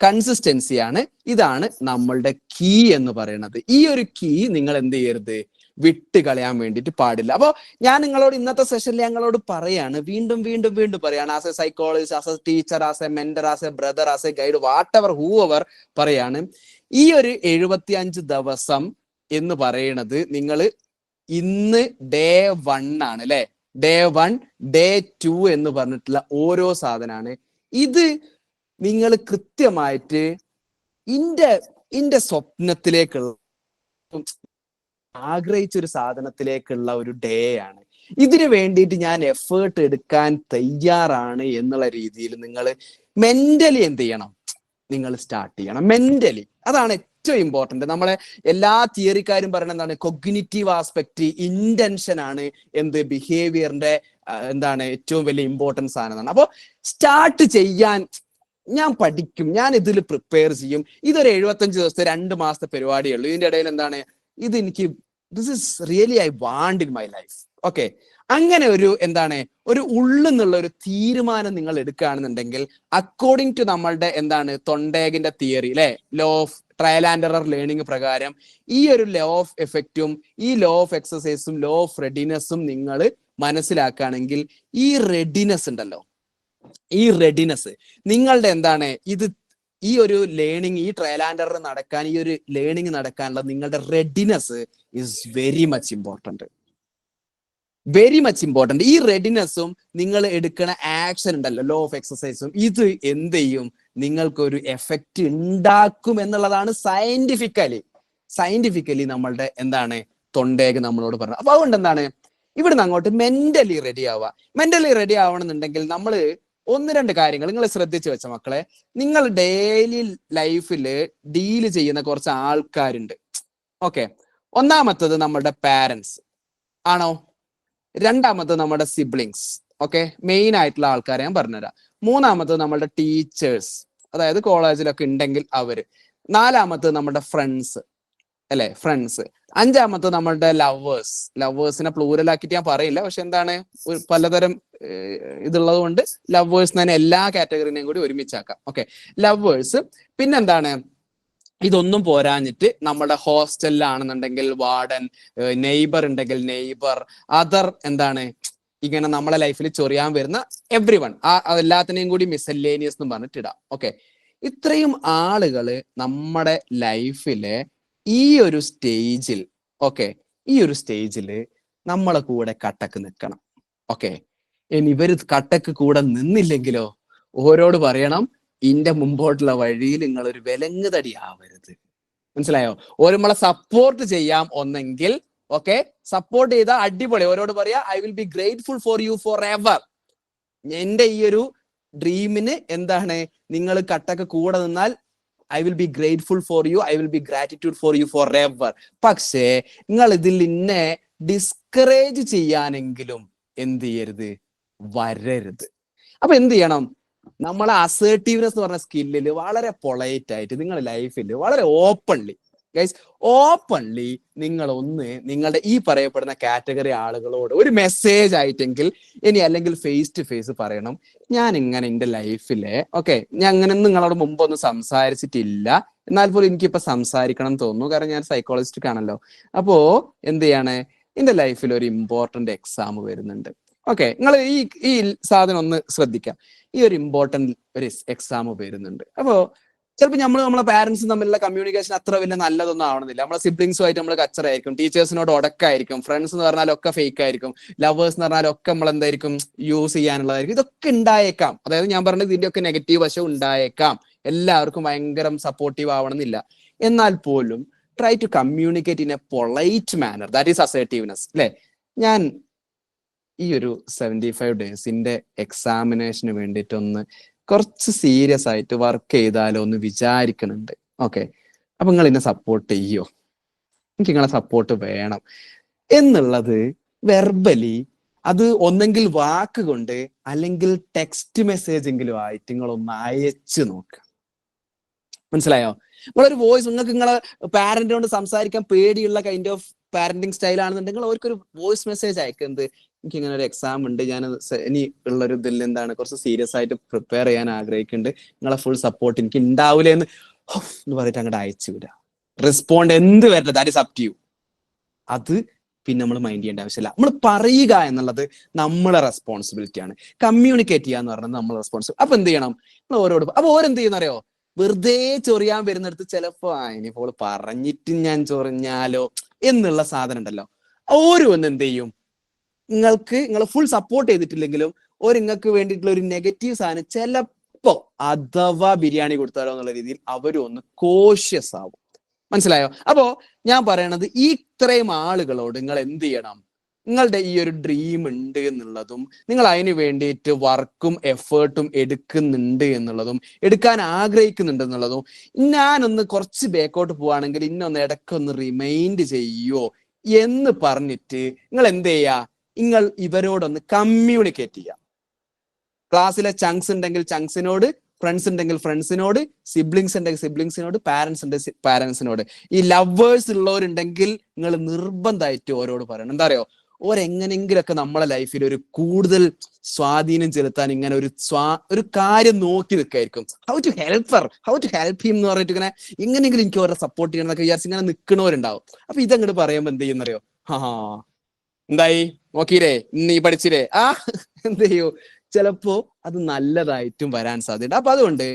കൺസിസ്റ്റൻസിയാണ്. ഇതാണ് നമ്മളുടെ കീ എന്ന് പറയുന്നത്. ഈ ഒരു കീ നിങ്ങൾ എന്ത് ചെയ്യരുത്, വിട്ട് കളയാൻ വേണ്ടിയിട്ട് പാടില്ല. അപ്പോൾ ഞാൻ നിങ്ങളോട് ഇന്നത്തെ സെഷനിൽ ഞങ്ങളോട് പറയാണ്, വീണ്ടും വീണ്ടും വീണ്ടും പറയാണ്, as A psychologist, as A teacher, as A mentor, as A brother, as A guide, what ever who ever പറയാണ്, ഈ ഒരു 75 ദിവസം എന്ന് പറയുന്നത് നിങ്ങൾ ഇന്ന് ഡേ 1 ആണ് അല്ലെ. ഡേ 1, ഡേ 2 എന്ന് പറഞ്ഞിട്ടുള്ള ഓരോ സാധനമാണ്. ഇത് നിങ്ങൾ കൃത്യമായിട്ട് ഇന്റെ സ്വപ്നത്തിലേക്കുള്ള ആഗ്രഹിച്ചൊരു സാധനത്തിലേക്കുള്ള ഒരു ഡേ ആണ്. ഇതിനു വേണ്ടിയിട്ട് ഞാൻ എഫേർട്ട് എടുക്കാൻ തയ്യാറാണ് എന്നുള്ള രീതിയിൽ നിങ്ങൾ മെന്റലി എന്ത് ചെയ്യണം, നിങ്ങൾ സ്റ്റാർട്ട് ചെയ്യണം. മെന്റലി അതാണ് ഏറ്റവും ഇമ്പോർട്ടന്റ്. നമ്മളെ എല്ലാ തിയറിക്കാരും പറയുന്നത് എന്താണ്, കൊഗ്നിറ്റീവ് ആസ്പെക്ട്, ഇന്റൻഷൻ ആണ് എന്ത് ബിഹേവിയറിന്റെ എന്താണ് ഏറ്റവും വലിയ ഇമ്പോർട്ടൻസ് ആണെന്നാണ്. അപ്പോൾ സ്റ്റാർട്ട് ചെയ്യാൻ ഞാൻ പഠിക്കും, ഞാൻ ഇതിൽ പ്രിപ്പയർ ചെയ്യും. ഇതൊരു 75 ദിവസത്തെ 2 മാസത്തെ പരിപാടിയേ ഉള്ളൂ. ഇതിന്റെ ഇടയിൽ എന്താണ്, ഇത് എനിക്ക് this is really I want in my life. Okay, അങ്ങനെ ഒരു എന്താണ് ഒരു ഉള്ളിന്നുള്ള ഒരു തീരുമാനം നിങ്ങൾ എടുക്കുകയാണെന്നുണ്ടെങ്കിൽ, അക്കോർഡിംഗ് ടു നമ്മളുടെ എന്താണ് തൊണ്ടേഗിന്റെ തിയറി അല്ലെ, law of trial and error learning പ്രകാരം ഈ ഒരു ലോ ഓഫ് എഫക്റ്റും ഈ ലോ ഓഫ് എക്സസൈസും ലോ ഓഫ് റെഡിനെസ്സും നിങ്ങൾ മനസ്സിലാക്കുകയാണെങ്കിൽ, ഈ റെഡിനെസ് ഉണ്ടല്ലോ, ഈ റെഡിനെസ് നിങ്ങളുടെ എന്താണ് ഈ ഒരു ലേണിംഗ്, ഈ ട്രയൽ ആൻഡ് എറർ നടക്കാൻ, ഈ ഒരു ലേണിംഗ് നടക്കാനുള്ള നിങ്ങളുടെ readiness is very much important. Very much important. ഈ റെഡിനെസ്സും നിങ്ങൾ എടുക്കുന്ന ആക്ഷൻ ഉണ്ടല്ലോ, ലോ ഓഫ് എക്സസൈസും, ഇത് എന്ത് ചെയ്യും, നിങ്ങൾക്കൊരു എഫക്റ്റ് ഉണ്ടാക്കും എന്നുള്ളതാണ് സയന്റിഫിക്കലി നമ്മളുടെ എന്താണ് തൊണ്ടേക്ക് നമ്മളോട് പറഞ്ഞത്. അപ്പൊ അതുകൊണ്ട് എന്താണ്, ഇവിടുന്ന് അങ്ങോട്ട് മെന്റലി റെഡി ആവുക. മെന്റലി റെഡി ആവണമെന്നുണ്ടെങ്കിൽ നമ്മൾ 1-2 കാര്യങ്ങൾ നിങ്ങൾ ശ്രദ്ധിച്ചു വെച്ച മക്കളെ. നിങ്ങൾ ഡെയിലി ലൈഫിൽ ഡീല് ചെയ്യുന്ന കുറച്ച് ആൾക്കാരുണ്ട്. ഓക്കെ, ഒന്നാമത്തത് നമ്മുടെ പാരൻസ് ആണോ, രണ്ടാമത്തത് നമ്മുടെ സിബ്ലിങ്സ്. ഓക്കെ, മെയിൻ ആയിട്ടുള്ള ആൾക്കാരെ ഞാൻ പറഞ്ഞുതരാം. മൂന്നാമത്തത് നമ്മുടെ ടീച്ചേഴ്സ്, അതായത് കോളേജിലൊക്കെ ഉണ്ടെങ്കിൽ അവര്. നാലാമത്തത് നമ്മുടെ ഫ്രണ്ട്സ് അല്ലെ, ഫ്രണ്ട്സ്. അഞ്ചാമത്തത് നമ്മളുടെ ലവേഴ്സിനെ പ്ലൂറൽ ആക്കിയിട്ട് ഞാൻ പറയില്ല, പക്ഷെ എന്താണ് പലതരം ഇതുള്ളത് കൊണ്ട് ലവേഴ്സ് തന്നെ എല്ലാ കാറ്റഗറിനെയും കൂടി ഒരുമിച്ചാക്കാം. Okay, lovers. പിന്നെന്താണ്, ഇതൊന്നും പോരാഞ്ഞിട്ട് നമ്മുടെ ഹോസ്റ്റലിലാണെന്നുണ്ടെങ്കിൽ വാർഡൻ, നെയ്ബർ ഉണ്ടെങ്കിൽ നെയ്ബർ, അതർ എന്താണ് ഇങ്ങനെ നമ്മളെ ലൈഫിൽ ചൊറിയാൻ വരുന്ന എവ്രിവൺ, എല്ലാത്തിനെയും കൂടി മിസല്ലേനിയസ് എന്ന് പറഞ്ഞിട്ടിടാം. ഓക്കെ, ഇത്രയും ആളുകള് നമ്മുടെ ലൈഫിലെ ഈ ഒരു സ്റ്റേജിൽ നമ്മളെ കൂടെ കട്ടക്ക് നിൽക്കണം. ഓക്കെ, ഇനി ഇവര് കട്ടക്ക് കൂടെ നിന്നില്ലെങ്കിലോ ഓരോട് പറയണം, ഇന്റെ മുമ്പോട്ടുള്ള വഴിയിൽ നിങ്ങൾ ഒരു വിലങ്ങുതടി ആവരുത്. മനസ്സിലായോ? ഓരോ നമ്മളെ സപ്പോർട്ട് ചെയ്യാം ഒന്നെങ്കിൽ. ഓക്കെ, സപ്പോർട്ട് ചെയ്താൽ അടിപൊളി. ഓരോട് പറയാ, I will B grateful for you for ever. എന്റെ ഈ ഒരു ഡ്രീമിന് എന്താണ്, നിങ്ങൾ കട്ടക്ക് കൂടെ നിന്നാൽ I will B grateful for you, I will B gratitude for you for ever. പക്ഷേ നിങ്ങൾ ഇതിൽ ഇന്നെ ഡിസ്കറേജ് ചെയ്യാനെങ്കിലും എന്ത് ചെയ്യരുത്, വരരുത്. അപ്പൊ എന്ത് ചെയ്യണം, നമ്മളെ അസേർട്ടീവ്നെസ് എന്ന് പറഞ്ഞ സ്കില്ലിൽ വളരെ പൊളൈറ്റ് ആയിട്ട് നിങ്ങൾ ലൈഫിൽ വളരെ ഓപ്പൺലി നിങ്ങളുടെ ഈ പറയപ്പെടുന്ന കാറ്റഗറി ആളുകളോട് ഒരു മെസ്സേജ് ആയിട്ടെങ്കിൽ ഇനി അല്ലെങ്കിൽ ഫേസ് ടു ഫേസ് പറയണം, ഞാൻ ഇങ്ങനെ എൻ്റെ ലൈഫിലെ ഞാൻ അങ്ങനെ നിങ്ങളോട് മുമ്പൊന്നും സംസാരിച്ചിട്ടില്ല, എന്നാൽ പോലും എനിക്കിപ്പോ സംസാരിക്കണം തോന്നുന്നു, കാരണം ഞാൻ സൈക്കോളജിസ്റ്റ് ആണല്ലോ. അപ്പോ എന്ത് ചെയ്യാണ്, എൻ്റെ ലൈഫിൽ ഒരു ഇമ്പോർട്ടന്റ് എക്സാം വരുന്നുണ്ട്. ഓക്കെ, നിങ്ങൾ ഈ സാധനം ഒന്ന് ശ്രദ്ധിക്കാം. ഈ ഒരു ഇമ്പോർട്ടന്റ് ഒരു എക്സാം വരുന്നുണ്ട്. അപ്പോ ചിലപ്പോൾ നമ്മളെ പാരന്റ്സും തമ്മിലുള്ള കമ്മ്യൂണിക്കേഷൻ അത്ര വലിയ നല്ലതൊന്നും ആവണമെന്നില്ല. നമ്മളെ സിബ്ലിങ്സുമായിട്ട് നമ്മൾ കച്ചറായിരിക്കും, ടീച്ചേഴ്സിനോട് ഉടക്കായിരിക്കും, ഫ്രണ്ട്സ് എന്ന് പറഞ്ഞാലൊക്കെ ഫേക്ക് ആയിരിക്കും, ലവേഴ്സ് എന്ന് പറഞ്ഞാലൊക്കെ നമ്മൾ എന്തായിരിക്കും യൂസ് ചെയ്യാനുള്ളതായിരിക്കും. ഇതൊക്കെ ഉണ്ടായേക്കാം. അതായത് ഞാൻ പറഞ്ഞത് ഇതിന്റെ ഒക്കെ നെഗറ്റീവ് വശം ഉണ്ടായേക്കാം. എല്ലാവർക്കും ഭയങ്കര സപ്പോർട്ടീവ് ആവണമെന്നില്ല. എന്നാൽ പോലും try to communicate in a polite manner, that is assertiveness അല്ലെ. ഞാൻ ഈ ഒരു 75 ഡേയ്സിന്റെ എക്സാമിനേഷന് വേണ്ടിയിട്ടൊന്ന് കുറച്ച് സീരിയസ് ആയിട്ട് വർക്ക് ചെയ്താലോ എന്ന് വിചാരിക്കുന്നുണ്ട്. ഓക്കെ, അപ്പൊ നിങ്ങൾ എന്നെ സപ്പോർട്ട് ചെയ്യോ? എനിക്ക് നിങ്ങളെ സപ്പോർട്ട് വേണം എന്നുള്ളത് വെർബലി, അത് ഒന്നെങ്കിൽ വാക്ക് കൊണ്ട് അല്ലെങ്കിൽ ടെക്സ്റ്റ് മെസ്സേജ് എങ്കിലും ആയിട്ട് നിങ്ങളൊന്ന് അയച്ചു നോക്കുക. മനസ്സിലായോ? നിങ്ങളൊരു വോയിസ്, നിങ്ങൾക്ക് നിങ്ങളെ പാരന്റിനോട് സംസാരിക്കാൻ പേടിയുള്ള കൈൻഡ് ഓഫ് പാരന്റിങ് സ്റ്റൈൽ ആണെന്നുണ്ടെങ്കിൽ അവർക്കൊരു വോയിസ് മെസ്സേജ് അയക്കുന്നത്, എനിക്ക് ഇങ്ങനെ ഒരു എക്സാം ഉണ്ട്, ഞാൻ ഇനി ഉള്ളൊരു ഇതിൽ എന്താണ് കുറച്ച് സീരിയസ് ആയിട്ട് പ്രിപ്പയർ ചെയ്യാൻ ആഗ്രഹിക്കുന്നുണ്ട്, നിങ്ങളെ ഫുൾ സപ്പോർട്ട് എനിക്ക് ഉണ്ടാവില്ല എന്ന് പറഞ്ഞിട്ട് അങ്ങോട്ട് അയച്ചു വിടുക. റെസ്പോണ്ട് എന്ത് വരട്ടെ, that is up to you. അത് പിന്നെ നമ്മൾ മൈൻഡ് ചെയ്യേണ്ട ആവശ്യമില്ല. നമ്മൾ പറയുക എന്നുള്ളത് നമ്മളെ റെസ്പോൺസിബിലിറ്റിയാണ്. കമ്മ്യൂണിക്കേറ്റ് ചെയ്യുക എന്ന് പറയുന്നത് നമ്മളെ റെസ്പോൺസിബിൾ. അപ്പൊ എന്ത് ചെയ്യണം? നമ്മൾ ഓരോട്, അപ്പൊ ഓരെന്ത് ചെയ്യുന്ന അറിയോ? വെറുതെ ചൊറിയാൻ വരുന്നിടത്ത് ചിലപ്പോ ഇനിയിപ്പോൾ പറഞ്ഞിട്ട് ഞാൻ ചൊറിഞ്ഞാലോ എന്നുള്ള സാധനം ഉണ്ടല്ലോ, ഓരോ ഒന്ന് എന്ത് ചെയ്യും? നിങ്ങൾ ഫുൾ സപ്പോർട്ട് ചെയ്തിട്ടില്ലെങ്കിലും നിങ്ങൾക്ക് വേണ്ടിയിട്ടുള്ള ഒരു നെഗറ്റീവ് സാധനം ചിലപ്പോ അഥവാ ബിരിയാണി കൊടുത്താലോ എന്നുള്ള രീതിയിൽ അവരും ഒന്ന് കോഷ്യസ് ആവും. മനസ്സിലായോ? അപ്പോ ഞാൻ പറയണത്, ഈ ഇത്രയും ആളുകളോട് നിങ്ങൾ എന്ത് ചെയ്യണം? നിങ്ങളുടെ ഈ ഒരു ഡ്രീം ഉണ്ട് എന്നുള്ളതും നിങ്ങൾ അതിന് വേണ്ടിയിട്ട് വർക്കും എഫേർട്ടും എടുക്കുന്നുണ്ട് എന്നുള്ളതും എടുക്കാൻ ആഗ്രഹിക്കുന്നുണ്ട് എന്നുള്ളതും, ഞാനൊന്ന് കുറച്ച് ബാക്കോട്ട് പോവാണെങ്കിൽ ഇന്നൊന്ന് ഇടയ്ക്കൊന്ന് റിമൈൻഡ് ചെയ്യോ എന്ന് പറഞ്ഞിട്ട് നിങ്ങൾ എന്ത് ചെയ്യുക? നിങ്ങൾ ഇവരോടൊന്ന് കമ്മ്യൂണിക്കേറ്റ് ചെയ്യുക. ക്ലാസ്സിലെ ചങ്സ് ഉണ്ടെങ്കിൽ ചങ്സിനോട്, ഫ്രണ്ട്സ് ഉണ്ടെങ്കിൽ ഫ്രണ്ട്സിനോട്, സിബ്ലിങ്സ് ഉണ്ടെങ്കിൽ സിബ്ലിങ്സിനോട്, പാരന്റ്സ് ഉണ്ടെങ്കിൽ പാരന്റ്സിനോട്. ഈ ലവേഴ്സ് ഉള്ളവരുണ്ടെങ്കിൽ നിങ്ങൾ നിർബന്ധമായിട്ട് ഓരോട് പറയണം. എന്താ അറിയോ? ഓരെങ്ങനെങ്കിലൊക്കെ നമ്മളെ ലൈഫിൽ ഒരു കൂടുതൽ സ്വാധീനം ചെലുത്താൻ ഇങ്ങനെ ഒരു കാര്യം നോക്കി നിൽക്കായിരിക്കും. ഹൗ ടു ഹെൽപ്പ് ഹിം എന്ന് പറഞ്ഞിട്ട് ഇങ്ങനെ എങ്ങനെയെങ്കിലും എനിക്ക് ഓരോ സപ്പോർട്ട് ചെയ്യണം എന്നൊക്കെ വിചാരിച്ച് ഇങ്ങനെ നിൽക്കണവരുണ്ടാവും. അപ്പൊ ഇതങ്ങോട്ട് പറയുമ്പോൾ എന്ത് ചെയ്യുന്നറിയോ? എന്തായി നോക്കിയില്ലേ, നീ പഠിച്ചില്ലേ, എന്ത് ചെയ്യൂ? ചിലപ്പോ അത് നല്ലതായിട്ടും വരാൻ സാധ്യത. അപ്പൊ അതുകൊണ്ട്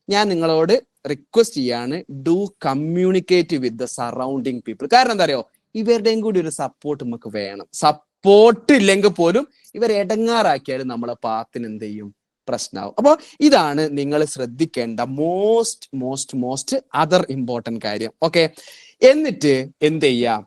ഞാൻ നിങ്ങളോട് റിക്വസ്റ്റ് ചെയ്യാണ്, do communicate with the surrounding people. കാരണം എന്താ അറിയോ? ഇവരുടെയും കൂടി ഒരു സപ്പോർട്ട് നമുക്ക് വേണം. സപ്പോർട്ട് ഇല്ലെങ്കിൽ പോലും ഇവരെ ഇടങ്ങാറാക്കിയാലും നമ്മളെ പാത്തിന് എന്ത് ചെയ്യും? പ്രശ്നമാവും. അപ്പൊ ഇതാണ് നിങ്ങൾ ശ്രദ്ധിക്കേണ്ട മോസ്റ്റ് അതർ ഇമ്പോർട്ടന്റ് കാര്യം. ഓക്കെ, എന്നിട്ട് എന്ത് ചെയ്യാം?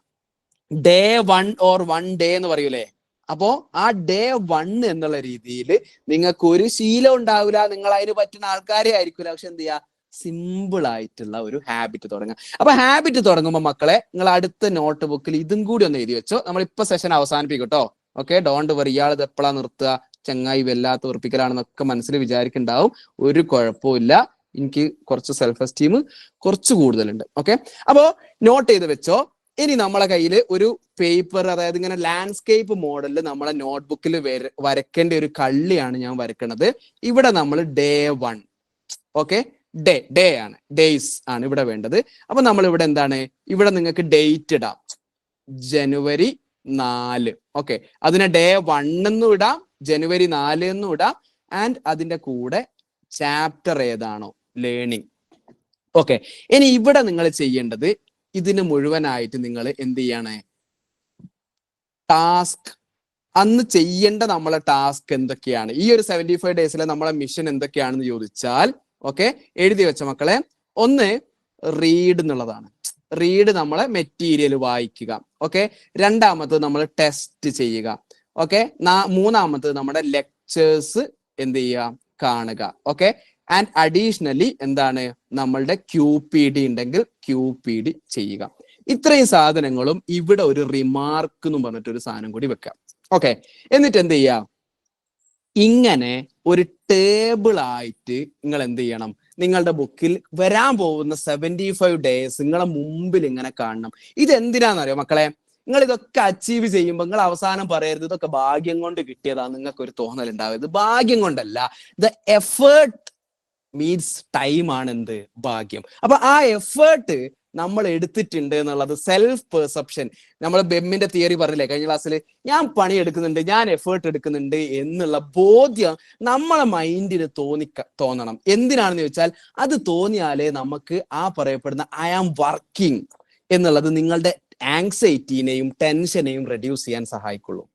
ഡേ 1 or 1 day എന്ന് പറയൂലേ, അപ്പോ ആ ഡേ 1 എന്നുള്ള രീതിയിൽ നിങ്ങൾക്ക് ഒരു ശീലം ഉണ്ടാവില്ല, നിങ്ങൾ അതിന് പറ്റുന്ന ആൾക്കാരെ ആയിരിക്കില്ല. പക്ഷെ എന്ത് ചെയ്യുക? സിമ്പിൾ ആയിട്ടുള്ള ഒരു ഹാബിറ്റ് തുടങ്ങുക. അപ്പൊ ഹാബിറ്റ് തുടങ്ങുമ്പോൾ മക്കളെ, നിങ്ങൾ അടുത്ത നോട്ട് ബുക്കിൽ ഇതും കൂടി ഒന്ന് എഴുതി വെച്ചോ. നമ്മളിപ്പോ സെഷൻ അവസാനിപ്പിക്കും കേട്ടോ. Okay, don't worry. ഇയാൾ ഇത് എപ്പോഴാ നിർത്തുക, ചങ്ങായി വല്ലാത്ത ഉറപ്പിക്കലാണെന്നൊക്കെ മനസ്സിൽ വിചാരിക്കുന്നുണ്ടാവും. ഒരു കുഴപ്പമില്ല, എനിക്ക് കുറച്ച് സെൽഫ് എസ്റ്റീം കുറച്ച് കൂടുതലുണ്ട്. ഓക്കെ, അപ്പോ നോട്ട് ചെയ്ത് വെച്ചോ. ഇനി നമ്മളെ കയ്യിൽ ഒരു പേപ്പർ, അതായത് ഇങ്ങനെ ലാൻഡ്സ്കേപ്പ് മോഡലിൽ നമ്മളെ നോട്ട്ബുക്കിൽ വരയ്ക്കേണ്ട ഒരു കള്ളിയാണ് ഞാൻ വരയ്ക്കുന്നത്. ഇവിടെ നമ്മൾ ഡേ 1, ഓക്കെ, ഡേ ആണ്, ഡേയ്സ് ആണ് ഇവിടെ വേണ്ടത്. അപ്പൊ നമ്മൾ ഇവിടെ എന്താണ്? ഇവിടെ നിങ്ങൾക്ക് ഡേറ്റ് ഇടാം, January 4. ഓക്കെ, അതിനെ ഡേ 1 എന്നും ഇടാം, January 4 എന്നും ഇടാം. ആൻഡ് അതിന്റെ കൂടെ ചാപ്റ്റർ ഏതാണോ, ലേണിംഗ്. ഓക്കെ, ഇനി ഇവിടെ നിങ്ങൾ ചെയ്യേണ്ടത്, ഇതിന് മുഴുവനായിട്ട് നിങ്ങൾ എന്ത് ചെയ്യാണ്? ടാസ്ക്, അന്ന് ചെയ്യേണ്ട നമ്മളെ ടാസ്ക് എന്തൊക്കെയാണ്, ഈ ഒരു 75 ഡേയ്സിലെ നമ്മളെ മിഷൻ എന്തൊക്കെയാണെന്ന് ചോദിച്ചാൽ, ഓക്കെ, എഴുതി വെച്ച മക്കളെ. ഒന്ന്, റീഡ് എന്നുള്ളതാണ്. റീഡ്, നമ്മളെ മെറ്റീരിയൽ വായിക്കുക. ഓക്കെ, രണ്ടാമത്തത് നമ്മൾ ടെസ്റ്റ് ചെയ്യുക. ഓക്കെ, മൂന്നാമത്തത് നമ്മുടെ ലെക്ചേഴ്സ് എന്ത് ചെയ്യുക? കാണുക. ഓക്കെ, ആൻഡ് അഡീഷണലി എന്താണ്? നമ്മളുടെ QPD ഉണ്ടെങ്കിൽ QPD ചെയ്യുക. ഇത്രയും സാധനങ്ങളും ഇവിടെ ഒരു റിമാർക്ക് എന്ന് പറഞ്ഞിട്ട് ഒരു സാധനം കൂടി വെക്കാം. ഓക്കെ, എന്നിട്ട് എന്ത് ചെയ്യാം? ഇങ്ങനെ ഒരു ടേബിൾ ആയിട്ട് നിങ്ങൾ എന്ത് ചെയ്യണം? നിങ്ങളുടെ ബുക്കിൽ വരാൻ പോകുന്ന 75 ഡേയ്സ് നിങ്ങളെ മുമ്പിൽ ഇങ്ങനെ കാണണം. ഇതെന്തിനാണെന്നറിയോ മക്കളെ? നിങ്ങൾ ഇതൊക്കെ അച്ചീവ് ചെയ്യുമ്പോൾ നിങ്ങൾ അവസാനം പറയരുത് ഇതൊക്കെ ഭാഗ്യം കൊണ്ട് കിട്ടിയതാ. നിങ്ങൾക്ക് ഒരു തോന്നൽ ഉണ്ടാവരുത്. ഭാഗ്യം കൊണ്ടല്ല, ദ എഫേർട്ട് മീൻസ് ടൈം ആണ് എന്ത്? ഭാഗ്യം. അപ്പൊ ആ എഫേർട്ട് നമ്മൾ എടുത്തിട്ടുണ്ട് എന്നുള്ളത് സെൽഫ് പെർസെപ്ഷൻ. നമ്മൾ ബെമ്മിന്റെ തിയറി പറഞ്ഞില്ലേ കഴിഞ്ഞ ക്ലാസ്സിൽ, ഞാൻ പണിയെടുക്കുന്നുണ്ട്, ഞാൻ എഫേർട്ട് എടുക്കുന്നുണ്ട് എന്നുള്ള ബോധ്യം നമ്മളെ മൈൻഡിന് തോന്നണം. എന്തിനാണെന്ന് ചോദിച്ചാൽ, അത് തോന്നിയാലേ നമുക്ക് ആ പറയപ്പെടുന്ന ഐ ആം വർക്കിംഗ് എന്നുള്ളത് നിങ്ങളുടെ ആങ്സൈറ്റിനെയും ടെൻഷനെയും റെഡ്യൂസ് ചെയ്യാൻ സഹായിക്കുള്ളൂ.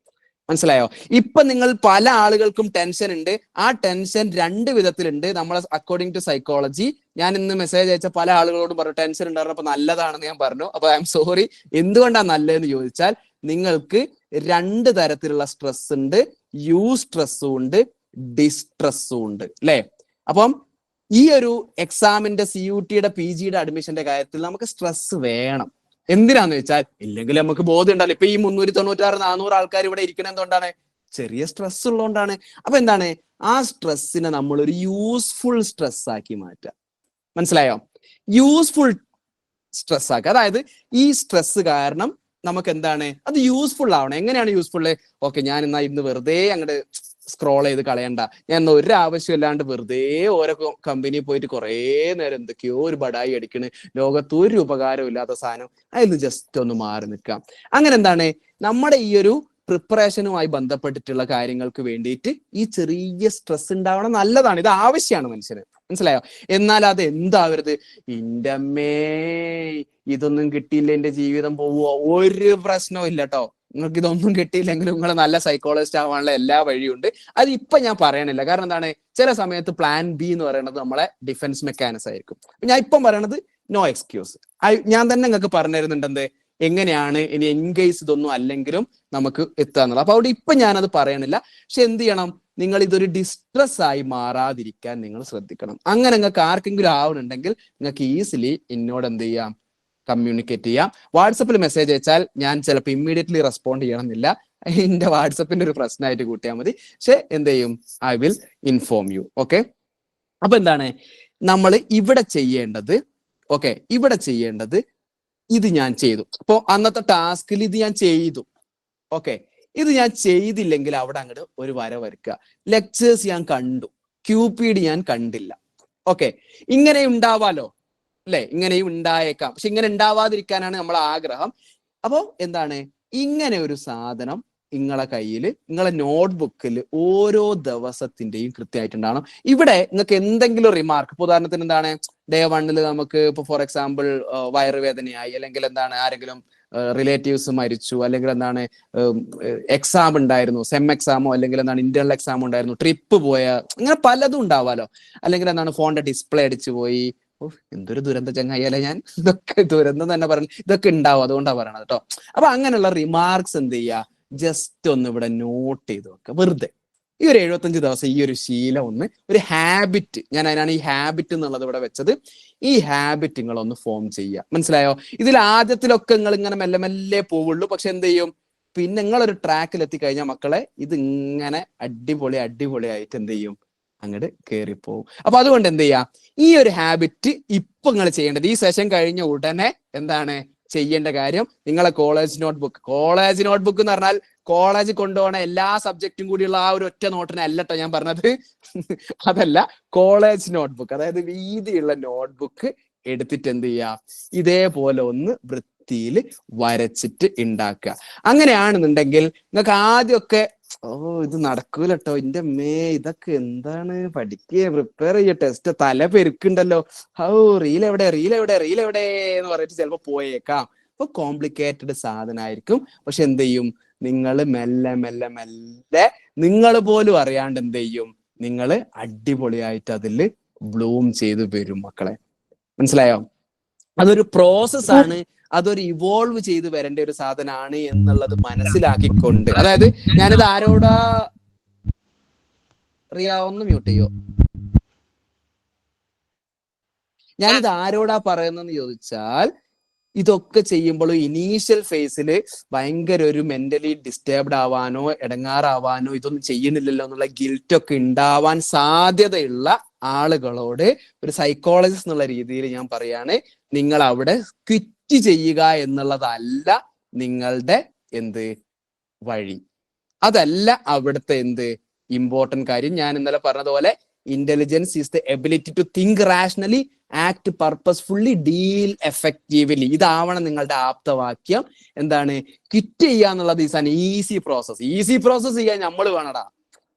മനസ്സിലായോ? ഇപ്പൊ നിങ്ങൾ പല ആളുകൾക്കും ടെൻഷൻ ഉണ്ട്. ആ ടെൻഷൻ 2 വിധത്തിലുണ്ട് നമ്മൾ അക്കോർഡിംഗ് ടു സൈക്കോളജി. ഞാൻ ഇന്ന് മെസ്സേജ് അയച്ച പല ആളുകളോടും പറഞ്ഞു ടെൻഷൻ ഉണ്ടായിരുന്നു, അപ്പൊ നല്ലതാണെന്ന് ഞാൻ പറഞ്ഞു. അപ്പൊ ഐ എം സോറി. എന്തുകൊണ്ടാണ് നല്ലതെന്ന് ചോദിച്ചാൽ, നിങ്ങൾക്ക് 2 തരത്തിലുള്ള സ്ട്രെസ് ഉണ്ട്. യു സ്ട്രെസ്സും ഉണ്ട്, ഡിസ്ട്രെസ്സും ഉണ്ട്, അല്ലെ? അപ്പം ഈ ഒരു എക്സാമിന്റെ CUT-യുടെ PG-യുടെ അഡ്മിഷന്റെ കാര്യത്തിൽ നമുക്ക് സ്ട്രെസ് വേണം. എന്തിനാന്ന് വെച്ചാൽ ഇല്ലെങ്കിൽ നമുക്ക് ബോധം ഉണ്ടല്ലോ. ഇപ്പൊ ഈ 396-400 ആൾക്കാർ ഇവിടെ ഇരിക്കണ എന്തുകൊണ്ടാണ്? ചെറിയ സ്ട്രെസ് ഉള്ളതുകൊണ്ടാണ്. അപ്പൊ എന്താണ്, ആ സ്ട്രെസ്സിനെ നമ്മൾ ഒരു യൂസ്ഫുൾ സ്ട്രെസ് ആക്കി മാറ്റുക. മനസ്സിലായോ? യൂസ്ഫുൾ സ്ട്രെസ് ആക്കുക. അതായത് ഈ സ്ട്രെസ് കാരണം നമുക്ക് എന്താണ്, അത് യൂസ്ഫുൾ ആവണം. എങ്ങനെയാണ് യൂസ്ഫുൾ? ഓക്കെ, ഞാൻ ഇന്ന് വെറുതെ അങ്ങോട്ട് സ്ക്രോൾ ചെയ്ത് കളയണ്ട, ഞാൻ ഒരു ആവശ്യമില്ലാണ്ട് വെറുതെ ഓരോ കമ്പനിയിൽ പോയിട്ട് കുറേ നേരം എന്തൊക്കെയോ ഒരു ബടായി അടിക്കണ്, ലോകത്ത് ഒരു ഉപകാരം ഇല്ലാത്ത സാധനം, അതിൽ ജസ്റ്റ് ഒന്ന് മാറി നിൽക്കാം. അങ്ങനെ എന്താണ്, നമ്മുടെ ഈ ഒരു പ്രിപ്പറേഷനുമായി ബന്ധപ്പെട്ടിട്ടുള്ള കാര്യങ്ങൾക്ക് വേണ്ടിയിട്ട് ഈ ചെറിയ സ്ട്രെസ് ഉണ്ടാവണം, നല്ലതാണ്, ഇത് ആവശ്യമാണ് മനുഷ്യന്. മനസ്സിലായോ? എന്നാൽ അത് എന്താവരുത്, ഇന്റെ അമ്മേ ഇതൊന്നും കിട്ടിയില്ല എന്റെ ജീവിതം പോവുക, ഒരു പ്രശ്നവും ഇല്ല കേട്ടോ. നിങ്ങൾക്ക് ഇതൊന്നും കിട്ടിയില്ലെങ്കിലും നിങ്ങൾ നല്ല സൈക്കോളജിസ്റ്റ് ആവാനുള്ള എല്ലാ വഴിയുണ്ട്. അത് ഇപ്പൊ ഞാൻ പറയണില്ല. കാരണം എന്താണ്, ചില സമയത്ത് പ്ലാൻ ബി എന്ന് പറയുന്നത് നമ്മളെ ഡിഫൻസ് മെക്കാനിസം ആയിരിക്കും. ഞാൻ ഇപ്പം പറയണത് നോ എക്സ്ക്യൂസ്. ഞാൻ തന്നെ നിങ്ങൾക്ക് പറഞ്ഞു തരുന്നുണ്ട് എന്ത്, എങ്ങനെയാണ് ഇനി എൻകേസ് ഇതൊന്നും അല്ലെങ്കിലും നമുക്ക് എത്തുക എന്നുള്ളത്. അപ്പൊ അവിടെ ഇപ്പൊ ഞാനത് പറയണില്ല. പക്ഷെ എന്ത് ചെയ്യണം, നിങ്ങൾ ഇതൊരു ഡിസ്ട്രെസ് ആയി മാറാതിരിക്കാൻ നിങ്ങൾ ശ്രദ്ധിക്കണം. അങ്ങനെ നിങ്ങൾക്ക് ആർക്കെങ്കിലും ആവണുണ്ടെങ്കിൽ നിങ്ങൾക്ക് ഈസിലി എന്നോട് എന്ത് ചെയ്യാം, കമ്മ്യൂണിക്കേറ്റ് ചെയ്യാം. വാട്സപ്പിൽ മെസ്സേജ് അയച്ചാൽ ഞാൻ ചിലപ്പോൾ ഇമ്മീഡിയറ്റ്ലി റെസ്പോണ്ട് ചെയ്യണമെന്നില്ല. എന്റെ വാട്സപ്പിന്റെ ഒരു പ്രശ്നമായിട്ട് കൂട്ടിയാൽ മതി. പക്ഷെ എന്ത് ചെയ്യും, I will inform you. Okay, അപ്പൊ എന്താണ് നമ്മൾ ഇവിടെ ചെയ്യേണ്ടത്? ഓക്കെ, ഇവിടെ ചെയ്യേണ്ടത് ഇത് ഞാൻ ചെയ്തു. അപ്പൊ അന്നത്തെ ടാസ്കിൽ ഇത് ഞാൻ ചെയ്തു. ഓക്കെ, ഇത് ഞാൻ ചെയ്തില്ലെങ്കിൽ അവിടെ അങ്ങോട്ട് ഒരു വര വരക്കുക. ലെക്ചേഴ്സ് ഞാൻ കണ്ടു, QPD ഞാൻ കണ്ടില്ല. ഓക്കെ, ഇങ്ങനെ ഉണ്ടാവാലോ അല്ലെ, ഇങ്ങനെയും ഉണ്ടായേക്കാം. പക്ഷെ ഇങ്ങനെ ഉണ്ടാവാതിരിക്കാനാണ് നമ്മളെ ആഗ്രഹം. അപ്പോ എന്താണ്, ഇങ്ങനെ ഒരു സാധനം നിങ്ങളെ കയ്യിൽ, നിങ്ങളെ നോട്ട്ബുക്കിൽ ഓരോ ദിവസത്തിന്റെയും കൃത്യമായിട്ടുണ്ടാവണം. ഇവിടെ നിങ്ങൾക്ക് എന്തെങ്കിലും റിമാർക്ക്, ഇപ്പൊ ഉദാഹരണത്തിന് എന്താണ്, ഡേ 1 നമുക്ക് ഇപ്പൊ ഫോർ എക്സാമ്പിൾ വയറുവേദനയായി, അല്ലെങ്കിൽ എന്താണ് ആരെങ്കിലും റിലേറ്റീവ്സ് മരിച്ചു, അല്ലെങ്കിൽ എന്താണ് എക്സാം ഉണ്ടായിരുന്നു, സെം എക്സാമോ അല്ലെങ്കിൽ എന്താണ് ഇന്റേണൽ എക്സാമോ ഉണ്ടായിരുന്നു, ട്രിപ്പ് പോയ, ഇങ്ങനെ പലതും ഉണ്ടാവാലോ. അല്ലെങ്കിൽ എന്താണ് ഫോണിന്റെ ഡിസ്പ്ലേ അടിച്ചു പോയി, എന്തൊരു ദുരന്ത ചങ്ങായിയല്ലേ ഞാൻ, ഇതൊക്കെ ദുരന്തം തന്നെ പറഞ്ഞു, ഇതൊക്കെ ഉണ്ടാവും, അതുകൊണ്ടാണ് പറയണത് കേട്ടോ. അപ്പൊ അങ്ങനെയുള്ള റിമാർക്സ് എന്ത് ചെയ്യുക, ജസ്റ്റ് ഒന്ന് ഇവിടെ നോട്ട് ചെയ്ത് വെക്കുക. വെറുതെ ഈ ഒരു 75 ദിവസം ഈ ഒരു ശീലം ഒന്ന്, ഒരു ഹാബിറ്റ്, ഞാൻ അതിനാണ് ഈ ഹാബിറ്റ് എന്നുള്ളത് ഇവിടെ വെച്ചത്. ഈ ഹാബിറ്റ് നിങ്ങളൊന്ന് ഫോം ചെയ്യുക. മനസ്സിലായോ? ഇതിൽ ആദ്യത്തിലൊക്കെ നിങ്ങൾ ഇങ്ങനെ മെല്ലെ മെല്ലെ പോവുള്ളൂ. പക്ഷെ എന്ത് ചെയ്യും, പിന്നെ നിങ്ങളൊരു ട്രാക്കിൽ എത്തിക്കഴിഞ്ഞാൽ മക്കളെ ഇത് ഇങ്ങനെ അടിപൊളിയായിട്ട് എന്ത് ചെയ്യും, അങ്ങോട്ട് കയറിപ്പോവും. അപ്പൊ അതുകൊണ്ട് എന്ത് ചെയ്യാം, ഈ ഒരു ഹാബിറ്റ് ഇപ്പൊ നിങ്ങൾ ചെയ്യേണ്ടത്, ഈ സെഷൻ കഴിഞ്ഞ ഉടനെ എന്താണ് ചെയ്യേണ്ട കാര്യം, നിങ്ങളെ കോളേജ് നോട്ട്ബുക്ക് എന്ന് പറഞ്ഞാൽ കോളേജ് കൊണ്ടുപോകണ എല്ലാ സബ്ജക്റ്റും കൂടിയുള്ള ആ ഒരു ഒറ്റ നോട്ടിനെ അല്ലട്ടോ ഞാൻ പറഞ്ഞത്. അതല്ല, കോളേജ് നോട്ട്ബുക്ക്, അതായത് വീതിയുള്ള നോട്ട്ബുക്ക് എടുത്തിട്ട് എന്ത് ചെയ്യുക, ഇതേപോലെ ഒന്ന് വൃത്തിയിൽ വരച്ചിട്ട് ഉണ്ടാക്കുക. അങ്ങനെയാണെന്നുണ്ടെങ്കിൽ നിങ്ങൾക്ക് ആദ്യമൊക്കെ ഇത് നടക്കൂല കേട്ടോ, എന്റെ ഇതൊക്കെ എന്താണ്, പഠിക്കുക, പ്രിപ്പയർ ചെയ്യുക, ടെസ്റ്റ്, തല പെരുക്കുണ്ടല്ലോ, റീൽ എവിടെ എന്ന് പറഞ്ഞിട്ട് ചിലപ്പോ പോയേക്കാം. അപ്പൊ കോംപ്ലിക്കേറ്റഡ് സാധനമായിരിക്കും. പക്ഷെ എന്ത് ചെയ്യും, നിങ്ങൾ മെല്ലെ നിങ്ങൾ പോലും അറിയാണ്ട് എന്ത് ചെയ്യും, നിങ്ങൾ അടിപൊളിയായിട്ട് അതിൽ ബ്ലൂം ചെയ്ത് വരും മക്കളെ. മനസ്സിലായോ? അതൊരു പ്രോസസ്സാണ്, അതൊരു ഇവോൾവ് ചെയ്ത് വരേണ്ട ഒരു സാധനമാണ് എന്നുള്ളത് മനസ്സിലാക്കിക്കൊണ്ട്, അതായത് ഞാനിത് ആരോടാ, റിയ ഒന്ന് മ്യൂട്ട് ചെയ്യോ, ഞാനിത് ആരോടാ പറയുന്നെന്ന് ചോദിച്ചാൽ, ഇതൊക്കെ ചെയ്യുമ്പോൾ ഇനീഷ്യൽ ഫേസിൽ ഭയങ്കര ഒരു മെന്റലി ഡിസ്റ്റർബ്ഡ് ആവാനോ ഇടങ്ങാറാവാനോ ഇതൊന്നും ചെയ്യുന്നില്ലല്ലോ എന്നുള്ള ഗിൽറ്റൊക്കെ ഉണ്ടാവാൻ സാധ്യതയുള്ള ആളുകളോട് ഒരു സൈക്കോളജിസ്റ്റ് എന്നുള്ള രീതിയിൽ ഞാൻ പറയാണ്, നിങ്ങൾ അവിടെ ക്വിറ്റ് ചെയ്യുക എന്നുള്ളതല്ല നിങ്ങളുടെ വഴി, അതല്ല അവിടുത്തെ ഇമ്പോർട്ടന്റ് കാര്യം. ഞാൻ ഇന്നലെ പറഞ്ഞതുപോലെ intelligence is the ability to think rationally, act purposefully, deal effectively. ഇതാവണം നിങ്ങളുടെ ആപ്തവാക്യം. ക്വിറ്റ് ചെയ്യുക എന്നുള്ളത് ഈസ് ആൻ ഈസി പ്രോസസ് ചെയ്യാൻ നമ്മൾ വേണടാ,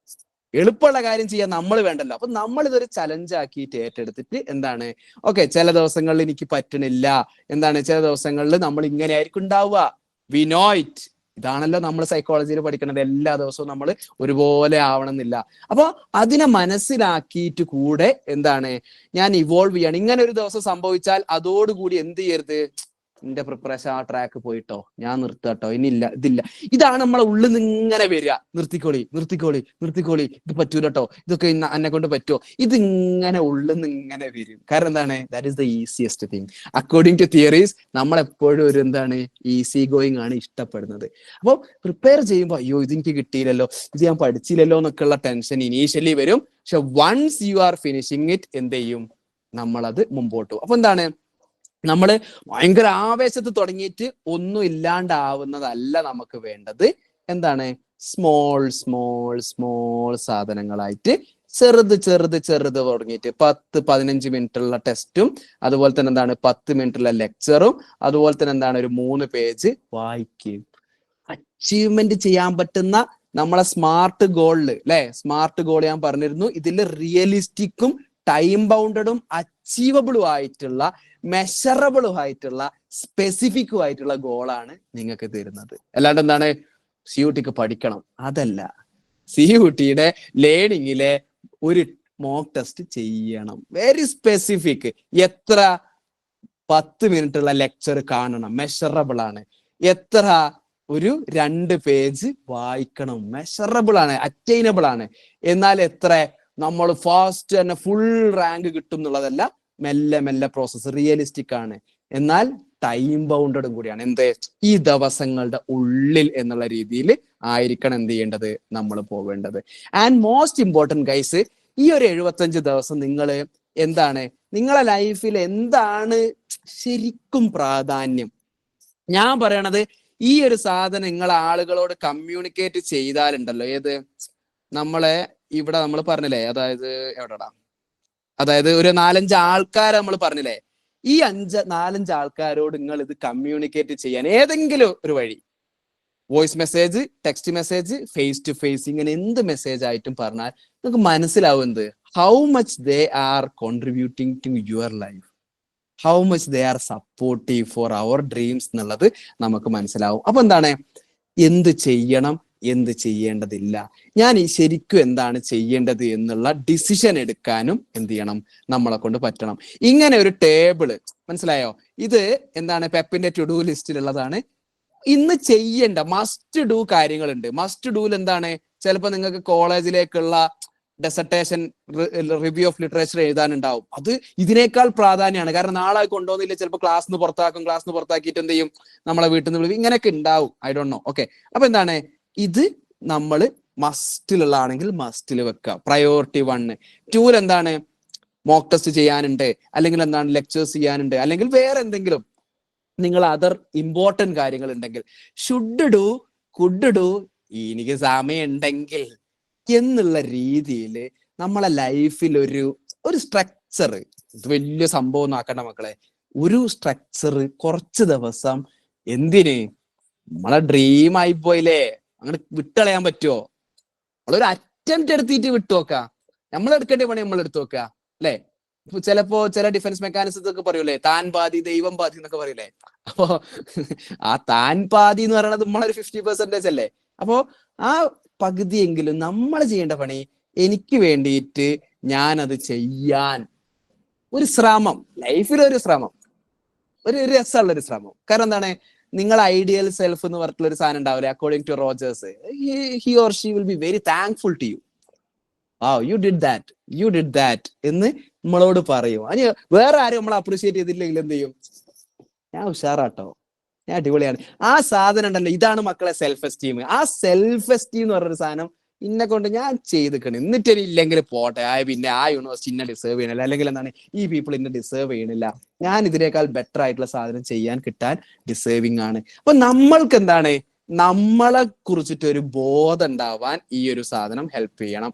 എളുപ്പമുള്ള കാര്യം ചെയ്യാൻ നമ്മൾ വേണ്ടല്ലോ. അപ്പൊ നമ്മൾ ഇതൊരു ചലഞ്ച് ആക്കിയിട്ട് ഏറ്റെടുത്തിട്ട് ഓക്കെ, ചില ദിവസങ്ങളിൽ എനിക്ക് പറ്റണില്ല, ചില ദിവസങ്ങളിൽ നമ്മൾ ഇങ്ങനെ ആയിരിക്കും ഉണ്ടാവുക, വി നോ ഇറ്റ്. ഇതാണല്ലോ നമ്മൾ സൈക്കോളജിയിൽ പഠിക്കുന്നത്, എല്ലാ ദിവസവും നമ്മൾ ഒരുപോലെ ആവണമെന്നില്ല. അപ്പൊ അതിനെ മനസ്സിലാക്കിയിട്ട് കൂടെ ഞാൻ ഇവോൾവ് ചെയ്യാണ്. ഇങ്ങനെ ഒരു ദിവസം സംഭവിച്ചാൽ അതോടുകൂടി എന്ത് ചെയ്യരുത്, എന്റെ പ്രിപ്പറേഷൻ ആ ട്രാക്ക് പോയിട്ടോ, ഞാൻ നിർത്താട്ടോ, ഇനിയില്ല, ഇതില്ല. ഇതാണ് നമ്മളെ ഉള്ളിൽ നിന്ന് ഇങ്ങനെ വരിക. നിർത്തിക്കോളി, നിർത്തിക്കോളി, നിർത്തിക്കോളി, ഇത് പറ്റൂലട്ടോ, ഇതൊക്കെ എന്നെ കൊണ്ട് പറ്റുമോ, ഇതിങ്ങനെ ഉള്ളിൽ നിന്ന് ഇങ്ങനെ വരും. കാരണം എന്താണ്? That is the easiest thing. According to theories നമ്മളെപ്പോഴും ഒരു എന്താണ്, ഈസി ഗോയിങ് ആണ് ഇഷ്ടപ്പെടുന്നത്. അപ്പോൾ പ്രിപ്പയർ ചെയ്യുമ്പോൾ അയ്യോ ഇതെനിക്ക് കിട്ടിയില്ലല്ലോ, ഇത് ഞാൻ പഠിച്ചില്ലല്ലോ എന്നൊക്കെയുള്ള ടെൻഷൻ ഇനീഷ്യലി വരും. പക്ഷെ once you are finishing it, എന്ത് ചെയ്യും, നമ്മളത് മുമ്പോട്ട് പോകും. അപ്പൊ എന്താണ്, നമ്മള് ഭയങ്കര ആവേശത്ത് തുടങ്ങിയിട്ട് ഒന്നും ഇല്ലാണ്ടാവുന്നതല്ല നമുക്ക് വേണ്ടത്. എന്താണ്, സ്മോൾ സ്മോൾ സ്മോൾ സാധനങ്ങളായിട്ട് ചെറുത് ചെറുത് ചെറുത് തുടങ്ങിയിട്ട് 10-15 മിനിറ്റുള്ള ടെസ്റ്റും, അതുപോലെ തന്നെ എന്താണ് 10 മിനിറ്റുള്ള ലെക്ചറും, അതുപോലെ തന്നെ എന്താണ് ഒരു 3 പേജ് വായിക്കുകയും അച്ചീവ്മെന്റ് ചെയ്യാൻ പറ്റുന്ന നമ്മളെ സ്മാർട്ട് ഗോളില് അല്ലെ, സ്മാർട്ട് ഗോൾ ഞാൻ പറഞ്ഞിരുന്നു, ഇതിൽ റിയലിസ്റ്റിക്കും ടൈം ബൗണ്ടഡും അച്ചീവബിളും ആയിട്ടുള്ള, മെഷറബിളും ആയിട്ടുള്ള, സ്പെസിഫിക്കും ആയിട്ടുള്ള ഗോളാണ് നിങ്ങൾക്ക് തരുന്നത്. അല്ലാണ്ട് എന്താണ് CUT പഠിക്കണം, അതല്ല. CUT ലേണിങ്ങിലെ ഒരു മോക്ക് ടെസ്റ്റ് ചെയ്യണം, വെരി സ്പെസിഫിക്. എത്ര 10 മിനിറ്റുള്ള ലെക്ചർ കാണണം, മെഷറബിൾ ആണ്. എത്ര ഒരു 2 പേജ് വായിക്കണം, മെഷറബിൾ ആണ്, അറ്റൈനബിൾ ആണ്. എന്നാൽ എത്ര നമ്മൾ ഫാസ്റ്റ് തന്നെ ഫുൾ റാങ്ക് കിട്ടും എന്നുള്ളതല്ല, മെല്ലെ മെല്ലെ പ്രോസസ്സ്, റിയലിസ്റ്റിക് ആണ്, എന്നാൽ ടൈം ബൗണ്ടഡും കൂടിയാണ്. എന്ത്, ഈ ദിവസങ്ങളുടെ ഉള്ളിൽ എന്നുള്ള രീതിയിൽ ആയിരിക്കണം എന്ത് ചെയ്യേണ്ടത്, നമ്മൾ പോവേണ്ടത്. ആൻഡ് മോസ്റ്റ് ഇമ്പോർട്ടൻറ്റ് ഗൈസ്, ഈ ഒരു 75 ദിവസം നിങ്ങൾ എന്താണ്, നിങ്ങളെ ലൈഫിൽ എന്താണ് ശരിക്കും പ്രാധാന്യം? ഞാൻ പറയണത്, ഈ ഒരു സാധനം നിങ്ങൾ ആളുകളോട് കമ്മ്യൂണിക്കേറ്റ് ചെയ്താലുണ്ടല്ലോ, ഏത് നമ്മളെ ഇവിടെ നമ്മൾ പറഞ്ഞില്ലേ, അതായത് ഒരു 4-5 ആൾക്കാരെ നമ്മൾ പറഞ്ഞില്ലേ, ഈ 4-5 ആൾക്കാരോട് നിങ്ങൾ ഇത് കമ്മ്യൂണിക്കേറ്റ് ചെയ്യാൻ ഏതെങ്കിലും ഒരു വഴി, voice message, text message, face to face, ഇങ്ങനെ എന്ത് മെസ്സേജ് ആയിട്ടും പറഞ്ഞാൽ നിങ്ങൾക്ക് മനസ്സിലാവുന്നത് how much they are contributing to your life, how much they are supportive for our dreams എന്നുള്ളത് നമുക്ക് മനസ്സിലാവും. അപ്പൊ എന്താണ്, എന്ത് ചെയ്യണം, എന്ത് ചെയ്യേണ്ടതില്ല, ഞാൻ ഈ ശരിക്കും എന്താണ് ചെയ്യേണ്ടത് എന്നുള്ള ഡിസിഷൻ എടുക്കാനും എന്ത് ചെയ്യണം, നമ്മളെ കൊണ്ട് പറ്റണം. ഇങ്ങനെ ഒരു ടേബിള്, മനസ്സിലായോ? ഇത് എന്താണ്, പെപ്പിന്റെ ടു ഡു ലിസ്റ്റിലുള്ളതാണ്. ഇന്ന് ചെയ്യേണ്ട മസ്റ്റ് ഡു കാര്യങ്ങളുണ്ട്. മസ്റ്റ് ഡൂൽ എന്താണ്, ചിലപ്പോൾ നിങ്ങൾക്ക് കോളേജിലേക്കുള്ള ഡെസർട്ടേഷൻ റിവ്യൂ ഓഫ് ലിറ്ററേച്ചർ എഴുതാനുണ്ടാവും. അത് ഇതിനേക്കാൾ പ്രാധാന്യമാണ്. കാരണം നാളെ കൊണ്ടുപോകുന്നില്ല, ചിലപ്പോൾ ക്ലാസ്സിന് പുറത്താക്കിയിട്ട് എന്ത് ചെയ്യും, നമ്മളെ വീട്ടിൽ നിന്ന് വിളിക്കും, ഇങ്ങനെയൊക്കെ ഉണ്ടാവും. I don't know. ഓക്കെ, അപ്പൊ എന്താണ്, ഇത് നമ്മൾ മസ്റ്റിലുള്ളതാണെങ്കിൽ മസ്റ്റിൽ വെക്കുക, പ്രയോറിറ്റി 1. 2 എന്താണ്, മോക്ക് ടെസ്റ്റ് ചെയ്യാനുണ്ട്, അല്ലെങ്കിൽ എന്താണ് ലെക്ചേഴ്സ് ചെയ്യാനുണ്ട്, അല്ലെങ്കിൽ വേറെ എന്തെങ്കിലും നിങ്ങൾ അതർ ഇമ്പോർട്ടന്റ് കാര്യങ്ങൾ ഉണ്ടെങ്കിൽ ഷുഡ് ഡു, കുഡ് ഡു, എനിക്ക് സമയം ഉണ്ടെങ്കിൽ എന്നുള്ള രീതിയിൽ നമ്മളെ ലൈഫിൽ ഒരു സ്ട്രക്ചർ, ഇത് വലിയ സംഭവം ആക്കണ്ട മക്കളെ, ഒരു സ്ട്രക്ചർ കുറച്ച് ദിവസം, എന്തിന്, നമ്മളെ ഡ്രീം ആയിപ്പോയില്ലേ, അങ്ങനെ വിട്ടളയാൻ പറ്റുമോ? നമ്മളൊരു അറ്റംപ്റ്റ് എടുത്തിട്ട് വിട്ടുനോക്കാം, നമ്മൾ എടുക്കേണ്ട പണി നമ്മൾ എടുത്തു നോക്കുക അല്ലെ. ചിലപ്പോ ചില ഡിഫൻസ് മെക്കാനിസത്തൊക്കെ പറയൂലേ, താൻ പാതി ദൈവം പാതി എന്നൊക്കെ പറയൂലേ. അപ്പോ ആ താൻ പാതി എന്ന് പറയുന്നത് നമ്മളൊരു 50% അല്ലേ. അപ്പോ ആ പകുതിയെങ്കിലും നമ്മൾ ചെയ്യേണ്ട പണി, എനിക്ക് വേണ്ടിയിട്ട് ഞാനത് ചെയ്യാൻ ഒരു ശ്രമം, ലൈഫിലൊരു ശ്രമം, ഒരു രസമുള്ളൊരു ശ്രമം. കാരണം എന്താണ്, നിങ്ങൾ ഐഡിയൽ സെൽഫ് എന്ന് പറഞ്ഞിട്ടുള്ള ഒരു സാധനം ഉണ്ടാവില്ലേ, according to Rogers, he or she will be very thankful to you. You did that എന്ന് നമ്മളോട് പറയും. അതിന് വേറെ ആരും നമ്മൾ അപ്രീഷിയേറ്റ് ചെയ്തില്ലെങ്കിൽ എന്ത് ചെയ്യും, ഞാൻ ഉഷാറാട്ടോ, ഞാൻ അടിപൊളിയാണ്. ആ സാധനം ഉണ്ടല്ലോ, ഇതാണ് മക്കളെ സെൽഫ് എസ്റ്റീം. ആ സെൽഫ് എസ്റ്റീം എന്ന് പറഞ്ഞൊരു സാധനം ഇന്നെ കൊണ്ട് ഞാൻ ചെയ്തിക്കണം, എന്നിട്ട് ഇല്ലെങ്കിൽ പോട്ടെ, പിന്നെ ആ യൂണിവേഴ്സിറ്റി ഇന്നെ ഡിസേർവ് ചെയ്യണില്ല, അല്ലെങ്കിൽ എന്താണ് ഈ പീപ്പിൾ ഇന്നെ ഡിസേർവ് ചെയ്യണില്ല, ഞാൻ ഇതിനേക്കാൾ ബെറ്റർ ആയിട്ടുള്ള സാധനം കിട്ടാൻ ഡിസേർവിങ് ആണ്. അപ്പൊ നമ്മൾക്ക് എന്താണ്, നമ്മളെ കുറിച്ചിട്ട് ഒരു ബോധം ഉണ്ടാവാൻ ഈ ഒരു സാധനം ഹെൽപ്പ് ചെയ്യണം.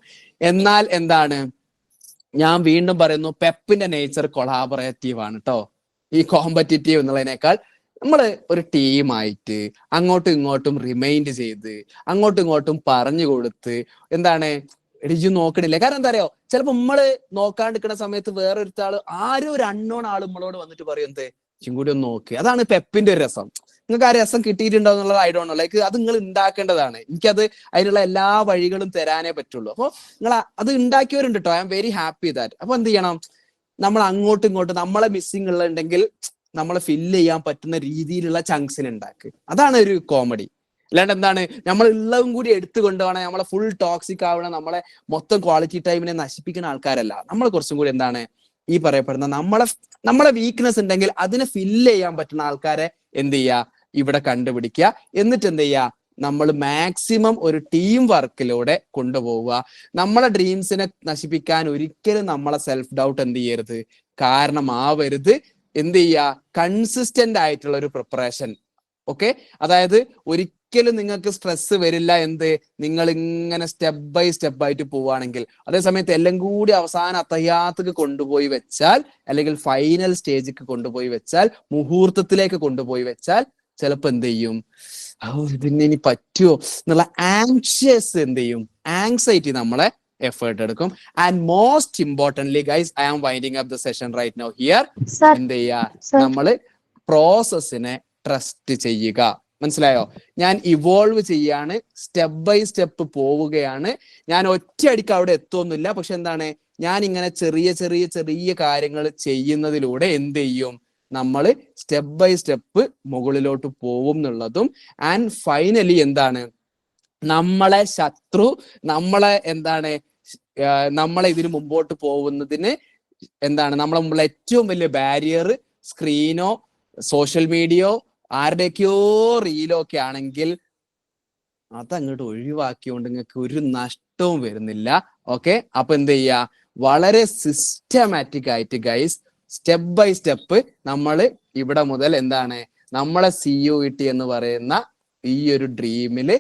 എന്നാൽ എന്താണ്, ഞാൻ വീണ്ടും പറയുന്നു, പെപ്പിന്റെ നേച്ചർ കൊളാബറേറ്റീവ് ആണ് കേട്ടോ. ഈ കോമ്പറ്റീറ്റീവ് എന്നുള്ളതിനേക്കാൾ നമ്മൾ ഒരു ടീമായിട്ട് അങ്ങോട്ടും ഇങ്ങോട്ടും റിമൈൻഡ് ചെയ്ത് അങ്ങോട്ടും ഇങ്ങോട്ടും പറഞ്ഞു കൊടുത്ത്, എന്താണ് ഇടിച്ചു നോക്കണില്ല. കാരണം എന്താ അറിയോ, ചിലപ്പോ നമ്മള് നോക്കാണ്ടിരിക്കുന്ന സമയത്ത് വേറൊരുത്താള്, ആരും ഒരു അൺനോൺ ആള് നമ്മളോട് വന്നിട്ട് പറയും, എന്ത് ഇച്ചും കൂടി ഒന്ന് നോക്ക്. അതാണ് പെപ്പിന്റെ ഒരു രസം. നിങ്ങൾക്ക് ആ രസം കിട്ടിയിട്ടുണ്ടോ എന്നുള്ളത് ഐ ഡോണ്ട് നോ. ലൈക്ക് അത് നിങ്ങൾ ഉണ്ടാക്കേണ്ടതാണ്. എനിക്കത് അതിനുള്ള എല്ലാ വഴികളും തരാനേ പറ്റുള്ളൂ. അപ്പോൾ നിങ്ങൾ അത് ഉണ്ടാക്കിയവരുണ്ട് കേട്ടോ, I am very happy that. അപ്പൊ എന്ത് ചെയ്യണം, നമ്മൾ അങ്ങോട്ടും ഇങ്ങോട്ടും നമ്മളെ മിസ്സിങ് ഉള്ളുണ്ടെങ്കിൽ നമ്മളെ ഫില്ല് ചെയ്യാൻ പറ്റുന്ന രീതിയിലുള്ള ചങ്ക്സിന് ഉണ്ടാക്കുക. അതാണ് ഒരു കോമഡി. അല്ലാണ്ട് എന്താണ് നമ്മൾ ഉള്ളതും കൂടി എടുത്തു കൊണ്ടുപോകണം, നമ്മളെ ഫുൾ ടോക്സിക് ആവണം, നമ്മളെ മൊത്തം ക്വാളിറ്റി ടൈമിനെ നശിപ്പിക്കുന്ന ആൾക്കാരല്ല. നമ്മൾ കുറച്ചും കൂടി എന്താണ് ഈ പറയപ്പെടുന്ന നമ്മളെ വീക്ക്നെസ് ഉണ്ടെങ്കിൽ അതിനെ ഫില്ല് ചെയ്യാൻ പറ്റുന്ന ആൾക്കാരെ എന്ത് ചെയ്യുക, ഇവിടെ കണ്ടുപിടിക്കുക. എന്നിട്ട് എന്ത് ചെയ്യുക, നമ്മൾ മാക്സിമം ഒരു ടീം വർക്കിലൂടെ കൊണ്ടുപോവുക. നമ്മളെ ഡ്രീംസിനെ നശിപ്പിക്കാൻ ഒരിക്കലും നമ്മളെ സെൽഫ് ഡൗട്ട് എന്ത് ചെയ്യരുത്, കാരണമാവരുത്. എന്ത് ചെയ്യുക, കൺസിസ്റ്റന്റ് ആയിട്ടുള്ള ഒരു പ്രിപ്പറേഷൻ. ഓക്കെ, അതായത് ഒരിക്കലും നിങ്ങൾക്ക് സ്ട്രെസ് വരില്ല. എന്ത്, നിങ്ങൾ ഇങ്ങനെ സ്റ്റെപ്പ് ബൈ സ്റ്റെപ്പ് ആയിട്ട് പോവുകയാണെങ്കിൽ. അതേസമയത്ത് എല്ലാം കൂടി അവസാനം അത്തയ്യാത്തക്ക് കൊണ്ടുപോയി വെച്ചാൽ, അല്ലെങ്കിൽ ഫൈനൽ സ്റ്റേജിക്ക് കൊണ്ടുപോയി വെച്ചാൽ, മുഹൂർത്തത്തിലേക്ക് കൊണ്ടുപോയി വെച്ചാൽ, ചിലപ്പോൾ എന്ത് ചെയ്യും, ഇതിന് ഇനി പറ്റുമോ എന്നുള്ള ആങ്ഷ്യസ് എന്ത് ചെയ്യും, ആങ്സൈറ്റി നമ്മളെ എഫേർട്ട് എടുക്കും. And most importantly guys, I am winding up the session right now here. എന്ത് ചെയ്യുക, നമ്മള് പ്രോസസ്സിനെ ട്രസ്റ്റ് ചെയ്യുക. മനസ്സിലായോ? ഞാൻ ഇവോൾവ് ചെയ്യാണ്, സ്റ്റെപ്പ് ബൈ സ്റ്റെപ്പ് പോവുകയാണ്. ഞാൻ ഒറ്റയടിക്ക് അവിടെ എത്തുന്നില്ല. പക്ഷെ എന്താണ്, ഞാൻ ഇങ്ങനെ ചെറിയ ചെറിയ ചെറിയ കാര്യങ്ങൾ ചെയ്യുന്നതിലൂടെ എന്ത് ചെയ്യും, നമ്മൾ സ്റ്റെപ്പ് ബൈ സ്റ്റെപ്പ് മുകളിലോട്ട് പോവും എന്നുള്ളതും. ആൻഡ് ഫൈനലി എന്താണ്, നമ്മളെ ശത്രു, നമ്മളെ എന്താണ്, നമ്മളെ ഇതിന് മുമ്പോട്ട് പോകുന്നതിന് എന്താണ് നമ്മളെ മുമ്പുള്ള ഏറ്റവും വലിയ ബാരിയർ സ്ക്രീനോ സോഷ്യൽ മീഡിയയോ ആരുടെയൊക്കെയോ റീലോ ഒക്കെ ആണെങ്കിൽ അതങ്ങോട്ട് ഒഴിവാക്കിയോണ്ട് നിങ്ങൾക്ക് ഒരു നഷ്ടവും വരുന്നില്ല. ഓക്കെ, അപ്പൊ എന്ത് ചെയ്യുക, വളരെ സിസ്റ്റമാറ്റിക് ആയിട്ട് ഗൈസ് സ്റ്റെപ്പ് ബൈ സ്റ്റെപ്പ് നമ്മൾ ഇവിടെ മുതൽ എന്താണ് നമ്മളെ CUET എന്ന് പറയുന്ന ഈ ഒരു ഡ്രീമില്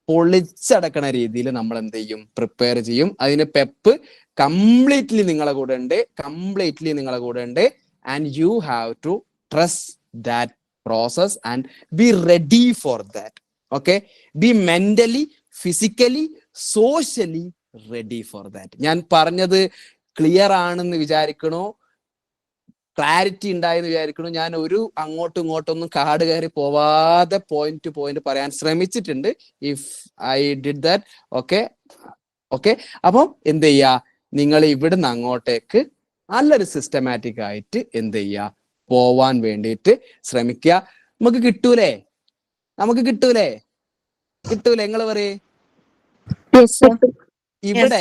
പൊളിച്ചടക്കണ രീതിയിൽ നമ്മൾ എന്ത് ചെയ്യും, പ്രിപ്പയർ ചെയ്യും. അതിന് പെപ്പ് കംപ്ലീറ്റ്ലി നിങ്ങളെ കൂടെ ഉണ്ട്. And you have to trust that process and be ready for that. Okay, be mentally, physically, socially ready for that. ഞാൻ പറഞ്ഞത് ക്ലിയർ ആണെന്ന് വിചാരിക്കണോ, ക്ലാരിറ്റി ഉണ്ടായെന്ന് വിചാരിക്കണോ? ഞാൻ ഒരു അങ്ങോട്ടും ഇങ്ങോട്ടൊന്നും കാട് കയറി പോവാതെ പോയിന്റ് ടു പോയിന്റ് പറയാൻ ശ്രമിച്ചിട്ടുണ്ട്. If I did that, okay. അപ്പം എന്ത് ചെയ്യുക, നിങ്ങൾ ഇവിടുന്ന് അങ്ങോട്ടേക്ക് നല്ലൊരു സിസ്റ്റമാറ്റിക് ആയിട്ട് എന്ത് ചെയ്യുക, പോവാൻ വേണ്ടിയിട്ട് ശ്രമിക്കുക. നമുക്ക് കിട്ടൂലേ നിങ്ങൾ പറയേ. ഇവിടെ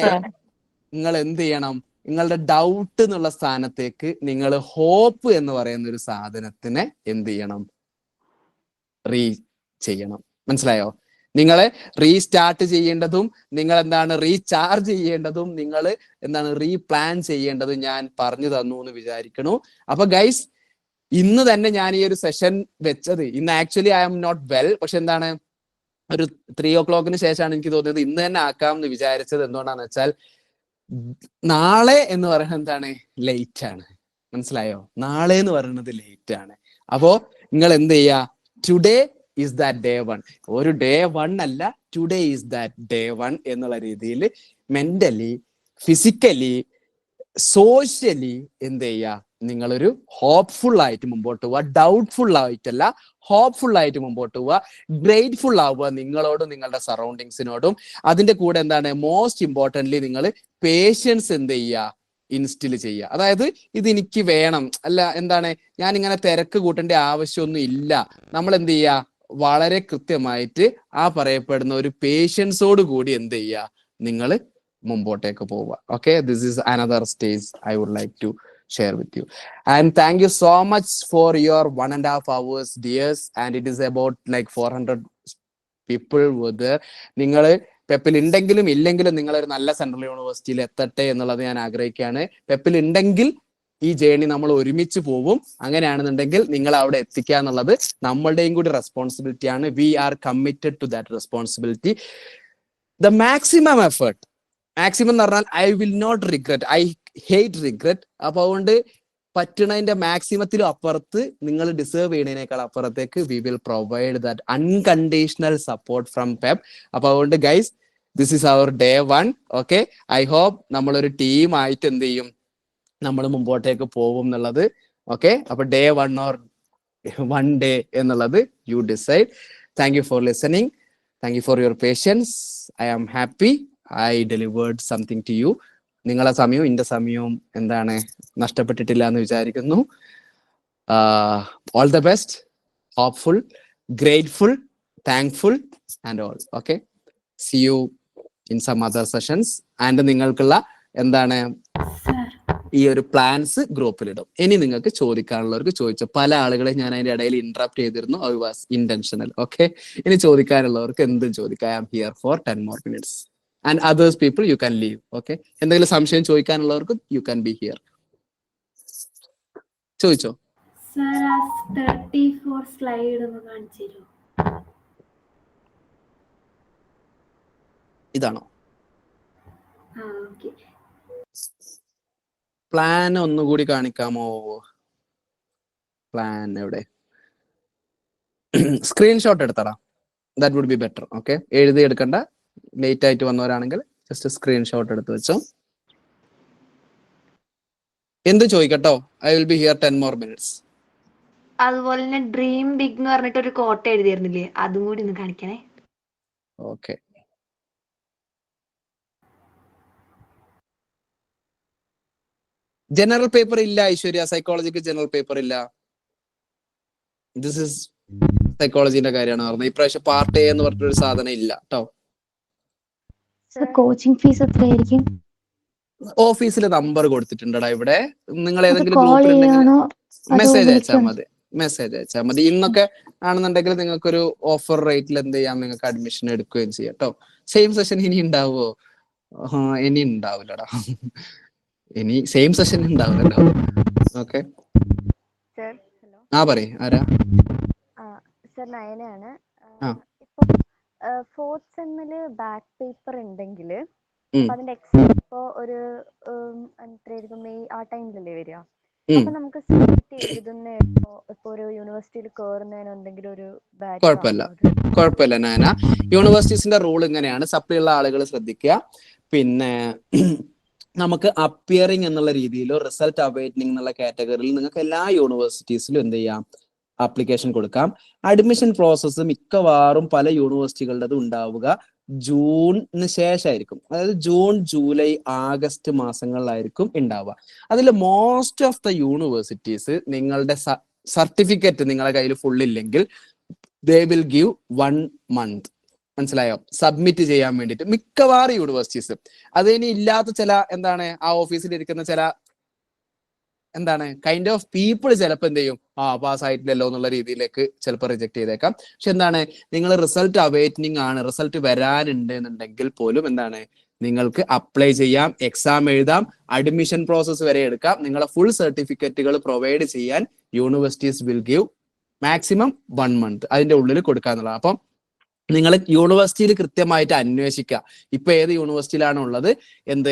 നിങ്ങൾ എന്ത് ചെയ്യണം, നിങ്ങളുടെ ഡൗട്ട് എന്നുള്ള സ്ഥാനത്തേക്ക് നിങ്ങൾ ഹോപ്പ് എന്ന് പറയുന്ന ഒരു സാധനത്തിനെ എന്ത് ചെയ്യണം, ചെയ്യണം. മനസ്സിലായോ? നിങ്ങളെ റീസ്റ്റാർട്ട് ചെയ്യേണ്ടതും, നിങ്ങൾ എന്താണ് റീചാർജ് ചെയ്യേണ്ടതും, നിങ്ങൾ എന്താണ് റീപ്ലാൻ ചെയ്യേണ്ടതും ഞാൻ പറഞ്ഞു തന്നു എന്ന് വിചാരിക്കണു. അപ്പൊ ഗൈസ്, ഇന്ന് തന്നെ ഞാൻ ഈ ഒരു സെഷൻ വെച്ചത്, ഇന്ന് actually I am not well, പക്ഷെ എന്താണ് ഒരു 3 o'clock ശേഷമാണ് എനിക്ക് തോന്നിയത് ഇന്ന് തന്നെ ആക്കാം എന്ന് വിചാരിച്ചത്. എന്തുകൊണ്ടാന്ന് വെച്ചാൽ നാളെ എന്ന് പറയുന്നത് എന്താണ്, ലേറ്റ് ആണ്. മനസ്സിലായോ? നാളെ എന്ന് പറയുന്നത് ലേറ്റ് ആണ്. അപ്പോ നിങ്ങൾ എന്ത് ചെയ്യുക, ടുഡേ ഈസ് ദാറ്റ് ഡേ 1. ഒരു ഡേ 1 അല്ല, ടുഡേ ഈസ് ദാറ്റ് ഡേ 1 എന്നുള്ള രീതിയിൽ മെന്റലി, ഫിസിക്കലി, സോഷ്യലി എന്ത് ചെയ്യുക, നിങ്ങളൊരു ഹോപ്പ്ഫുൾ ആയിട്ട് മുമ്പോട്ട് പോവുക. ഡൗട്ട്ഫുൾ ആയിട്ടല്ല, ഹോപ്പ്ഫുൾ ആയിട്ട് മുമ്പോട്ട് പോവുക. ഗ്രേറ്റ്ഫുൾ ആവുക നിങ്ങളോടും നിങ്ങളുടെ സറൗണ്ടിങ്സിനോടും. അതിന്റെ കൂടെ എന്താണ്, മോസ്റ്റ് ഇമ്പോർട്ടൻ്റ്ലി നിങ്ങൾ പേഷ്യൻസ് എന്ത് ചെയ്യുക, ഇൻസ്റ്റിൽ ചെയ്യുക. അതായത് ഇത് എനിക്ക് വേണം, അല്ല എന്താണ് ഞാൻ ഇങ്ങനെ തിരക്ക് കൂട്ടേണ്ട ആവശ്യമൊന്നും ഇല്ല. നമ്മൾ എന്ത് ചെയ്യുക, വളരെ കൃത്യമായിട്ട് ആ പറയപ്പെടുന്ന ഒരു പേഷ്യൻസോട് കൂടി എന്ത് ചെയ്യുക, നിങ്ങൾ മുമ്പോട്ടേക്ക് പോവുക. Okay, this is another stage I would like to share with you. And thank you so much for your 1.5 hours dears, and it is about like 400 people were there. നിങ്ങൾ പെപ്പിൽ ഉണ്ടെങ്കിലും ഇല്ലെങ്കിലും നിങ്ങൾ ഒരു നല്ല സെൻട്രൽ യൂണിവേഴ്സിറ്റിയിൽ എത്തട്ടെ എന്നുള്ളത് ഞാൻ ആഗ്രഹിക്കുകയാണ്. പെപ്പിൽ ഉണ്ടെങ്കിൽ ഈ ജേണി നമ്മൾ ഒരുമിച്ച് പോവും. അങ്ങനെയാണെന്നുണ്ടെങ്കിൽ നിങ്ങൾ അവിടെ എത്തിക്കുക എന്നുള്ളത് നമ്മളുടെയും കൂടി റെസ്പോൺസിബിലിറ്റിയാണ്. We are committed to that responsibility. The maximum effort, maximum എന്ന് പറഞ്ഞാൽ I will not regret, I hate regret. അപ്പൊ അതുകൊണ്ട് പറ്റണതിന്റെ മാക്സിമത്തിലും അപ്പുറത്ത്, നിങ്ങൾ ഡിസേർവ് ചെയ്യുന്നതിനേക്കാൾ അപ്പുറത്തേക്ക് we will provide that unconditional support from പെപ്പ്. അപ്പൊ അതുകൊണ്ട് guys, this is our day 1. Okay, I hope നമ്മളൊരു ടീമായിട്ട് എന്ത് ചെയ്യും, നമ്മൾ മുമ്പോട്ടേക്ക് പോകും എന്നുള്ളത്. ഓക്കെ, അപ്പൊ ഡേ 1 ഓർ 1 ഡേ എന്നുള്ളത് you decide. Thank you for listening, thank you for your patience. I am happy I delivered something to you. നിങ്ങളെ സമയവും എന്റെ സമയവും എന്താണ് നഷ്ടപ്പെട്ടിട്ടില്ല എന്ന് വിചാരിക്കുന്നു. All the best, hopeful, grateful, thankful and all. Okay, see you in some other sessions. And നിങ്ങൾക്കുള്ള എന്താണ് sir ഈ ഒരു പ്ലാൻസ് ഗ്രൂപ്പിലിടും. ഇനി നിങ്ങൾക്ക് ചോദിക്കാനുള്ളവർക്ക് ചോദിച്ചു. പല ആളുകളെ ഞാൻ അതിന്റെ ഇടയിൽ ഇന്ററപ്റ്റ് ചെയ്തിരുന്നു. I was intentional. ഓക്കെ, ഇനി ചോദിക്കാനുള്ളവർക്ക് എന്തും ചോദിക്കാം. I am here for 10 more minutes. And others people you can leave. Okay, എന്തെങ്കിലും സംശയം ചോദിക്കാനുള്ളവർക്ക് യു ക്യാൻ ബി ഹിയർ. ചോദിച്ചോ. സർ ആ 34 സ്ലൈഡ് ഒന്ന് കാണിച്ചു തരുമോ? ഇതാണോ ആ ഓക്കെ. പ്ലാൻ ഒന്നുകൂടി കാണിക്കാമോ? പ്ലാൻ എവിടെ? സ്ക്രീൻഷോട്ട് എടുത്തടാ, that would be better. Okay, എഴുതി എടുക്കണ്ട. ലേറ്റ് ആയിട്ട് വന്നവരാണെങ്കിൽ ജസ്റ്റ് സ്ക്രീൻഷോട്ട് എടുത്ത് വെച്ചോ. എന്ത് ചോദിക്കട്ടോ? I will be here 10 more minutes. അതുപോലെ തന്നെ ഡ്രീം ബിഗ് എന്ന് പറഞ്ഞിട്ട് ഒരു കോട്ട എഴുതിയിരുന്നില്ലേ, അതും കൂടി ഒന്ന് കാണിക്കണേ. ഓക്കെ, ജനറൽ പേപ്പർ ഇല്ല ഐശ്വര്യ. സൈക്കോളജിക്ക് ജനറൽ പേപ്പർ ഇല്ല. ദിസ് ഇസ് സൈക്കോളജിന്റെ കാര്യമാണ് പറഞ്ഞത്. ഇപ്രാവശ്യം പാർട്ട് എ എന്ന് പറഞ്ഞൊരു സാധനം ഇല്ല കേട്ടോ. കോച്ചിങ് ഫീസ് എത്രയായിരിക്കും? ഓഫീസിൽ നമ്പർ കൊടുത്തിട്ടുണ്ടടാ ഇവിടെ. നിങ്ങൾ അത് ഏതെങ്കിലും കോൾ ഗ്രൂപ്പിലുണ്ടെങ്കിൽ ചെയ്യാനോ അതോ മെസ്സേജ് അയച്ചാൽ വിളിക്കണോ? മതി. മെസ്സേജ് അയച്ചാൽ മതി. ഇന്നൊക്കെ ആണെന്നുണ്ടെങ്കിൽ നിങ്ങൾക്കൊരു ഓഫർ റേറ്റിൽ എന്ത് ചെയ്യാം, നിങ്ങൾക്ക് അഡ്മിഷൻ എടുക്കുകയും ചെയ്യാം കേട്ടോ. സെയിം സെഷൻ ഇനി ഉണ്ടാവുമോ? ഇനി ഉണ്ടാവില്ലടാ. ഇനി സെയിം സെഷൻ ഉണ്ടാവില്ലല്ലോ. Okay, sir hello. ആ പറയ്. ആരാ? സർ നയനയാണ്. ആ. ഇപ്പൊ 4th സെമ്മില് ബാക്ക് പേപ്പർ ഉണ്ടെങ്കിൽ ഉം. അതിന്റെ എക്സാം ഇപ്പോ ഒരു എത്രയായിരിക്കും, മെയ് ആ ടൈമിലല്ലേ വരിക? ഉം. അപ്പൊ നമുക്ക് സീറ്റ് എഴുതുന്ന ഇപ്പൊ ഒരു യൂണിവേഴ്സിറ്റിയിൽ കയറുന്നതിന് എന്തെങ്കിലും ഒരു ബാച്ച് കുഴപ്പമില്ല, കുഴപ്പമില്ല നാന. യൂണിവേഴ്സിറ്റീസിന്റെ റൂൾ ഇങ്ങനെയാണ്. സപ്ലൈ ഉള്ള ആളുകൾ ശ്രദ്ധിക്കുക. പിന്നെ നമുക്ക് അപ്പിയറിംഗ് എന്നുള്ള രീതിയിലോ റിസൾട്ട് അവൈറ്റിംഗ് എന്നുള്ള കാറ്റഗറിയിൽ നിങ്ങൾക്ക് എല്ലാ യൂണിവേഴ്സിറ്റീസിലും എന്ത് ചെയ്യാം, ആപ്ലിക്കേഷൻ കൊടുക്കാം. അഡ്മിഷൻ പ്രോസസ്സ് മിക്കവാറും പല യൂണിവേഴ്സിറ്റികളുടെ ഉണ്ടാവുക ജൂണിന് ശേഷമായിരിക്കും. അതായത് ജൂൺ, ജൂലൈ, ആഗസ്റ്റ് മാസങ്ങളിലായിരിക്കും ഉണ്ടാവുക. അതിൽ മോസ്റ്റ് ഓഫ് ദ യൂണിവേഴ്സിറ്റീസ് നിങ്ങളുടെ സർട്ടിഫിക്കറ്റ് നിങ്ങളുടെ കയ്യിൽ ഫുൾ ഇല്ലെങ്കിൽ ദേ വിൽ ഗിവ് 1 month. മനസ്സിലായോ? സബ്മിറ്റ് ചെയ്യാൻ വേണ്ടിയിട്ട് മിക്കവാറും യൂണിവേഴ്സിറ്റീസ്. അതിന് ഇല്ലാത്ത ചില എന്താണ് ആ ഓഫീസിൽ ഇരിക്കുന്ന ചില എന്താണ് കൈൻഡ് ഓഫ് പീപ്പിൾ ചിലപ്പോൾ എന്ത് ചെയ്യും, പാസ്സായിട്ടില്ലല്ലോ എന്നുള്ള രീതിയിലേക്ക് ചിലപ്പോൾ റിജക്ട് ചെയ്തേക്കാം. പക്ഷെ എന്താണ്, നിങ്ങൾ റിസൾട്ട് അവൈറ്റിംഗ് ആണ്, റിസൾട്ട് വരാനുണ്ട് എന്നുണ്ടെങ്കിൽ പോലും എന്താണ്, നിങ്ങൾക്ക് അപ്ലൈ ചെയ്യാം, എക്സാം എഴുതാം, അഡ്മിഷൻ പ്രോസസ്സ് വരെ എടുക്കാം. നിങ്ങളെ ഫുൾ സർട്ടിഫിക്കറ്റുകൾ പ്രൊവൈഡ് ചെയ്യാൻ universities will give maximum 1 month അതിന്റെ ഉള്ളിൽ കൊടുക്കാന്നുള്ളതാണ്. അപ്പം നിങ്ങൾ യൂണിവേഴ്സിറ്റിയിൽ കൃത്യമായിട്ട് അന്വേഷിക്കുക. ഇപ്പൊ ഏത് യൂണിവേഴ്സിറ്റിയിലാണ് ഉള്ളത്, എന്ത്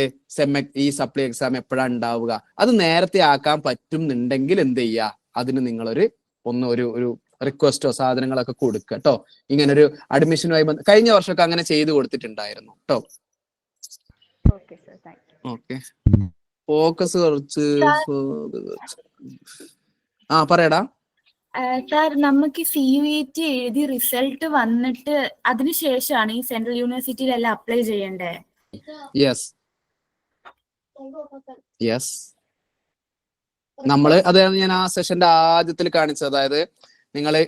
ഈ സപ്ലൈ എക്സാം എപ്പോഴാണ് ഉണ്ടാവുക, അത് നേരത്തെ ആക്കാൻ പറ്റുന്നുണ്ടെങ്കിൽ എന്ത് ചെയ്യുക, അതിന് നിങ്ങളൊരു ഒരു റിക്വസ്റ്റോ സാധനങ്ങളൊക്കെ കൊടുക്കുക കേട്ടോ. ഇങ്ങനൊരു അഡ്മിഷനുമായി കഴിഞ്ഞ വർഷമൊക്കെ അങ്ങനെ ചെയ്തു കൊടുത്തിട്ടുണ്ടായിരുന്നു കേട്ടോ. ഓക്കെ, ഫോക്കസ് കുറച്ച് പറയടാ. സാർ, നമുക്ക് CUET എഴുതി റിസൾട്ട് വന്നിട്ട് അതിനുശേഷമാണ് ഈ സെൻട്രൽ യൂണിവേഴ്സിറ്റിയിലെല്ലാം അപ്ലൈ ചെയ്യണ്ടേ? യെസ്, നമ്മള് അതാണ് ഞാൻ ആ സെഷന്റെ ആദ്യത്തിൽ കാണിച്ചത്. അതായത് നിങ്ങള്